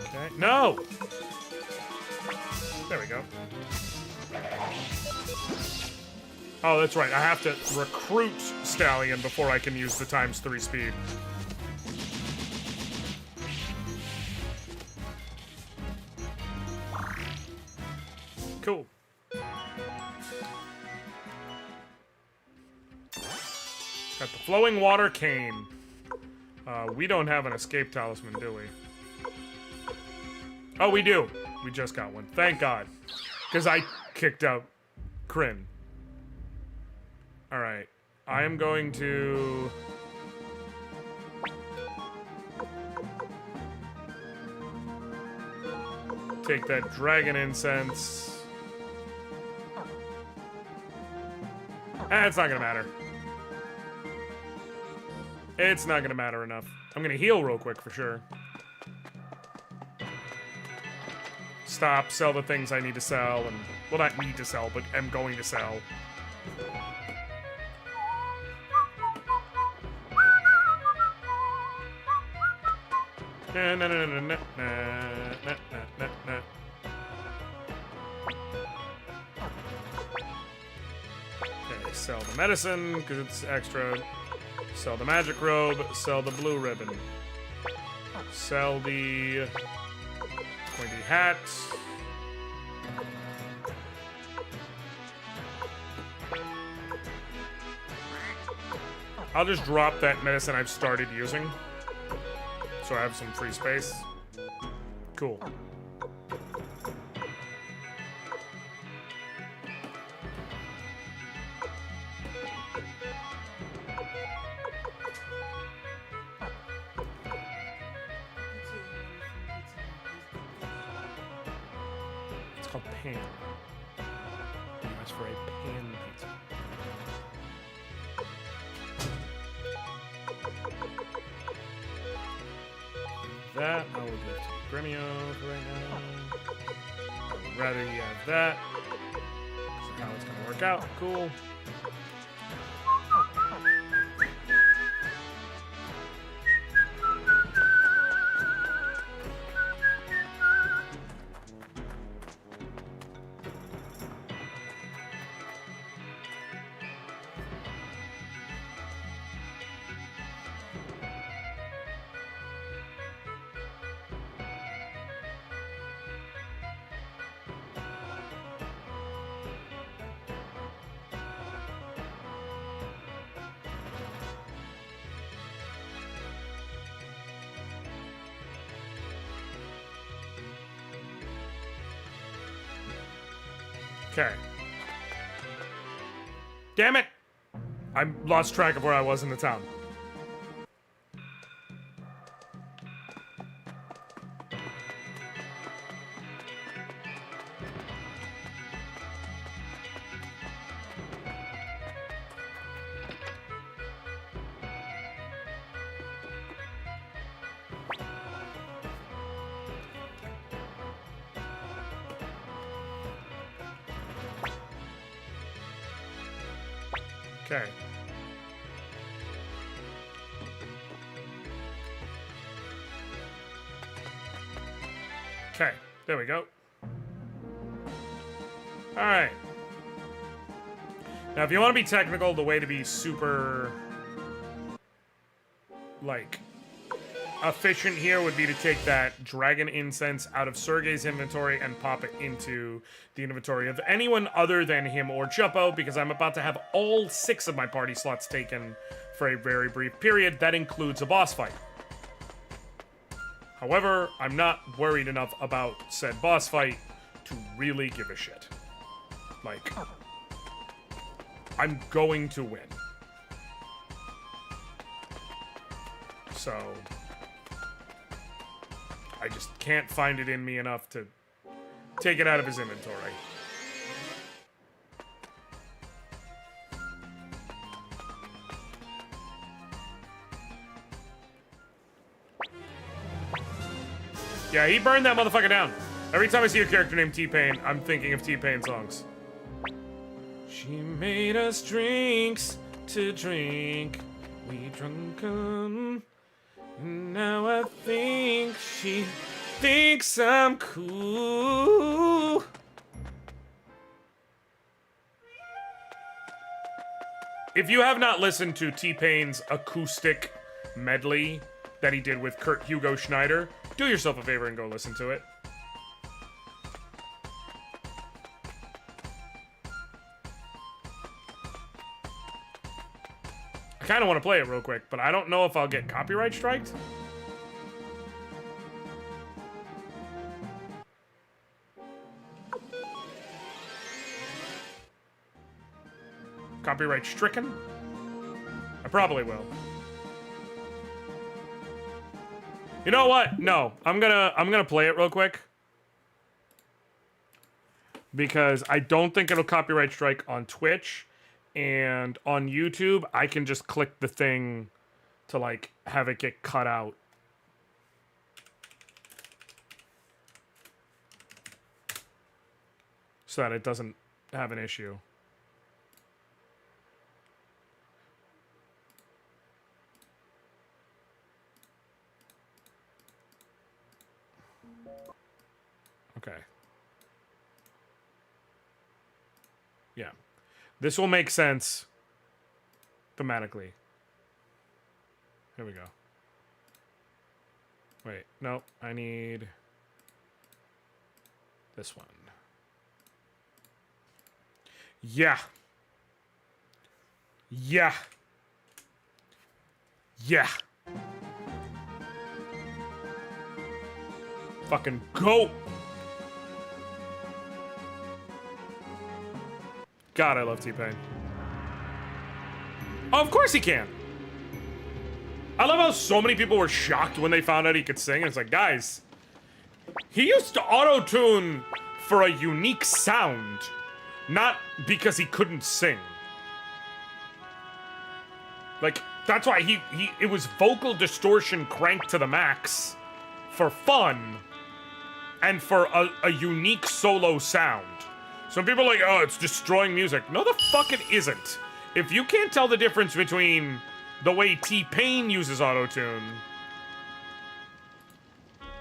Okay. No! There we go. Oh, that's right. I have to recruit Stallion before I can use the ×3 speed. Cool. Got the Flowing Water Cane. We don't have an escape talisman, do we? Oh, we do. We just got one. Thank God. Because I kicked out Kryn. Alright. I am going to... take that dragon incense. It's not gonna matter. It's not gonna matter enough. I'm gonna heal real quick for sure. Stop, sell the things I need to sell, and... Well, not need to sell, but am going to sell. Okay, sell the medicine, because it's extra. Sell the magic robe, sell the blue ribbon. Sell the pointy hat. I'll just drop that medicine I've started using. So I have some free space. Cool. It's called pan. You asked for a pan pizza. That I will give to Gremio for right now. I would rather you have that. That's how it's gonna work out. Cool. Okay. Damn it! I lost track of where I was in the town. Okay. Okay, there we go. Alright. Now, if you want to be technical, the way to be super, like, efficient here would be to take that dragon incense out of Sergei's inventory and pop it into the inventory of anyone other than him or Juppo, because I'm about to have all 6 of my party slots taken for a very brief period. That includes a boss fight. However, I'm not worried enough about said boss fight to really give a shit. Like, I'm going to win. So I just can't find it in me enough to take it out of his inventory. Yeah, he burned that motherfucker down. Every time I see a character named T-Pain, I'm thinking of T-Pain songs. She made us drinks to drink. We drunk 'em. Now I think she thinks I'm cool. If you have not listened to T-Pain's acoustic medley that he did with Kurt Hugo Schneider, do yourself a favor and go listen to it. I kind of want to play it real quick, but I don't know if I'll get copyright striked. Copyright stricken? I probably will. You know what? No, I'm gonna play it real quick because I don't think it'll copyright strike on Twitch, and on YouTube I can just click the thing to like have it get cut out. So that it doesn't have an issue. Okay. Yeah. This will make sense thematically. Here we go. Wait, no, I need this one. Yeah. Yeah. Yeah. Fucking go. God, I love T-Pain. Oh, of course he can. I love how so many people were shocked when they found out he could sing. It's like, guys, he used to auto-tune for a unique sound, not because he couldn't sing. Like, that's why it was vocal distortion cranked to the max for fun and for a unique solo sound. Some people are like, oh, it's destroying music. No, the fuck it isn't. If you can't tell the difference between the way T-Pain uses autotune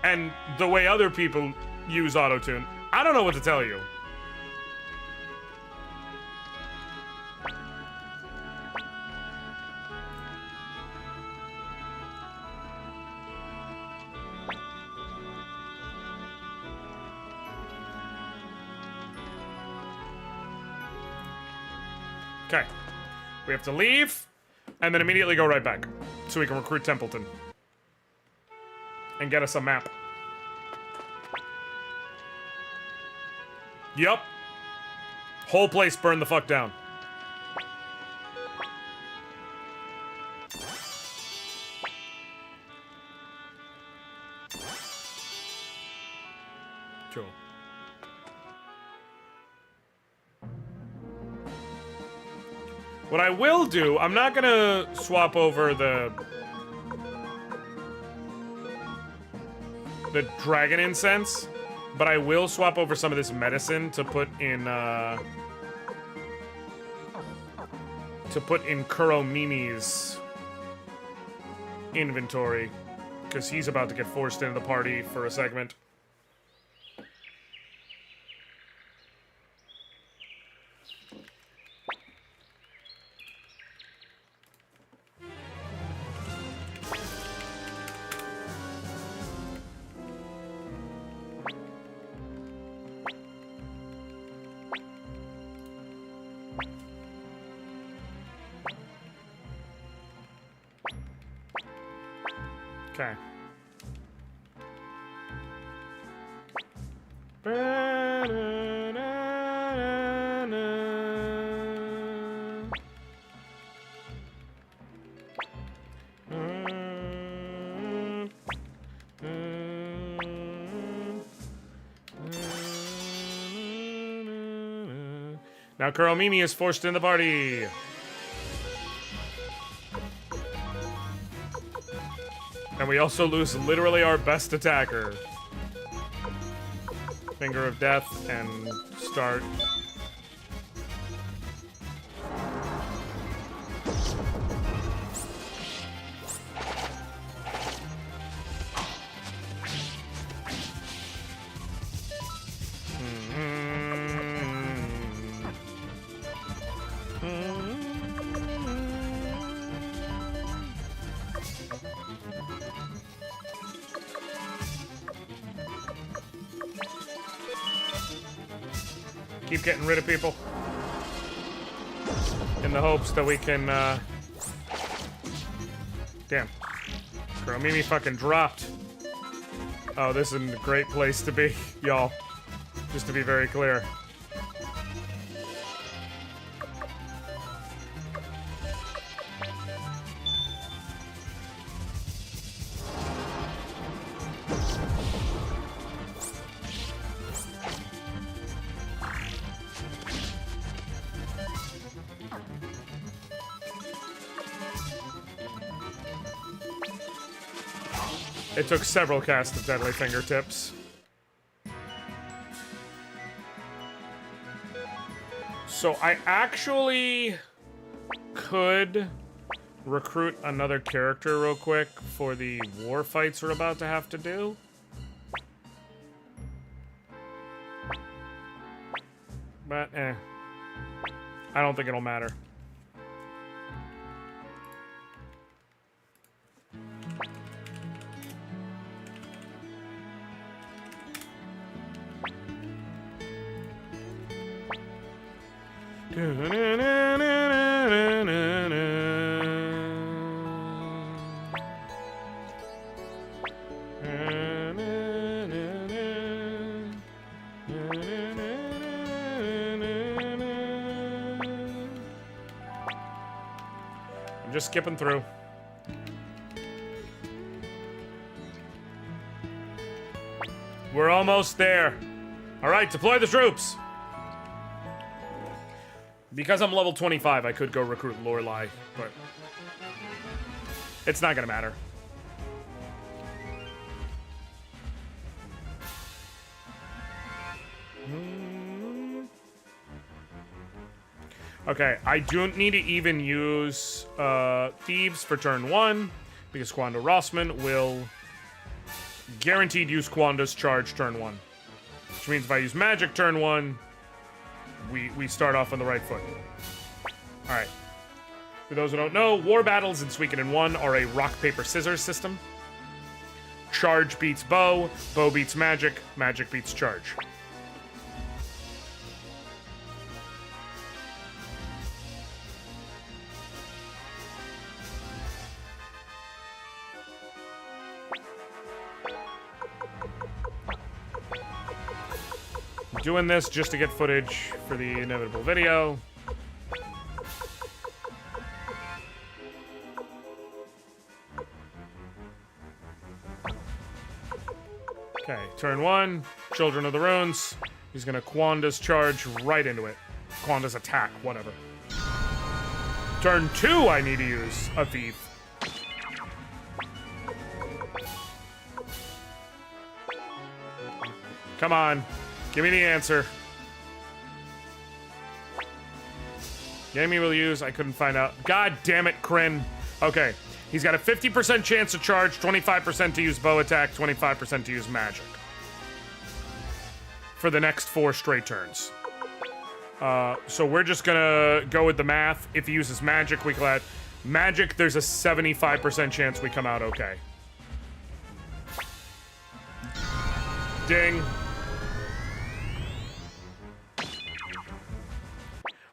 and the way other people use autotune, I don't know what to tell you. Okay. We have to leave, and then immediately go right back, so we can recruit Templeton. And get us a map. Yup. Whole place burned the fuck down. Cool. What I will do, I'm not gonna swap over the dragon incense, but I will swap over some of this medicine to put in Kuromimi's inventory, because he's about to get forced into the party for a segment. Okay. Now Kuromimi is forced in the party. And we also lose literally our best attacker. Finger of Death and start. Keep getting rid of people in the hopes that we can, Damn. Kuromimi fucking dropped. Oh, this isn't a great place to be, y'all. Just to be very clear. It took several casts of Deadly Fingertips. So I actually could recruit another character real quick for the war fights we're about to have to do. But, I don't think it'll matter. I'm just skipping through. We're almost there. All right, deploy the troops. Because I'm level 25, I could go recruit Lorelei, but it's not gonna matter. Okay, I don't need to even use Thieves for turn 1, because Quando Rossman will guaranteed use Quando's charge turn 1. Which means if I use Magic turn 1, we start off on the right foot. Alright. For those who don't know, war battles in Suikoden 1 are a rock, paper, scissors system. Charge beats bow, bow beats magic, magic beats charge. doing this just to get footage for the inevitable video. Okay, turn 1, Children of the Runes. He's gonna Quanda's charge right into it. Quanda's attack, whatever. Turn 2, I need to use a thief. Come on, give me the answer. Gamey will use, I couldn't find out. God damn it, Kryn. Okay, he's got a 50% chance to charge, 25% to use bow attack, 25% to use magic. For the next 4 straight turns. So we're just gonna go with the math. If he uses magic, we collect magic. There's a 75% chance we come out okay. Ding.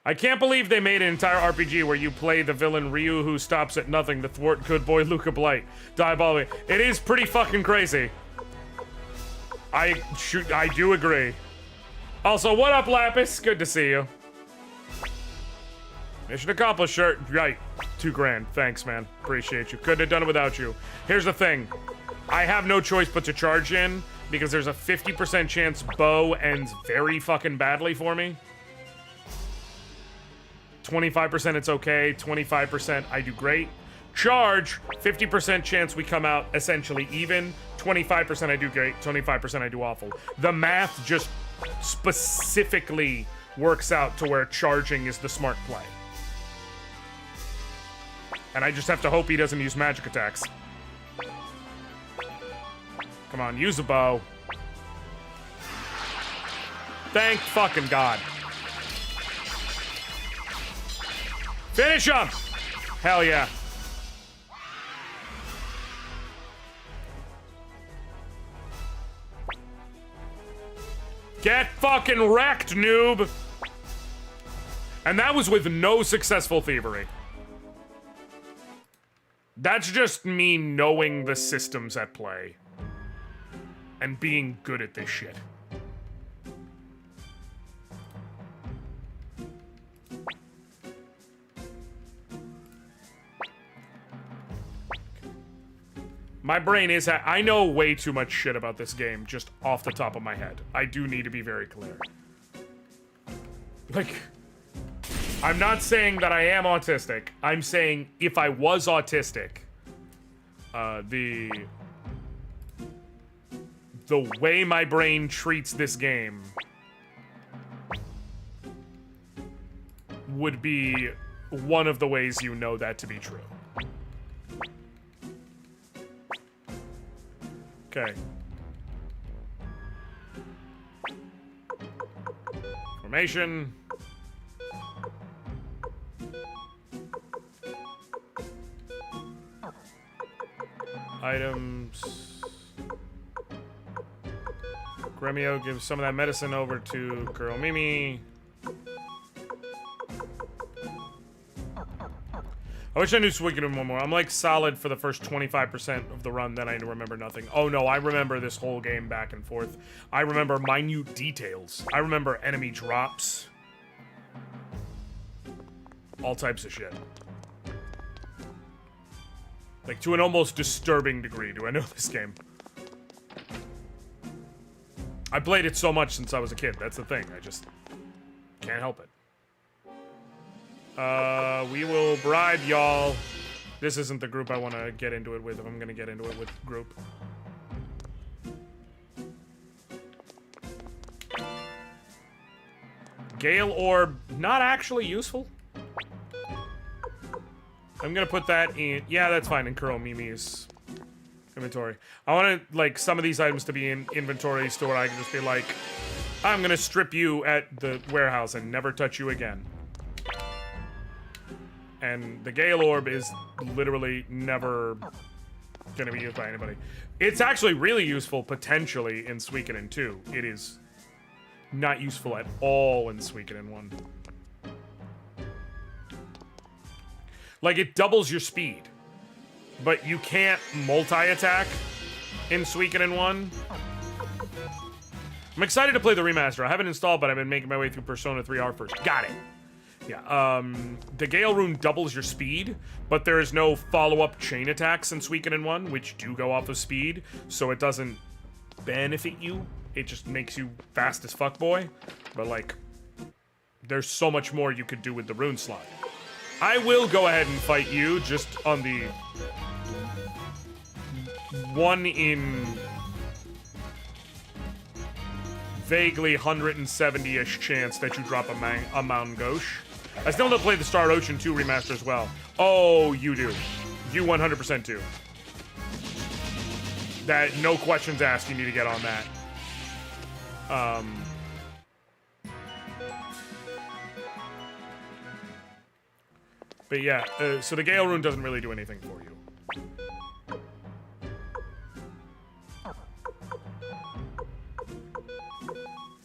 I can't believe they made an entire RPG where you play the villain Ryu who stops at nothing to thwart good boy Luca Blight. Diabolic. It is pretty fucking crazy. I do agree. Also, what up, Lapis? Good to see you. Mission accomplished, shirt. Right. $2 grand. Thanks, man. Appreciate you. Couldn't have done it without you. Here's the thing. I have no choice but to charge in because there's a 50% chance bow ends very fucking badly for me. 25% it's okay. 25% I do great. Charge, 50% chance we come out essentially even. 25% I do great. 25% I do awful. The math just specifically works out to where charging is the smart play. And I just have to hope he doesn't use magic attacks. Come on, use a bow. Thank fucking God. Finish him! Hell yeah. Get fucking wrecked, noob! And that was with no successful thievery. That's just me knowing the systems at play. And being good at this shit. My brain is... I know way too much shit about this game, just off the top of my head. I do need to be very clear. Like... I'm not saying that I am autistic. I'm saying if I was autistic, the way my brain treats this game would be one of the ways you know that to be true. Okay. Formation. Items. Gremio gives some of that medicine over to Girl Mimi. I wish I knew Suikoden one more. I'm like solid for the first 25% of the run, then I remember nothing. Oh no, I remember this whole game back and forth. I remember minute details. I remember enemy drops. All types of shit. Like, to an almost disturbing degree, do I know this game. I played it so much since I was a kid. That's the thing. I just can't help it. We will bribe y'all. This isn't the group I want to get into it with if I'm going to get into it with group. Gale Orb, not actually useful. I'm going to put that in... Yeah, that's fine, in Kuro Mimi's inventory. I want to, like, some of these items to be in inventories to where I can just be like, I'm going to strip you at the warehouse and never touch you again. And the Gale Orb is literally never gonna be used by anybody. It's actually really useful, potentially, in Suikoden 2. It is not useful at all in Suikoden 1. Like, it doubles your speed. But you can't multi-attack in Suikoden 1. I'm excited to play the remaster. I haven't installed, but I've been making my way through Persona 3R first. Got it. Yeah, the Gale Rune doubles your speed, but there is no follow-up chain attacks in Suikoden 1, which do go off of speed, so it doesn't benefit you. It just makes you fast as fuck, boy. But, like, there's so much more you could do with the rune slot. I will go ahead and fight you just on the 1 in vaguely 170-ish chance that you drop a Mountain Gauche. I still don't play the Star Ocean 2 remaster as well. Oh, you do. You 100% do. That, no questions asked, you need to get on that. But yeah, so the Gale Rune doesn't really do anything for you.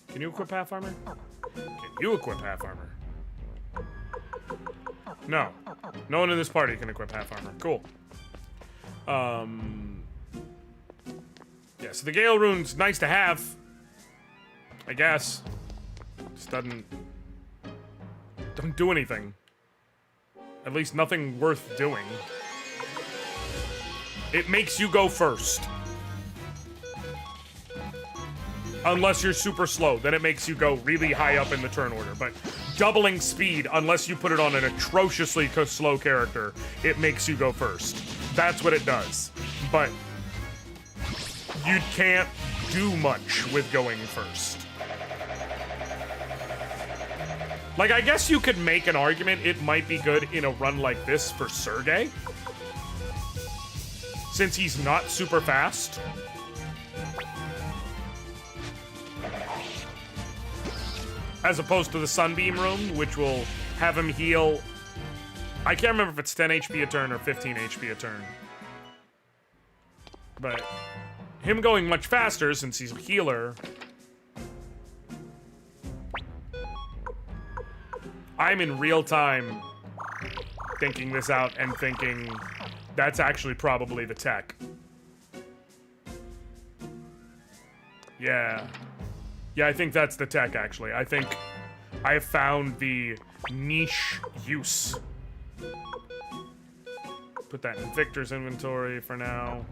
Can you equip half armor? Can you equip half armor? No. No one in this party can equip half armor. Cool. Yeah, so the Gale Rune's nice to have. I guess. Just doesn't do anything. At least nothing worth doing. It makes you go first. Unless you're super slow, then it makes you go really high up in the turn order. But doubling speed, unless you put it on an atrociously slow character, it makes you go first. That's what it does. But you can't do much with going first. Like, I guess you could make an argument it might be good in a run like this for Sergei. Since he's not super fast. As opposed to the Sunbeam Room, which will have him heal... I can't remember if it's 10 HP a turn or 15 HP a turn. But him going much faster, since he's a healer... I'm in real time thinking this out and thinking that's actually probably the tech. Yeah. Yeah, I think that's the tech, actually. I think I have found the niche use. Put that in Victor's inventory for now.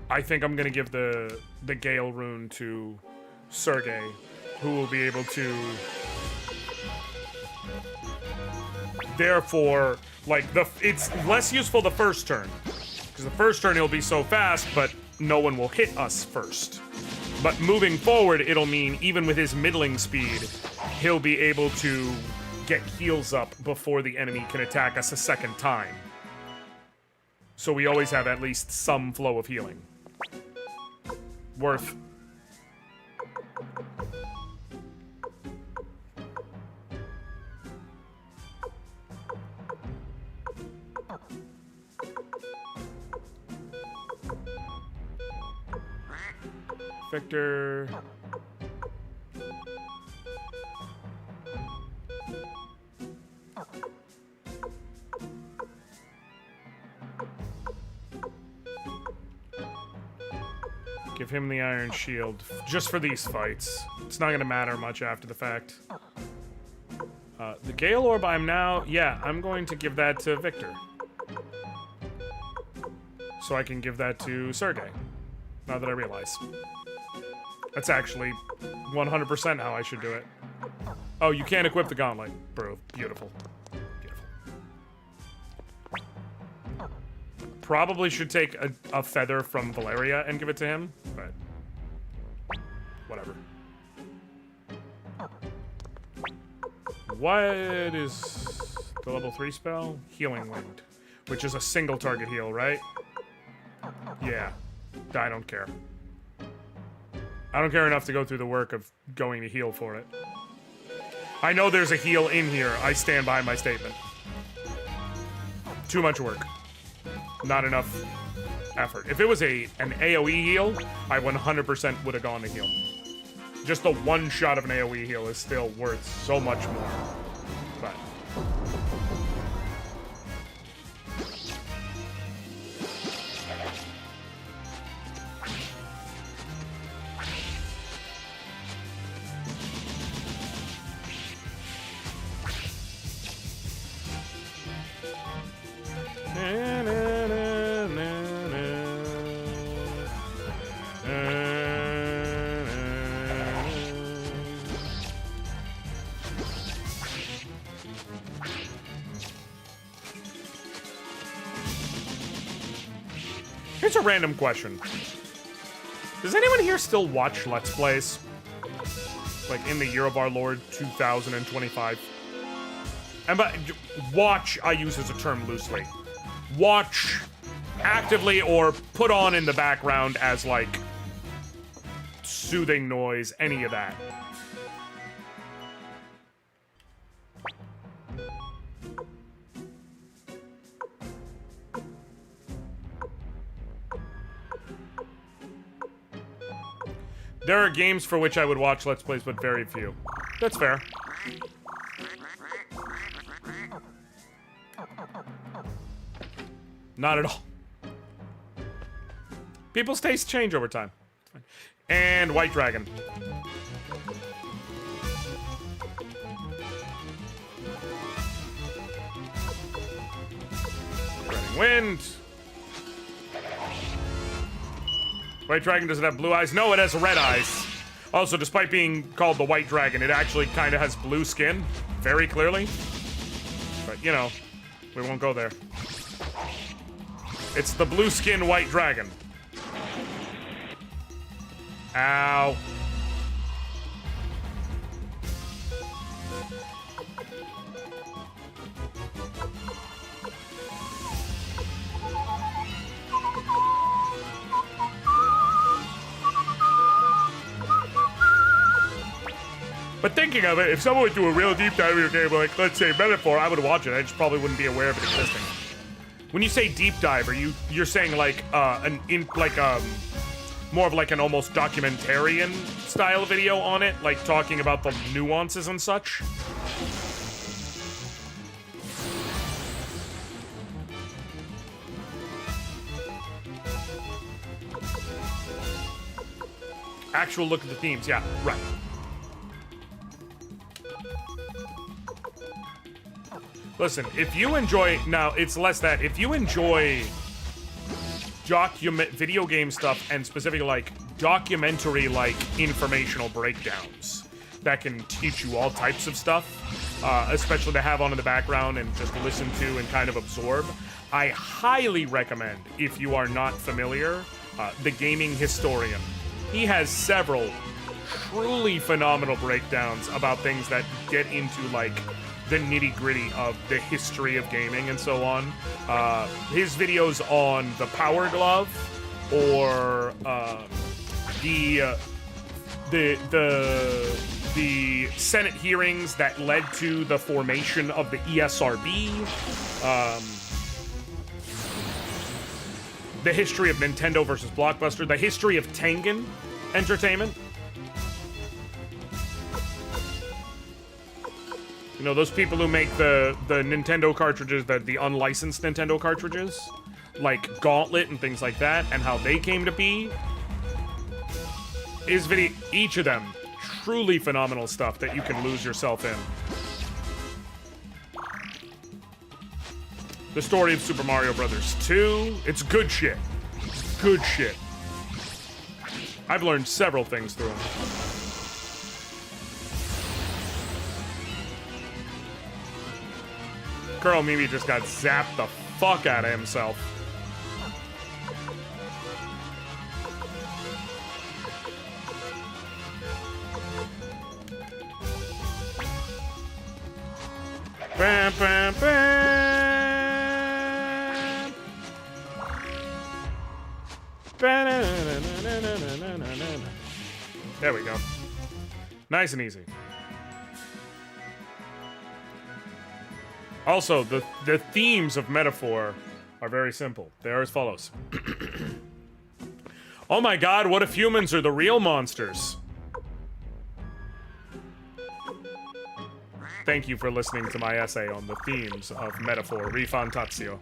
I think I'm gonna give the Gale Rune to Sergei, who will be able to... Therefore, like, it's less useful the first turn. Because the first turn he'll be so fast, but no one will hit us first. But moving forward, it'll mean even with his middling speed, he'll be able to get heals up before the enemy can attack us a second time. So we always have at least some flow of healing. Worth. Victor. Give him the Iron Shield, just for these fights. It's not gonna matter much after the fact. The Gale Orb I'm now... Yeah, I'm going to give that to Victor. So I can give that to Sergei. Now that I realize. That's actually 100% how I should do it. Oh, you can't equip the gauntlet. Bro, beautiful. Beautiful. Probably should take a feather from Valeria and give it to him, but whatever. What is the level 3 spell? Healing Wind, which is a single target heal, right? Yeah. I don't care. I don't care enough to go through the work of going to heal for it. I know there's a heal in here. I stand by my statement. Too much work. Not enough effort. If it was an AoE heal, I 100% would have gone to heal. Just the one shot of an AoE heal is still worth so much more. But... Here's a random question. Does anyone here still watch Let's Plays? Like, in the year of our Lord, 2025? And by watch, I use as a term loosely. Watch actively or put on in the background as, like, soothing noise, any of that. There are games for which I would watch Let's Plays, but very few. That's fair. Not at all. People's tastes change over time. And White Dragon. Spreading Wind. White Dragon doesn't have blue eyes. No, it has red eyes. Also, despite being called the White Dragon, it actually kind of has blue skin. Very clearly. But, you know, we won't go there. It's the blue skin White Dragon. Ow. But thinking of it, if someone would do a real deep dive in your game, like, let's say Metaphor, I would watch it. I just probably wouldn't be aware of it existing. When you say deep dive, you're saying like more of like an almost documentarian style video on it, like talking about the nuances and such? Actual look at the themes, yeah, right. Listen, if you enjoy, now it's less that, if you enjoy video game stuff and specifically like documentary like informational breakdowns that can teach you all types of stuff, especially to have on in the background and just listen to and kind of absorb, I highly recommend, if you are not familiar, The Gaming Historian. He has several truly phenomenal breakdowns about things that get into like the nitty-gritty of the history of gaming and so on. His videos on the Power Glove or the Senate hearings that led to the formation of the ESRB, the history of Nintendo versus Blockbuster, the history of Tengen Entertainment. You know, those people who make the Nintendo cartridges, the unlicensed Nintendo cartridges, like Gauntlet and things like that, and how they came to be. Each of them, truly phenomenal stuff that you can lose yourself in. The story of Super Mario Brothers 2, it's good shit. Good shit. I've learned several things through them. Girl Mimi just got zapped the fuck out of himself. Bam, bam, bam. There we go. Nice and easy. Also, the themes of Metaphor are very simple. They are as follows. Oh my god, what if humans are the real monsters? Thank you for listening to my essay on the themes of Metaphor, Rifantatio.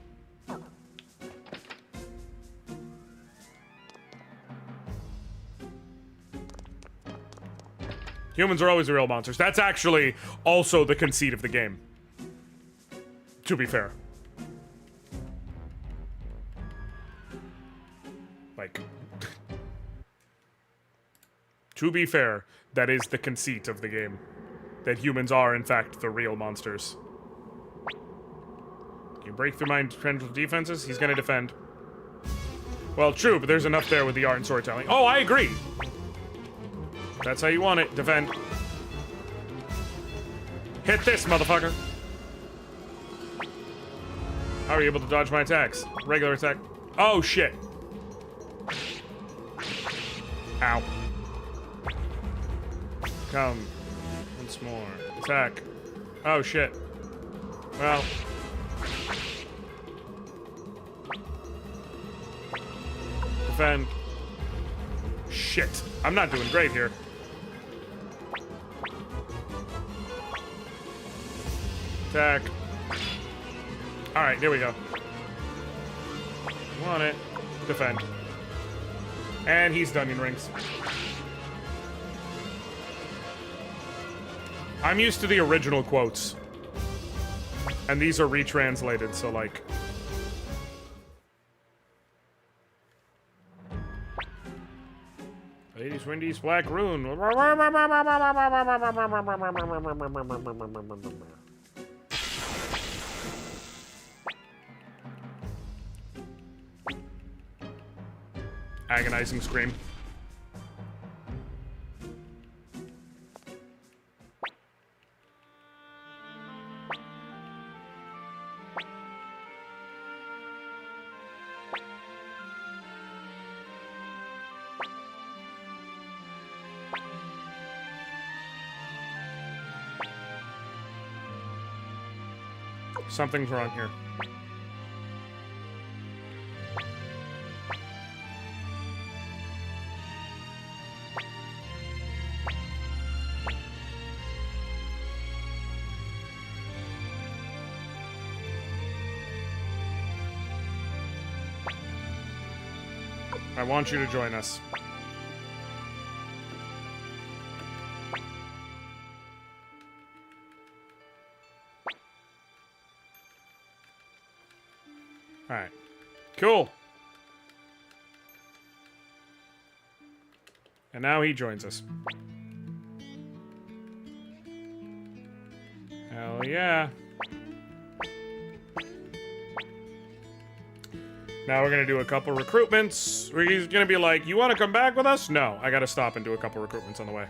Humans are always the real monsters. That's actually also the conceit of the game. To be fair. Like, to be fair, that is the conceit of the game. That humans are, in fact, the real monsters. You break through my central defenses, he's gonna defend. Well, true, but there's enough there with the art and storytelling. Oh, I agree. That's how you want it. Defend. Hit this, motherfucker. How are you able to dodge my attacks? Regular attack. Oh, shit. Ow. Come. Once more. Attack. Oh, shit. Well. Defend. Shit. I'm not doing great here. Attack. Alright, here we go. Want it. Defend. And he's Dunyan Rings. I'm used to the original quotes. And these are retranslated, so like... Ladies, Wendy's, Black Rune. Agonizing scream. Something's wrong here. I want you to join us. Alright. Cool. And now he joins us. Hell yeah. Now we're gonna do a couple recruitments. He's gonna be like, you wanna come back with us? No, I gotta stop and do a couple recruitments on the way.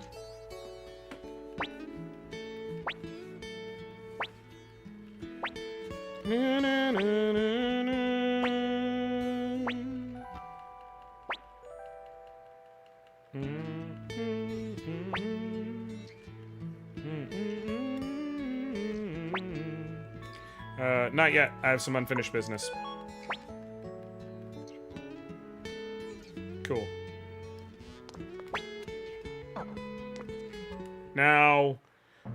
Not yet. I have some unfinished business. Cool. Now,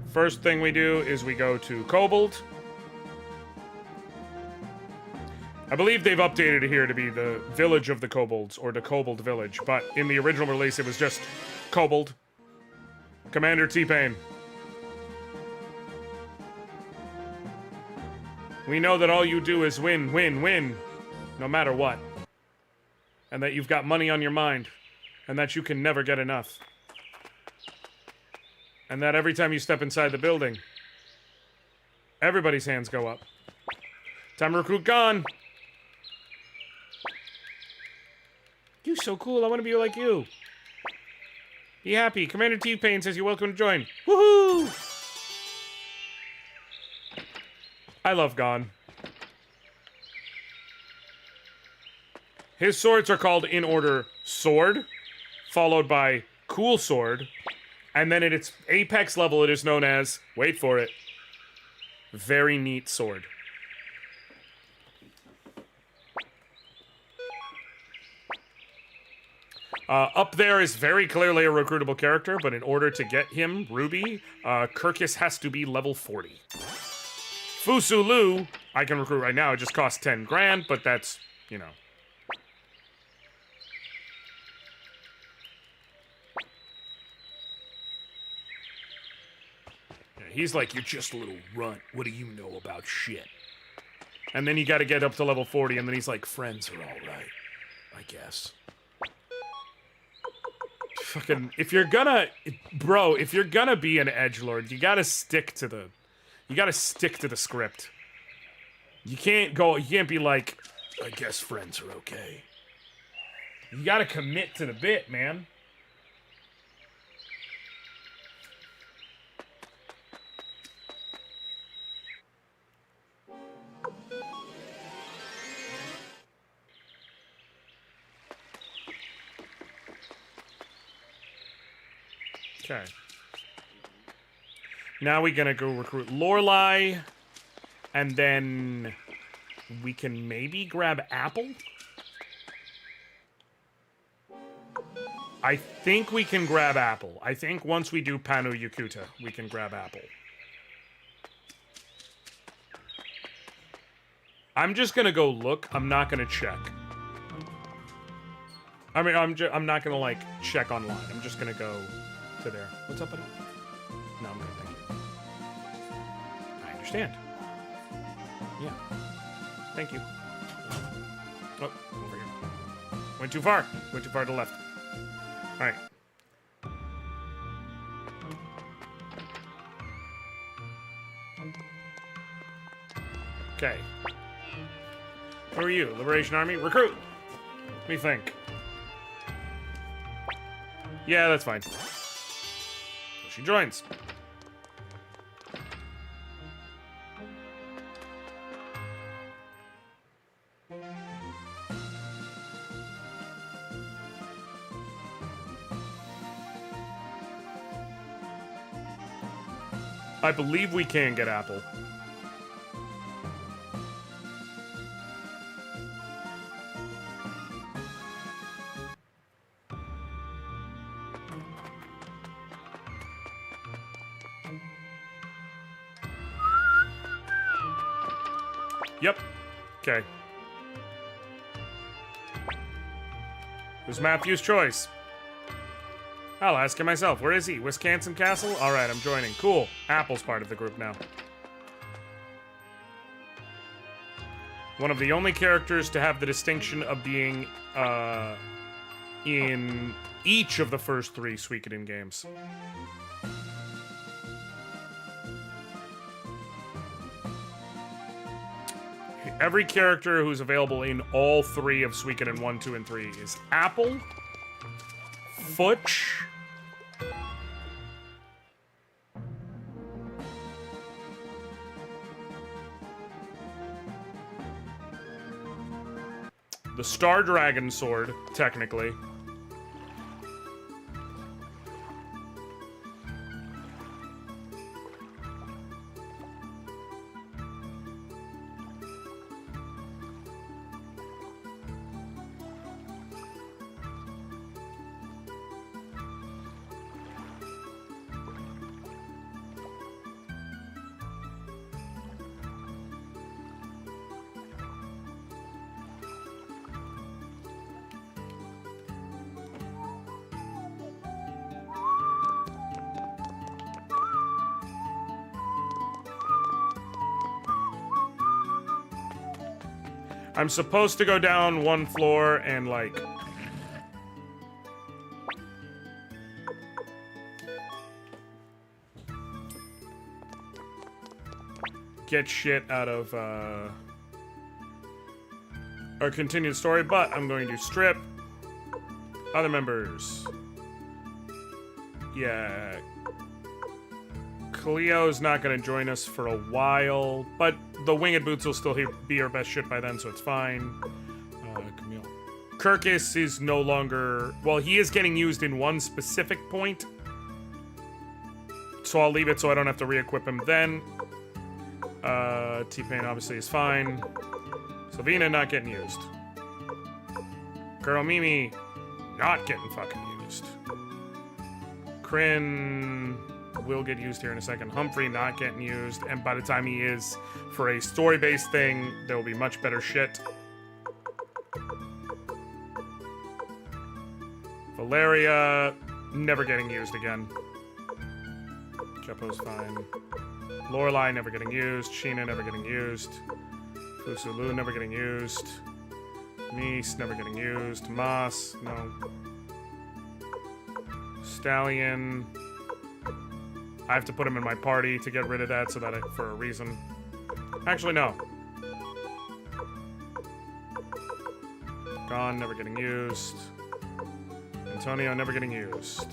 first thing we do is we go to Kobold. I believe they've updated it here to be the Village of the Kobolds, or the Kobold Village, but in the original release it was just Kobold. Commander T-Pain. We know that all you do is win, win, win, no matter what. And that you've got money on your mind, and that you can never get enough. And that every time you step inside the building, everybody's hands go up. Time to recruit gone. You so cool, I want to be like you. Be happy. Commander T-Pain says you're welcome to join. Woohoo! I love Gon. His swords are called, in order, Sword, followed by Cool Sword, and then at its apex level it is known as, wait for it, Very Neat Sword. Up there is very clearly a recruitable character, but in order to get him, Ruby, Kirkus has to be level 40. Fusu Lu, I can recruit right now, it just costs 10 grand, but that's, you know. Yeah, he's like, you're just a little runt, what do you know about shit? And then you gotta get up to level 40, and then he's like, friends are alright, I guess. Fucking, if you're gonna, bro, if you're gonna be an edgelord, you gotta stick to the script. You can't be like, I guess friends are okay. You gotta commit to the bit, man. Okay. Now we're gonna go recruit Lorelei, and then we can maybe grab Apple? I think we can grab Apple. I think once we do Panu Yakuta, we can grab Apple. I'm just gonna go look. I'm not gonna check. I mean, I'm not gonna, like, check online. I'm just gonna go to there. What's up, buddy? No, I'm good, thank you. I understand. Yeah. Thank you. Oh, over here. Went too far. Went too far to the left. Alright. Okay. Who are you? Liberation Army? Recruit! What do you think? Yeah, that's fine. So she joins. I believe we can get Apple. Yep. Okay. Who's Matthew's choice? I'll ask him myself. Where is he? Wisconsin Castle? Alright, I'm joining. Cool. Apple's part of the group now. One of the only characters to have the distinction of being, in each of the first 3 Suikoden games. Every character who's available in all 3 of Suikoden 1, 2, and 3 is Apple, Futch, the Star Dragon Sword, technically. I'm supposed to go down 1 floor and, like... get shit out of, our continued story, but I'm going to strip other members. Yeah. Cleo's not going to join us for a while, but the Winged Boots will still be our best shit by then, so it's fine. Camille. Kirkus is no longer... well, he is getting used in one specific point, so I'll leave it so I don't have to re-equip him then. T-Pain obviously is fine. Sylvina not getting used. Girl Mimi not getting fucking used. Kryn will get used here in a second. Humphrey not getting used, and by the time he is for a story-based thing, there will be much better shit. Valeria never getting used again. Jeppo's fine. Lorelei never getting used. Sheena never getting used. Fusulu never getting used. Mies never getting used. Moss, no. Stallion. I have to put him in my party to get rid of that so that for a reason. Actually, no. Gone, never getting used. Antonio never getting used.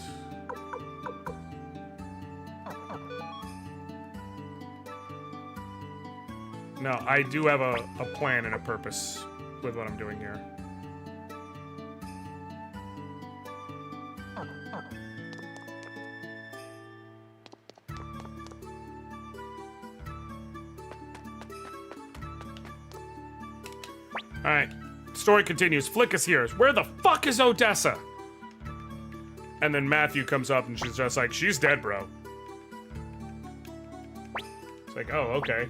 No, I do have a plan and a purpose with what I'm doing here. Alright. Story continues. Flick is here. Where the fuck is Odessa? And then Matthew comes up and she's just like, she's dead, bro. It's like, oh, okay.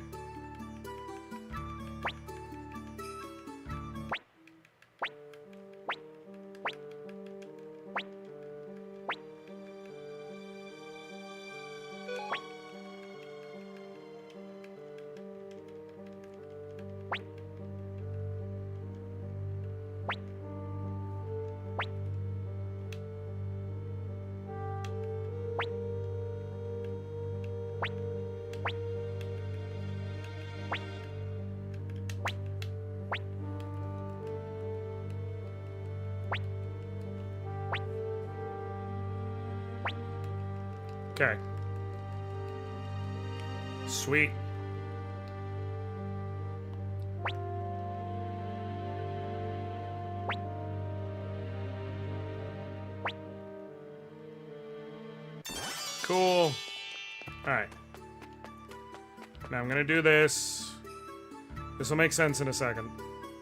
Okay. Sweet. Cool. Alright. Now I'm gonna do this. This will make sense in a second.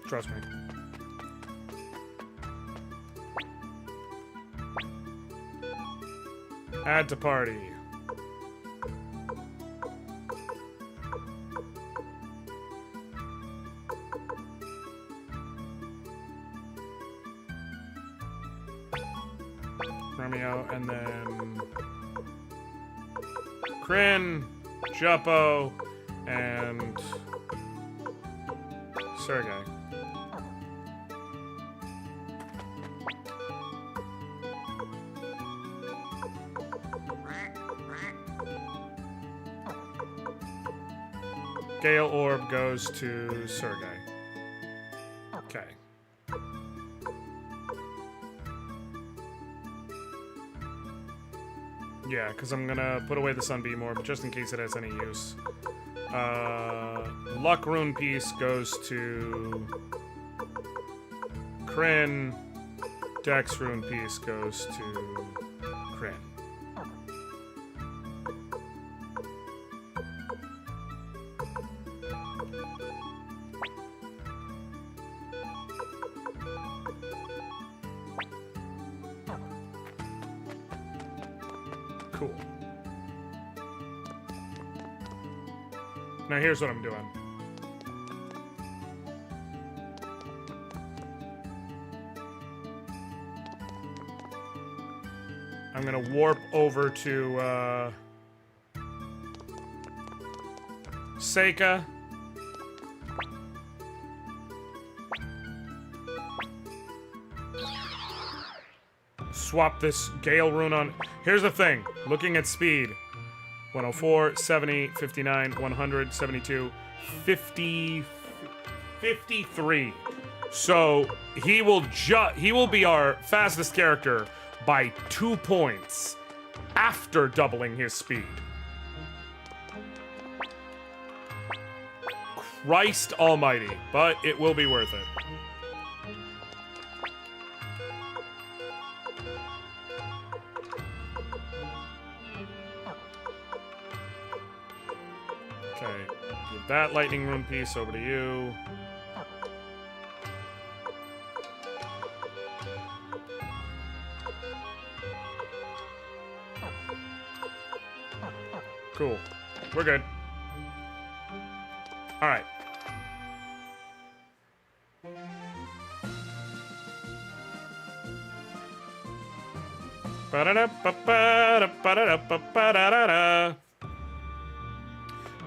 Trust me. Add to party. Romeo, and then Kryn, Juppo, and Sergey. Gale Orb goes to Sergey. Okay. Yeah, because I'm gonna put away the Sunbeam Orb just in case it has any use. Luck Rune Piece goes to Kryn. Dex Rune Piece goes to Kryn. Cool. Now here's what I'm doing. I'm gonna warp over to Seika. Swap this Gale rune on. Here's the thing. Looking at speed. 104, 70, 59, 100, 72, 50, 53. So he will be our fastest character by 2 points after doubling his speed. Christ almighty, but it will be worth it. Okay, give that lightning rune piece over to you. Cool. We're good. All right.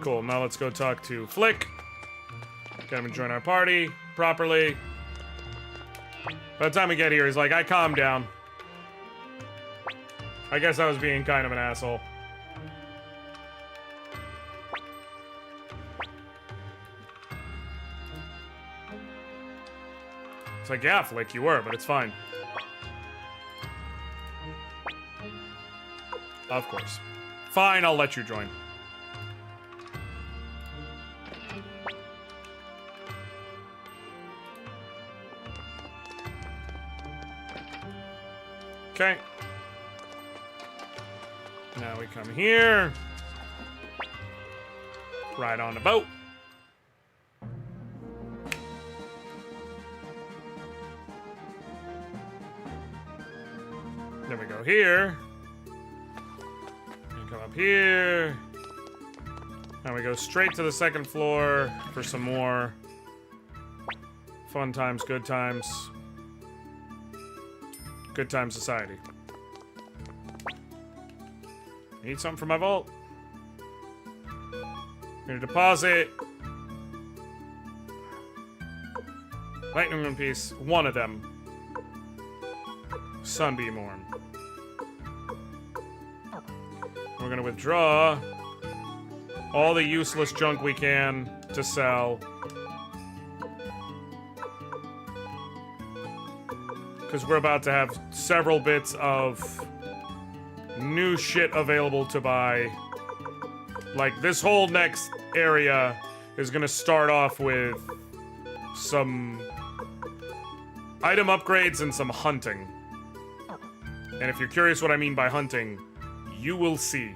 Cool. Now let's go talk to Flick. Get him to join our party properly. By the time we get here, he's like, I calmed down. I guess I was being kind of an asshole. It's like, yeah, Flick, you were, but it's fine. Of course. Fine, I'll let you join. Okay. Now we come here. Ride on the boat. Then we go here. And come up here. And we go straight to the second floor for some more fun times, good times. Good time society. Need something for my vault. Gonna deposit. Lightning One Piece. One of them. Sunbeam Orn. We're gonna withdraw all the useless junk we can to sell. Because we're about to have several bits of new shit available to buy. Like, this whole next area is gonna start off with some item upgrades and some hunting. And if you're curious what I mean by hunting, you will see.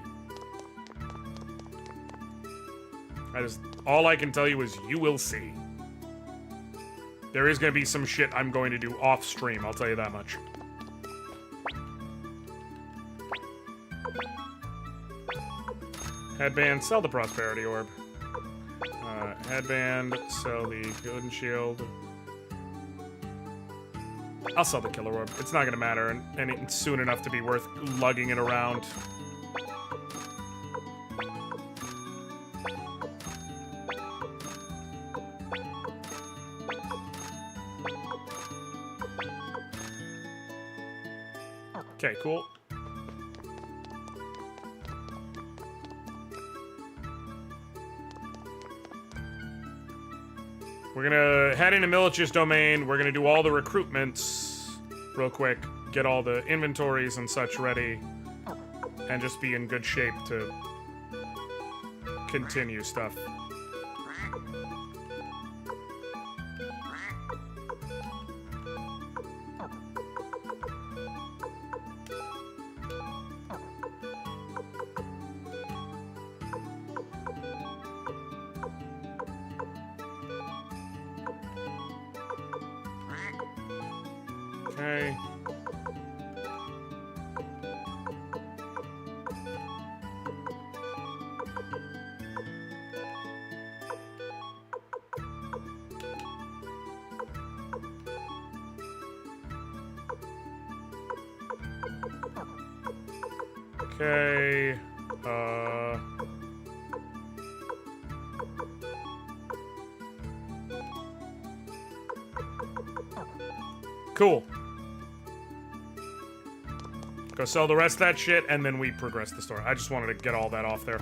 All I can tell you is you will see. There is going to be some shit I'm going to do off stream, I'll tell you that much. Headband, sell the Prosperity Orb. Headband, sell the Golden Shield. I'll sell the Killer Orb. It's not going to matter, and it's soon enough to be worth lugging it around. Okay, cool. We're gonna head into Milich's domain. We're gonna do all the recruitments real quick. Get all the inventories and such ready. And just be in good shape to continue stuff. Okay. Okay. Cool. Go sell the rest of that shit, and then we progress the story. I just wanted to get all that off there.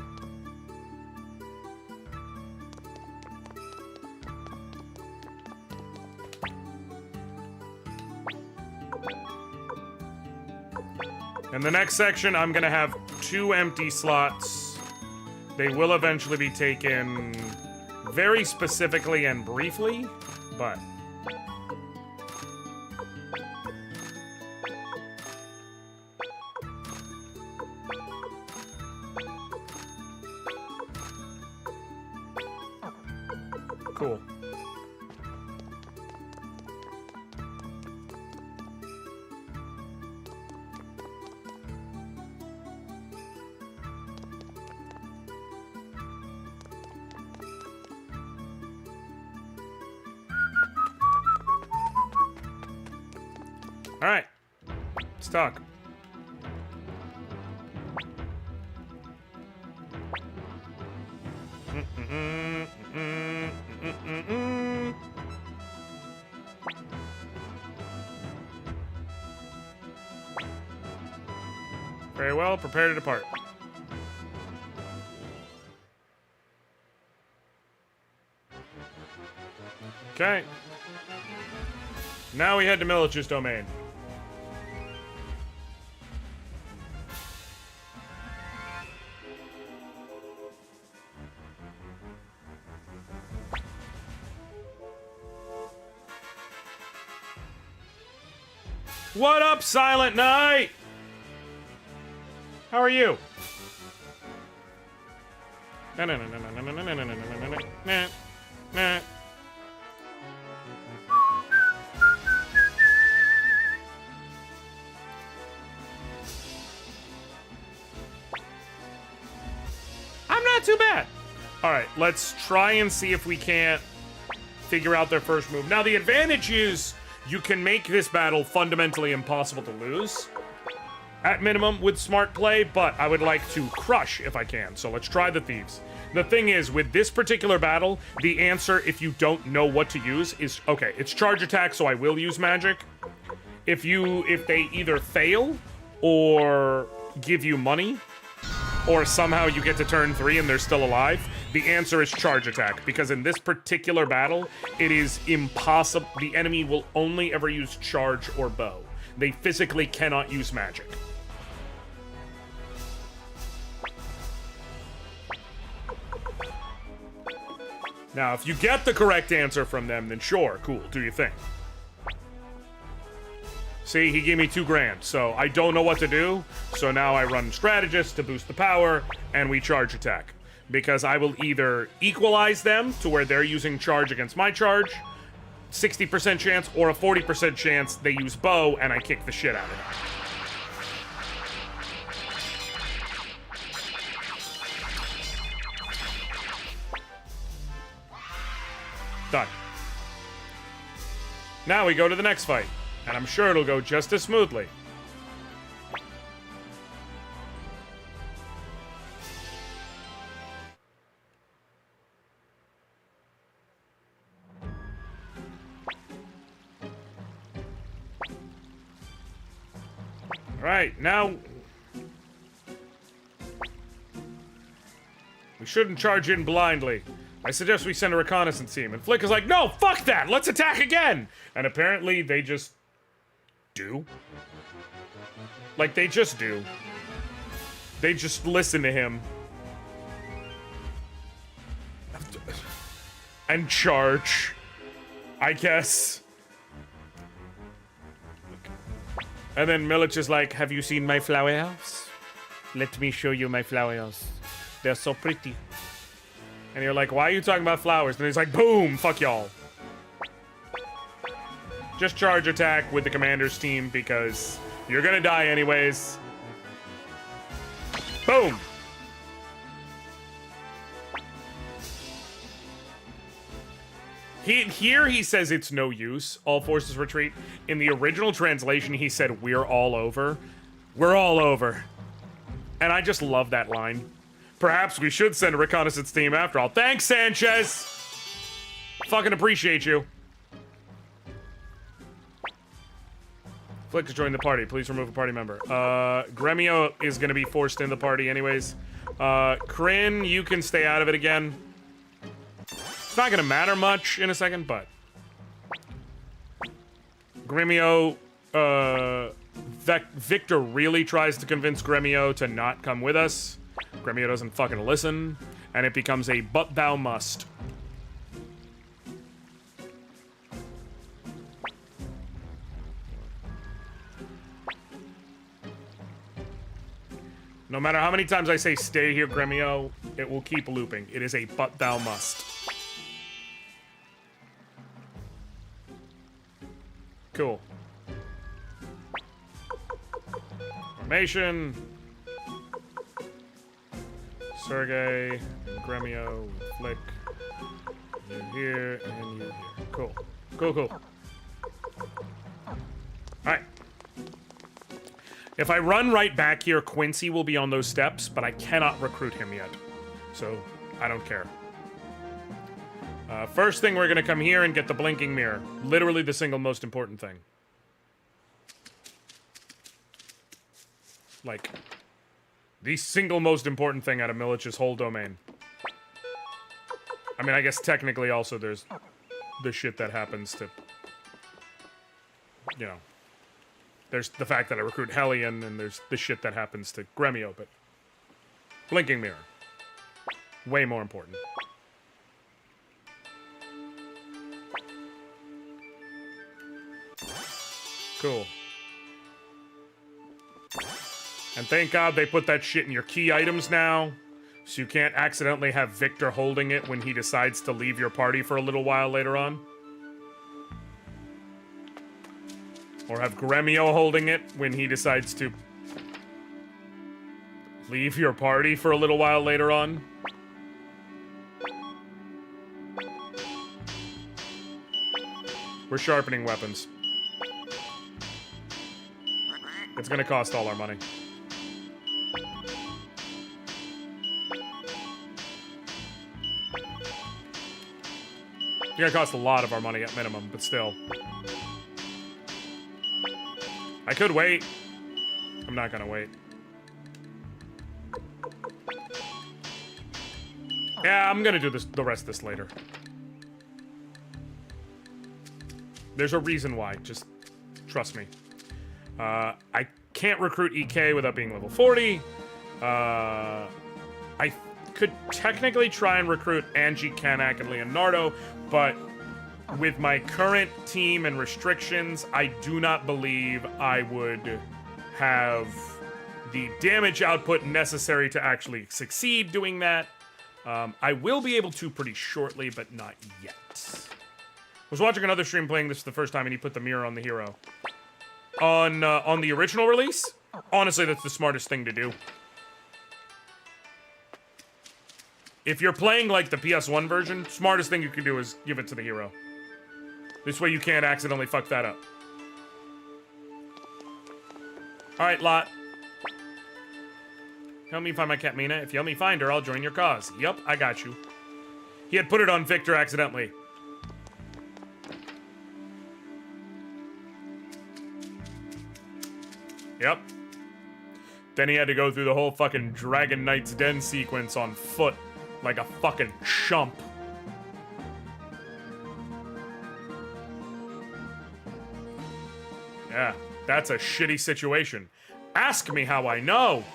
In the next section, I'm gonna have 2 empty slots. They will eventually be taken very specifically and briefly, but... Cool. All right, let's talk. Very well, prepare to depart. Okay. Now we head to Milich's domain. What up, Silent Night? How are you? I'm not too bad. All right, let's try and see if we can't figure out their first move. Now, the advantage is you can make this battle fundamentally impossible to lose, at minimum, with smart play, but I would like to crush if I can. So let's try the Thieves. The thing is, with this particular battle, the answer, if you don't know what to use, is, okay, it's charge attack, so I will use magic. If they either fail or give you money, or somehow you get to turn 3 and they're still alive, the answer is charge attack, because in this particular battle, it is impossible. The enemy will only ever use charge or bow. They physically cannot use magic. Now, if you get the correct answer from them, then sure, cool, do your thing. See, he gave me 2 grand, so I don't know what to do. So now I run strategist to boost the power, and we charge attack. Because I will either equalize them to where they're using charge against my charge, 60% chance, or a 40% chance they use bow, and I kick the shit out of them. Done. Now we go to the next fight, and I'm sure it'll go just as smoothly. All right, now we shouldn't charge in blindly. I suggest we send a reconnaissance team. And Flick is like, no, fuck that! Let's attack again! And apparently they just do. Like, they just do. They just listen to him. And charge. I guess. And then Milich is like, have you seen my flowers? Let me show you my flowers. They're so pretty. And you're like, why are you talking about flowers? And he's like, boom, fuck y'all. Just charge attack with the commander's team because you're gonna die anyways. Boom. Here he says it's no use. All forces retreat. In the original translation, he said, we're all over. We're all over. And I just love that line. Perhaps we should send a reconnaissance team after all. Thanks, Sanchez! Fucking appreciate you. Flick to join the party. Please remove a party member. Gremio is gonna be forced in the party anyways. Kryn, you can stay out of it again. It's not gonna matter much in a second, but... Gremio, Victor really tries to convince Gremio to not come with us. Gremio doesn't fucking listen, and it becomes a but thou must. No matter how many times I say stay here, Gremio, it will keep looping. It is a but thou must. Cool. Formation. Sergey, Gremio, Flick, you here, and you here. Cool. Cool, cool. Alright. If I run right back here, Quincy will be on those steps, but I cannot recruit him yet. So, I don't care. First thing, we're gonna come here and get the blinking mirror. Literally the single most important thing. Like... the single most important thing out of Milich's whole domain. I mean, I guess technically also there's the shit that happens to... you know... there's the fact that I recruit Hellion, and there's the shit that happens to Gremio, but... blinking mirror. Way more important. Cool. And thank God they put that shit in your key items now, so you can't accidentally have Victor holding it when he decides to leave your party for a little while later on. Or have Gremio holding it when he decides to leave your party for a little while later on. We're sharpening weapons. It's gonna cost all our money. It's gonna cost a lot of our money at minimum, but still. I could wait. I'm not gonna wait. Yeah, I'm gonna do the rest of this later. There's a reason why, just trust me. I can't recruit EK without being level 40. I could technically try and recruit Angie, Kanak, and Leonardo, but with my current team and restrictions, I do not believe I would have the damage output necessary to actually succeed doing that. I will be able to pretty shortly, but not yet. I was watching another stream playing this for the first time, and he put the mirror on the hero. On the original release, honestly, that's the smartest thing to do. If you're playing, like, the PS1 version, smartest thing you can do is give it to the hero. This way you can't accidentally fuck that up. Alright, Lot. Help me find my cat Mina. If you help me find her, I'll join your cause. Yup, I got you. He had put it on Victor accidentally. Yep. Then he had to go through the whole fucking Dragon Knight's Den sequence on foot. Like a fucking chump. Yeah, that's a shitty situation. Ask me how I know.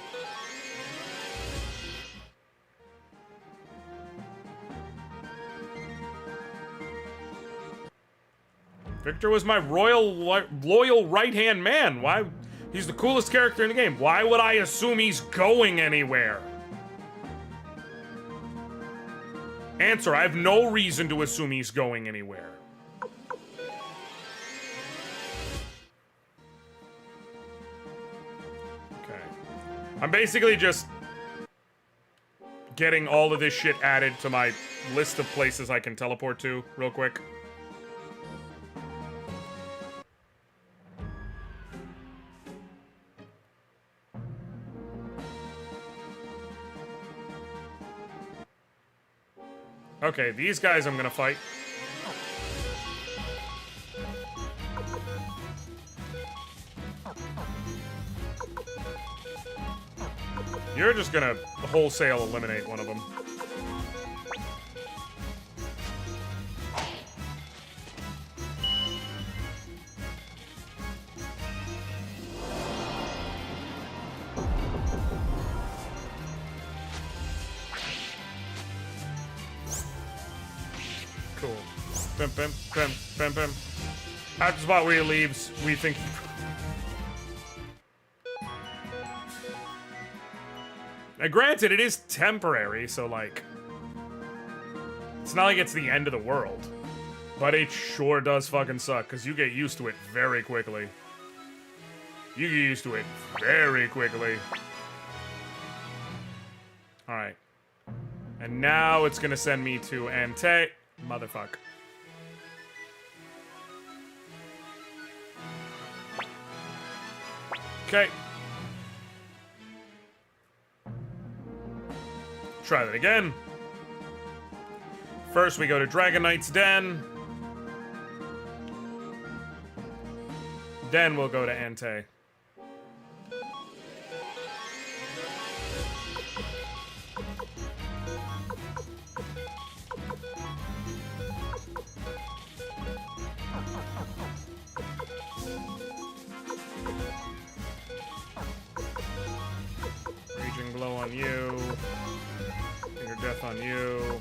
Victor was my loyal right-hand man. Why? He's the coolest character in the game. Why would I assume he's going anywhere? Answer, I have no reason to assume he's going anywhere. Okay. I'm basically just getting all of this shit added to my list of places I can teleport to real quick. Okay, these guys I'm gonna fight. You're just gonna wholesale eliminate one of them. Cool. Bim, bim, bim, bim, bim. After the spot where he leaves, we think... Now, granted, it is temporary, so, like... It's not like it's the end of the world. But it sure does fucking suck, because you get used to it very quickly. You get used to it very quickly. Alright. And now it's gonna send me to Ante... Motherfuck. Okay. Try that again. First, we go to Dragon Knight's Den. Then we'll go to Ante. Blow on you. Finger death on you.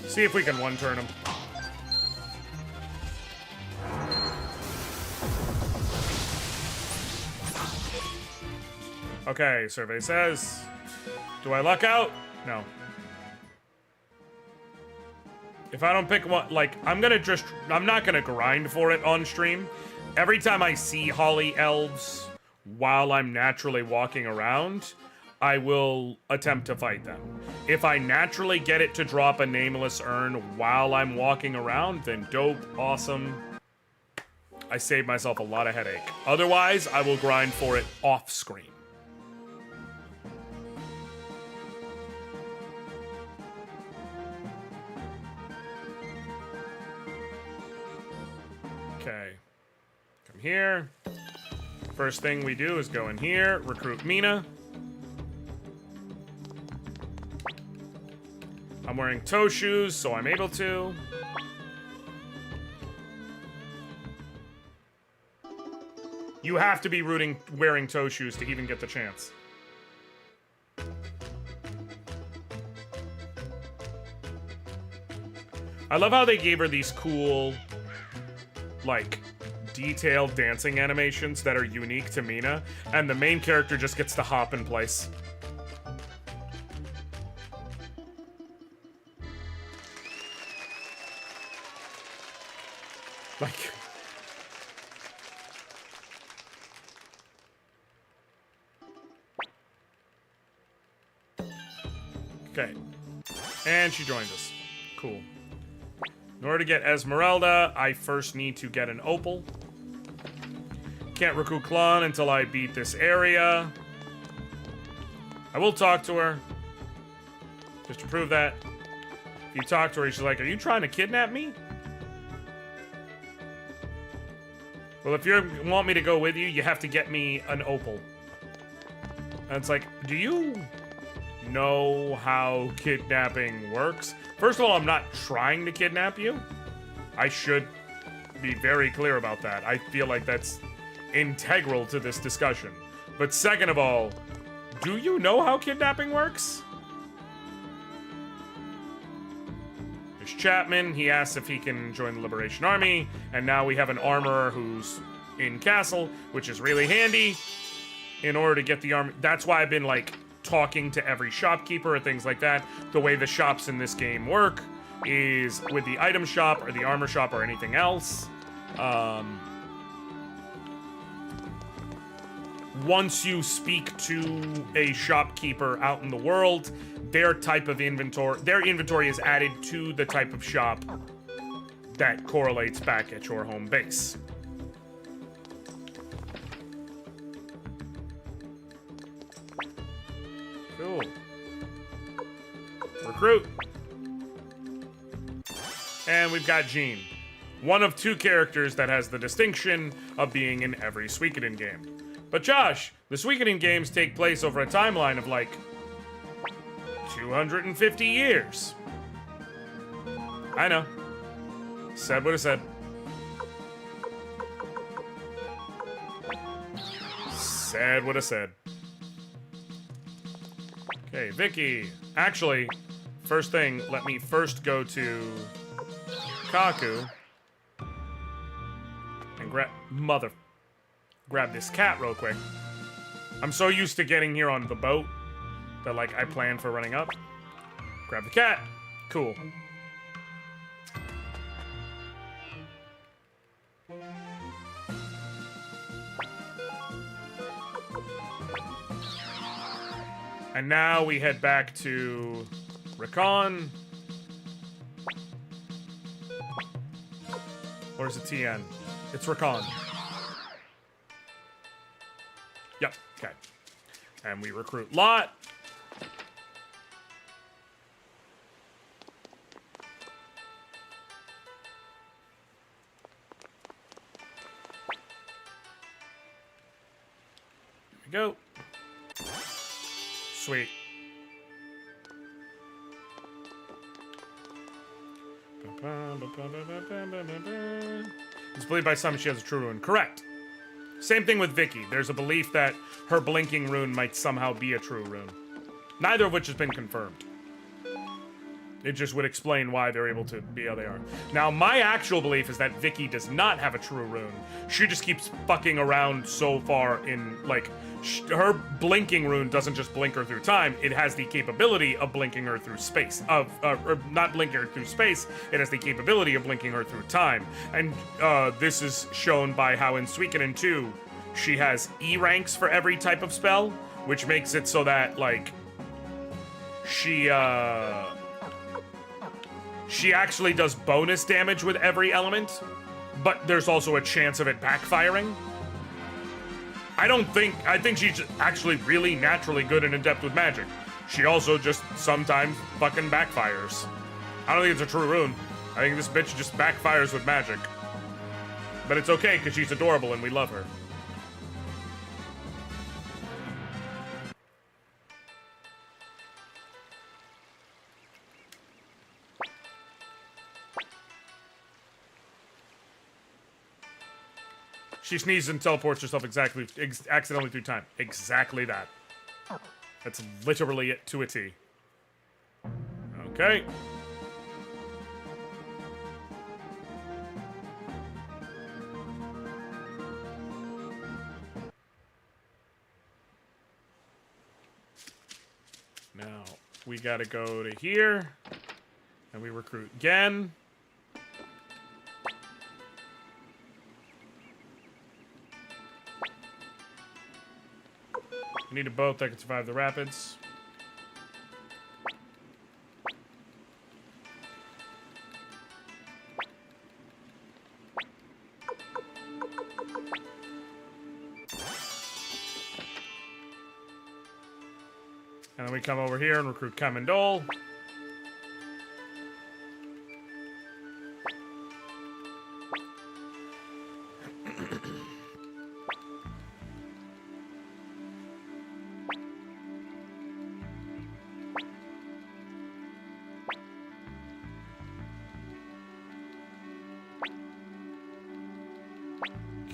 See if we can one-turn him. Okay, survey says. Do I luck out? No. If I don't pick one, like, I'm not gonna grind for it on stream. Every time I see Holly Elves while I'm naturally walking around, I will attempt to fight them. If I naturally get it to drop a nameless urn while I'm walking around, then dope, awesome. I saved myself a lot of headache. Otherwise, I will grind for it off screen. Okay. Come here. First thing we do is go in here, recruit Mina. I'm wearing toe shoes, so I'm able to. You have to be wearing toe shoes to even get the chance. I love how they gave her these cool, like, detailed dancing animations that are unique to Mina, and the main character just gets to hop in place. Like... Okay. And she joins us. Cool. In order to get Esmeralda, I first need to get an opal. Can't recruit Klon until I beat this area. I will talk to her. Just to prove that. If you talk to her, she's like, are you trying to kidnap me? Well, if you want me to go with you, you have to get me an opal. And it's like, do you know how kidnapping works? First of all, I'm not trying to kidnap you. I should be very clear about that. I feel like that's integral to this discussion. But second of all, do you know how kidnapping works? There's Chapman. He asks if he can join the Liberation Army. And now we have an armorer who's in castle, which is really handy in order to get the armor. That's why I've been, like, talking to every shopkeeper or things like that. The way the shops in this game work is with the item shop or the armor shop or anything else. Once you speak to a shopkeeper out in the world, their inventory is added to the type of shop that correlates back at your home base. Cool. Recruit. And we've got Jean. One of two characters that has the distinction of being in every Suikoden game. But Josh, the Suikoden games take place over a timeline of like 250 years. I know. Said what I said. Said what I said. Okay, Vicky. Actually, first thing, let me first go to Kaku and grab this cat real quick. I'm so used to getting here on the boat that, like, I plan for running up. Grab the cat. Cool. And now we head back to Recon. Or is it TN? It's Recon. Yep, okay. And we recruit Lot. Here we go. Sweet. It's believed by some she has a true rune. Correct. Same thing with Vicky. There's a belief that her blinking rune might somehow be a true rune. Neither of which has been confirmed. It just would explain why they're able to be how they are. Now, my actual belief is that Vicky does not have a true rune. She just keeps fucking around so far in, like, her blinking rune doesn't just blink her through time. It has the capability of blinking her through space. Or not blinking her through space. It has the capability of blinking her through time. And this is shown by how in Suikoden 2, she has E ranks for every type of spell, which makes it so that, like, she actually does bonus damage with every element, but there's also a chance of it backfiring. I think she's actually really naturally good and adept with magic. She also just sometimes fucking backfires. I don't think it's a true rune. I think this bitch just backfires with magic. But it's okay, because she's adorable and we love her. She sneezes and teleports herself accidentally through time. Exactly that. That's literally it to a T. Okay. Now, we gotta go to here. And we recruit again. We need a boat that can survive the rapids. And then we come over here and recruit Kamendol.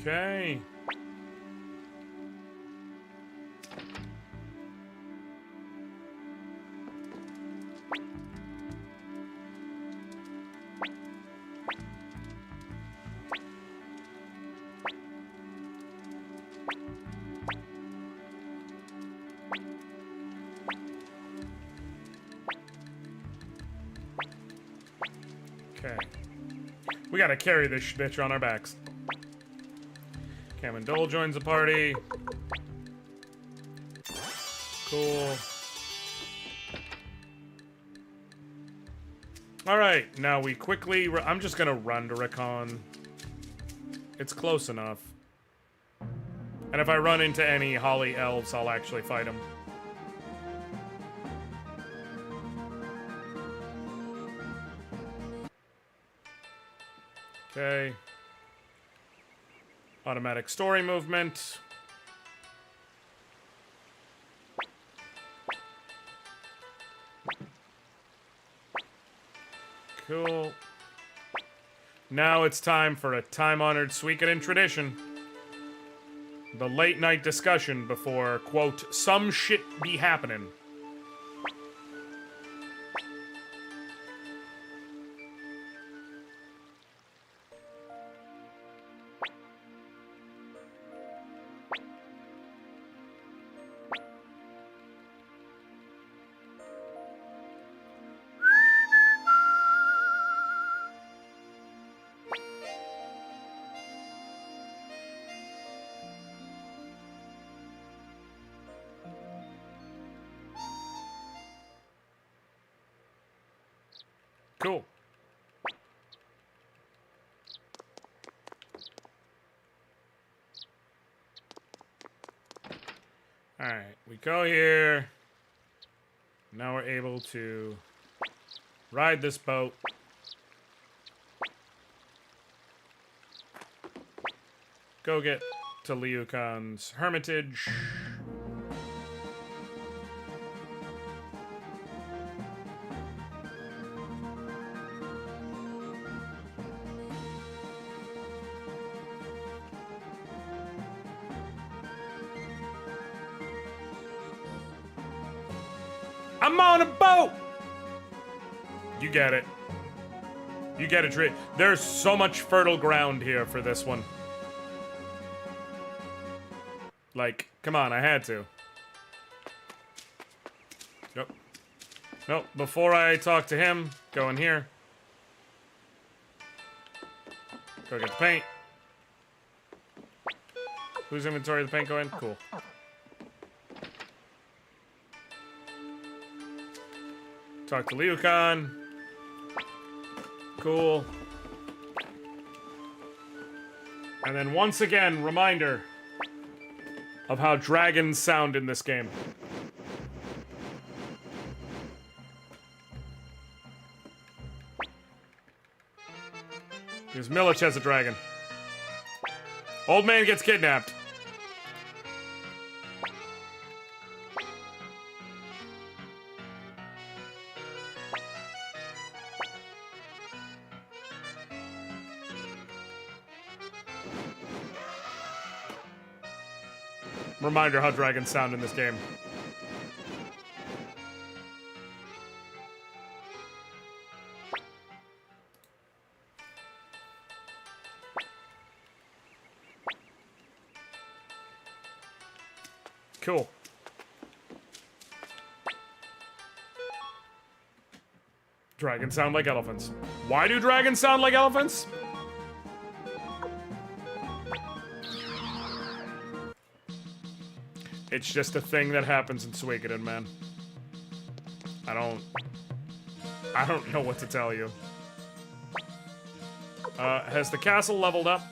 Okay. Okay. We gotta carry this bitch on our backs. Kamendol joins the party. Cool. Alright, now we quickly... I'm just gonna run to Recon. It's close enough. And if I run into any Holly elves, I'll actually fight them. Okay. Automatic story movement. Cool. Now it's time for a time-honored Suikoden tradition. The late-night discussion before, quote, some shit be happening. Cool. Alright, we go here. Now we're able to ride this boat. Go get to Liu Khan's hermitage. I'm on a boat! You get it. You get it. There's so much fertile ground here for this one. Like, come on, I had to. Nope. Nope, before I talk to him, go in here. Go get the paint. Whose inventory did the paint go in? Cool. Talk to Liu Kang. Cool. And then once again, reminder of how dragons sound in this game. Because Milich has a dragon. Old man gets kidnapped. Reminder how dragons sound in this game. Cool. Dragons sound like elephants. Why do dragons sound like elephants? It's just a thing that happens in Suikoden, man. I don't know what to tell you. Has the castle leveled up?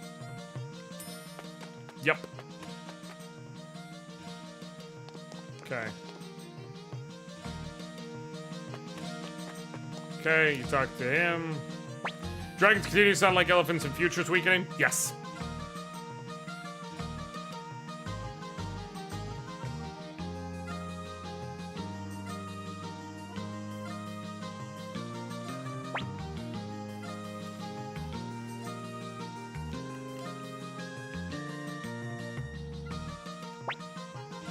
Yep. Okay. Okay, you talk to him. Dragons continue to sound like elephants in future Suikoden? Yes.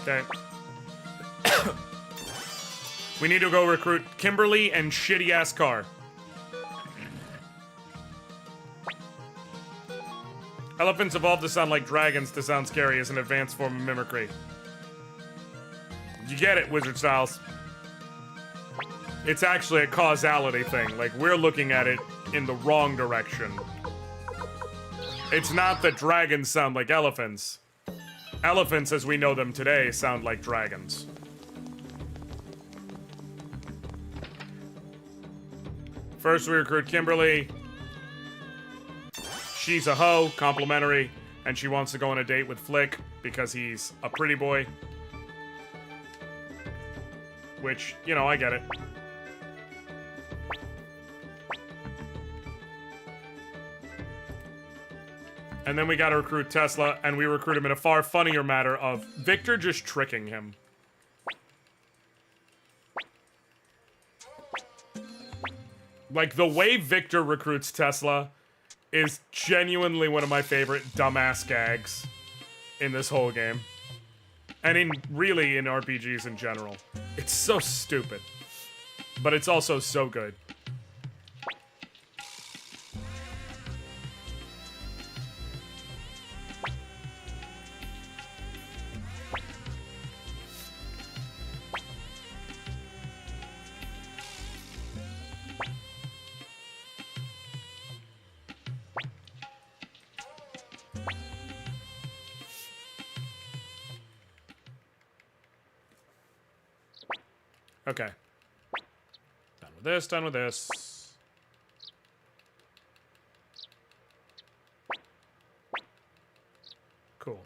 Okay. We need to go recruit Kimberly and shitty-ass Car. Elephants evolved to sound like dragons to sound scary as an advanced form of mimicry. You get it, Wizard Styles. It's actually a causality thing. Like, we're looking at it in the wrong direction. It's not that dragons sound like elephants. Elephants, as we know them today, sound like dragons. First, we recruit Kimberly. She's a hoe, complimentary, and she wants to go on a date with Flick because he's a pretty boy. Which, you know, I get it. And then we gotta recruit Tesla, and we recruit him in a far funnier matter of Victor just tricking him. Like, the way Victor recruits Tesla is genuinely one of my favorite dumbass gags in this whole game. And really in RPGs in general. It's so stupid. But it's also so good. Okay. Done with this, done with this. Cool.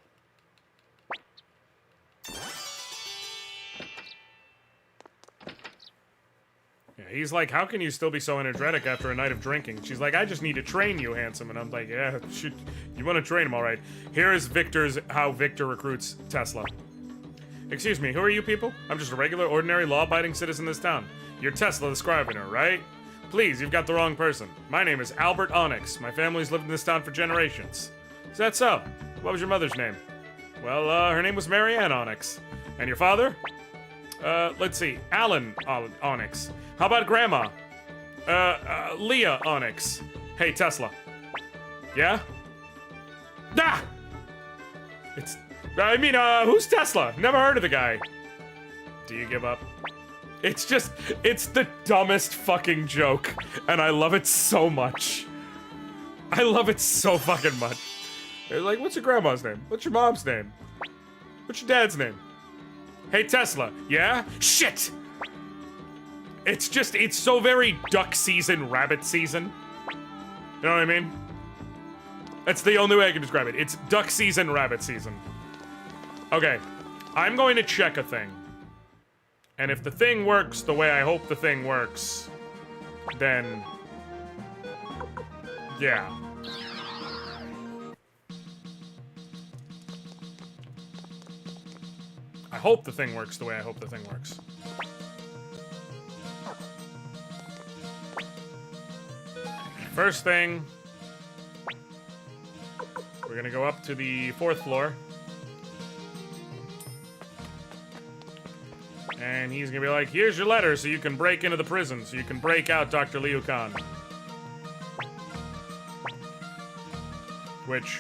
Yeah, he's like, how can you still be so energetic after a night of drinking? She's like, I just need to train you, handsome. And I'm like, yeah, you want to train him, all right. Here is how Victor recruits Tesla. Excuse me, who are you people? I'm just a regular, ordinary, law-abiding citizen of this town. You're Tesla the Scrivener, right? Please, you've got the wrong person. My name is Albert Onyx. My family's lived in this town for generations. Is that so? What was your mother's name? Well, her name was Marianne Onyx. And your father? Let's see, Alan Onyx. How about Grandma? Leah Onyx. Hey, Tesla. Yeah? Ah! Who's Tesla? Never heard of the guy. Do you give up? It's the dumbest fucking joke, and I love it so much. I love it so fucking much. They're like, what's your grandma's name? What's your mom's name? What's your dad's name? Hey, Tesla. Yeah? Shit! It's so very duck season, rabbit season. You know what I mean? That's the only way I can describe it. It's duck season, rabbit season. Okay. I'm going to check a thing. And if the thing works the way I hope the thing works, then... yeah. I hope the thing works the way I hope the thing works. First thing, we're gonna go up to the 4th floor. And he's gonna be like, here's your letter so you can break into the prison, so you can break out Dr. Liu Kang. Which...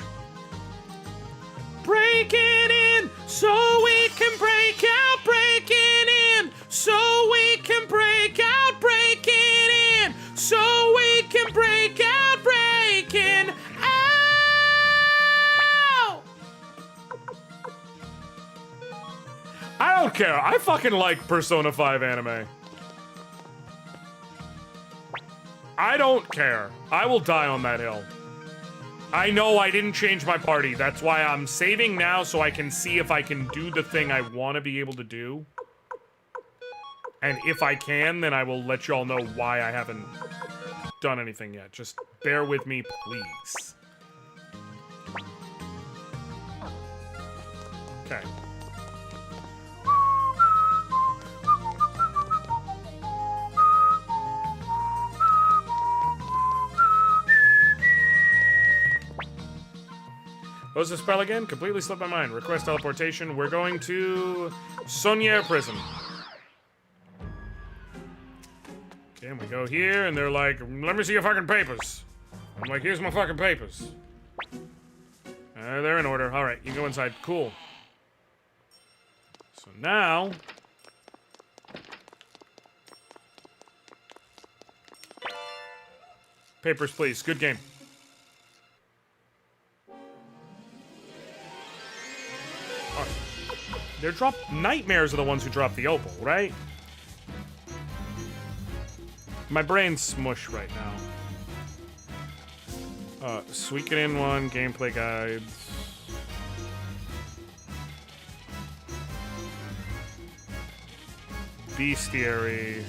break it in so we can break out, break it in so we can break out, break it in so we can break out, breaking out. I don't care. I fucking like Persona 5 anime. I don't care. I will die on that hill. I know I didn't change my party. That's why I'm saving now so I can see if I can do the thing I want to be able to do. And if I can, then I will let y'all know why I haven't done anything yet. Just bear with me, please. Okay. What was the spell again? Completely slipped my mind. Request teleportation. We're going to Sonia Prison. Okay, and we go here, and they're like, let me see your fucking papers. I'm like, here's my fucking papers. They're in order. All right, you go inside. Cool. So now... papers, please. Good game. They're Nightmares are the ones who drop the opal, right? My brain's smush right now. Suikoden 1, gameplay guides. Bestiary.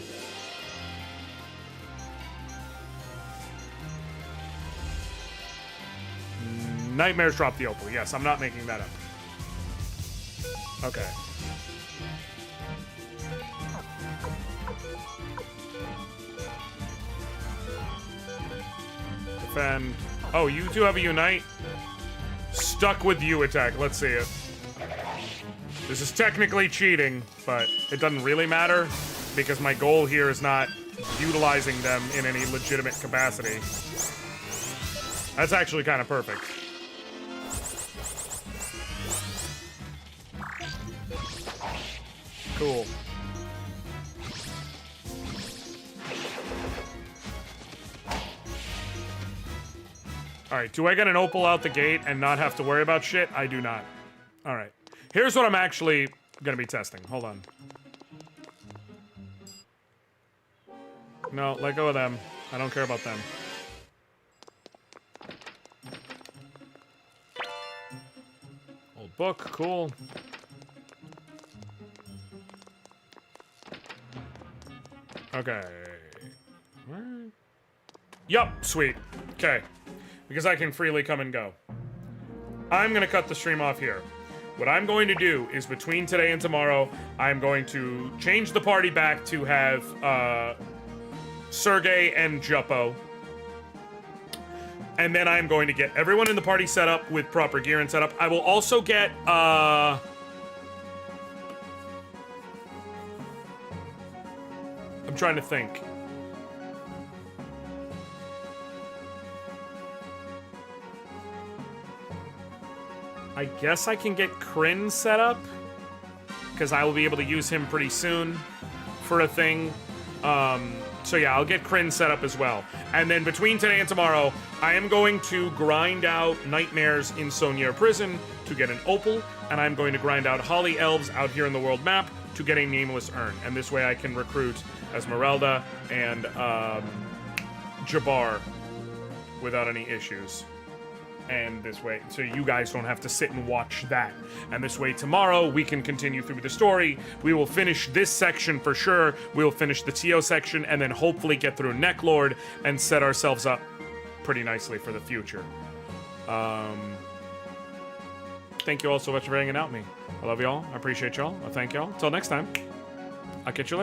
Nightmares drop the opal. Yes, I'm not making that up. Okay. Defend. Oh, you two have a unite? Stuck with you attack. Let's see it. This is technically cheating, but it doesn't really matter because my goal here is not utilizing them in any legitimate capacity. That's actually kind of perfect. Cool. Alright, do I get an opal out the gate and not have to worry about shit? I do not. Alright. Here's what I'm actually gonna be testing. Hold on. No, let go of them. I don't care about them. Old book, cool. Okay. Yup, sweet. Okay. Because I can freely come and go. I'm gonna cut the stream off here. What I'm going to do is between today and tomorrow, I'm going to change the party back to have Sergey and Juppo. And then I'm going to get everyone in the party set up with proper gear and setup. I will also get I'm trying to think. I guess I can get Kryn set up, because I will be able to use him pretty soon for a thing. So yeah, I'll get Kryn set up as well. And then between today and tomorrow, I am going to grind out Nightmares in Sonier Prison to get an Opal, and I'm going to grind out Holly Elves out here in the world map to get a Nameless Urn. And this way I can recruit Esmeralda and Jabbar without any issues. And this way, so you guys don't have to sit and watch that. And this way tomorrow we can continue through the story. We will finish this section for sure. We'll finish the TO section and then hopefully get through Necklord and set ourselves up pretty nicely for the future. Thank you all so much for hanging out with me. I love y'all. I appreciate y'all. I thank y'all. Until next time, I'll catch you later.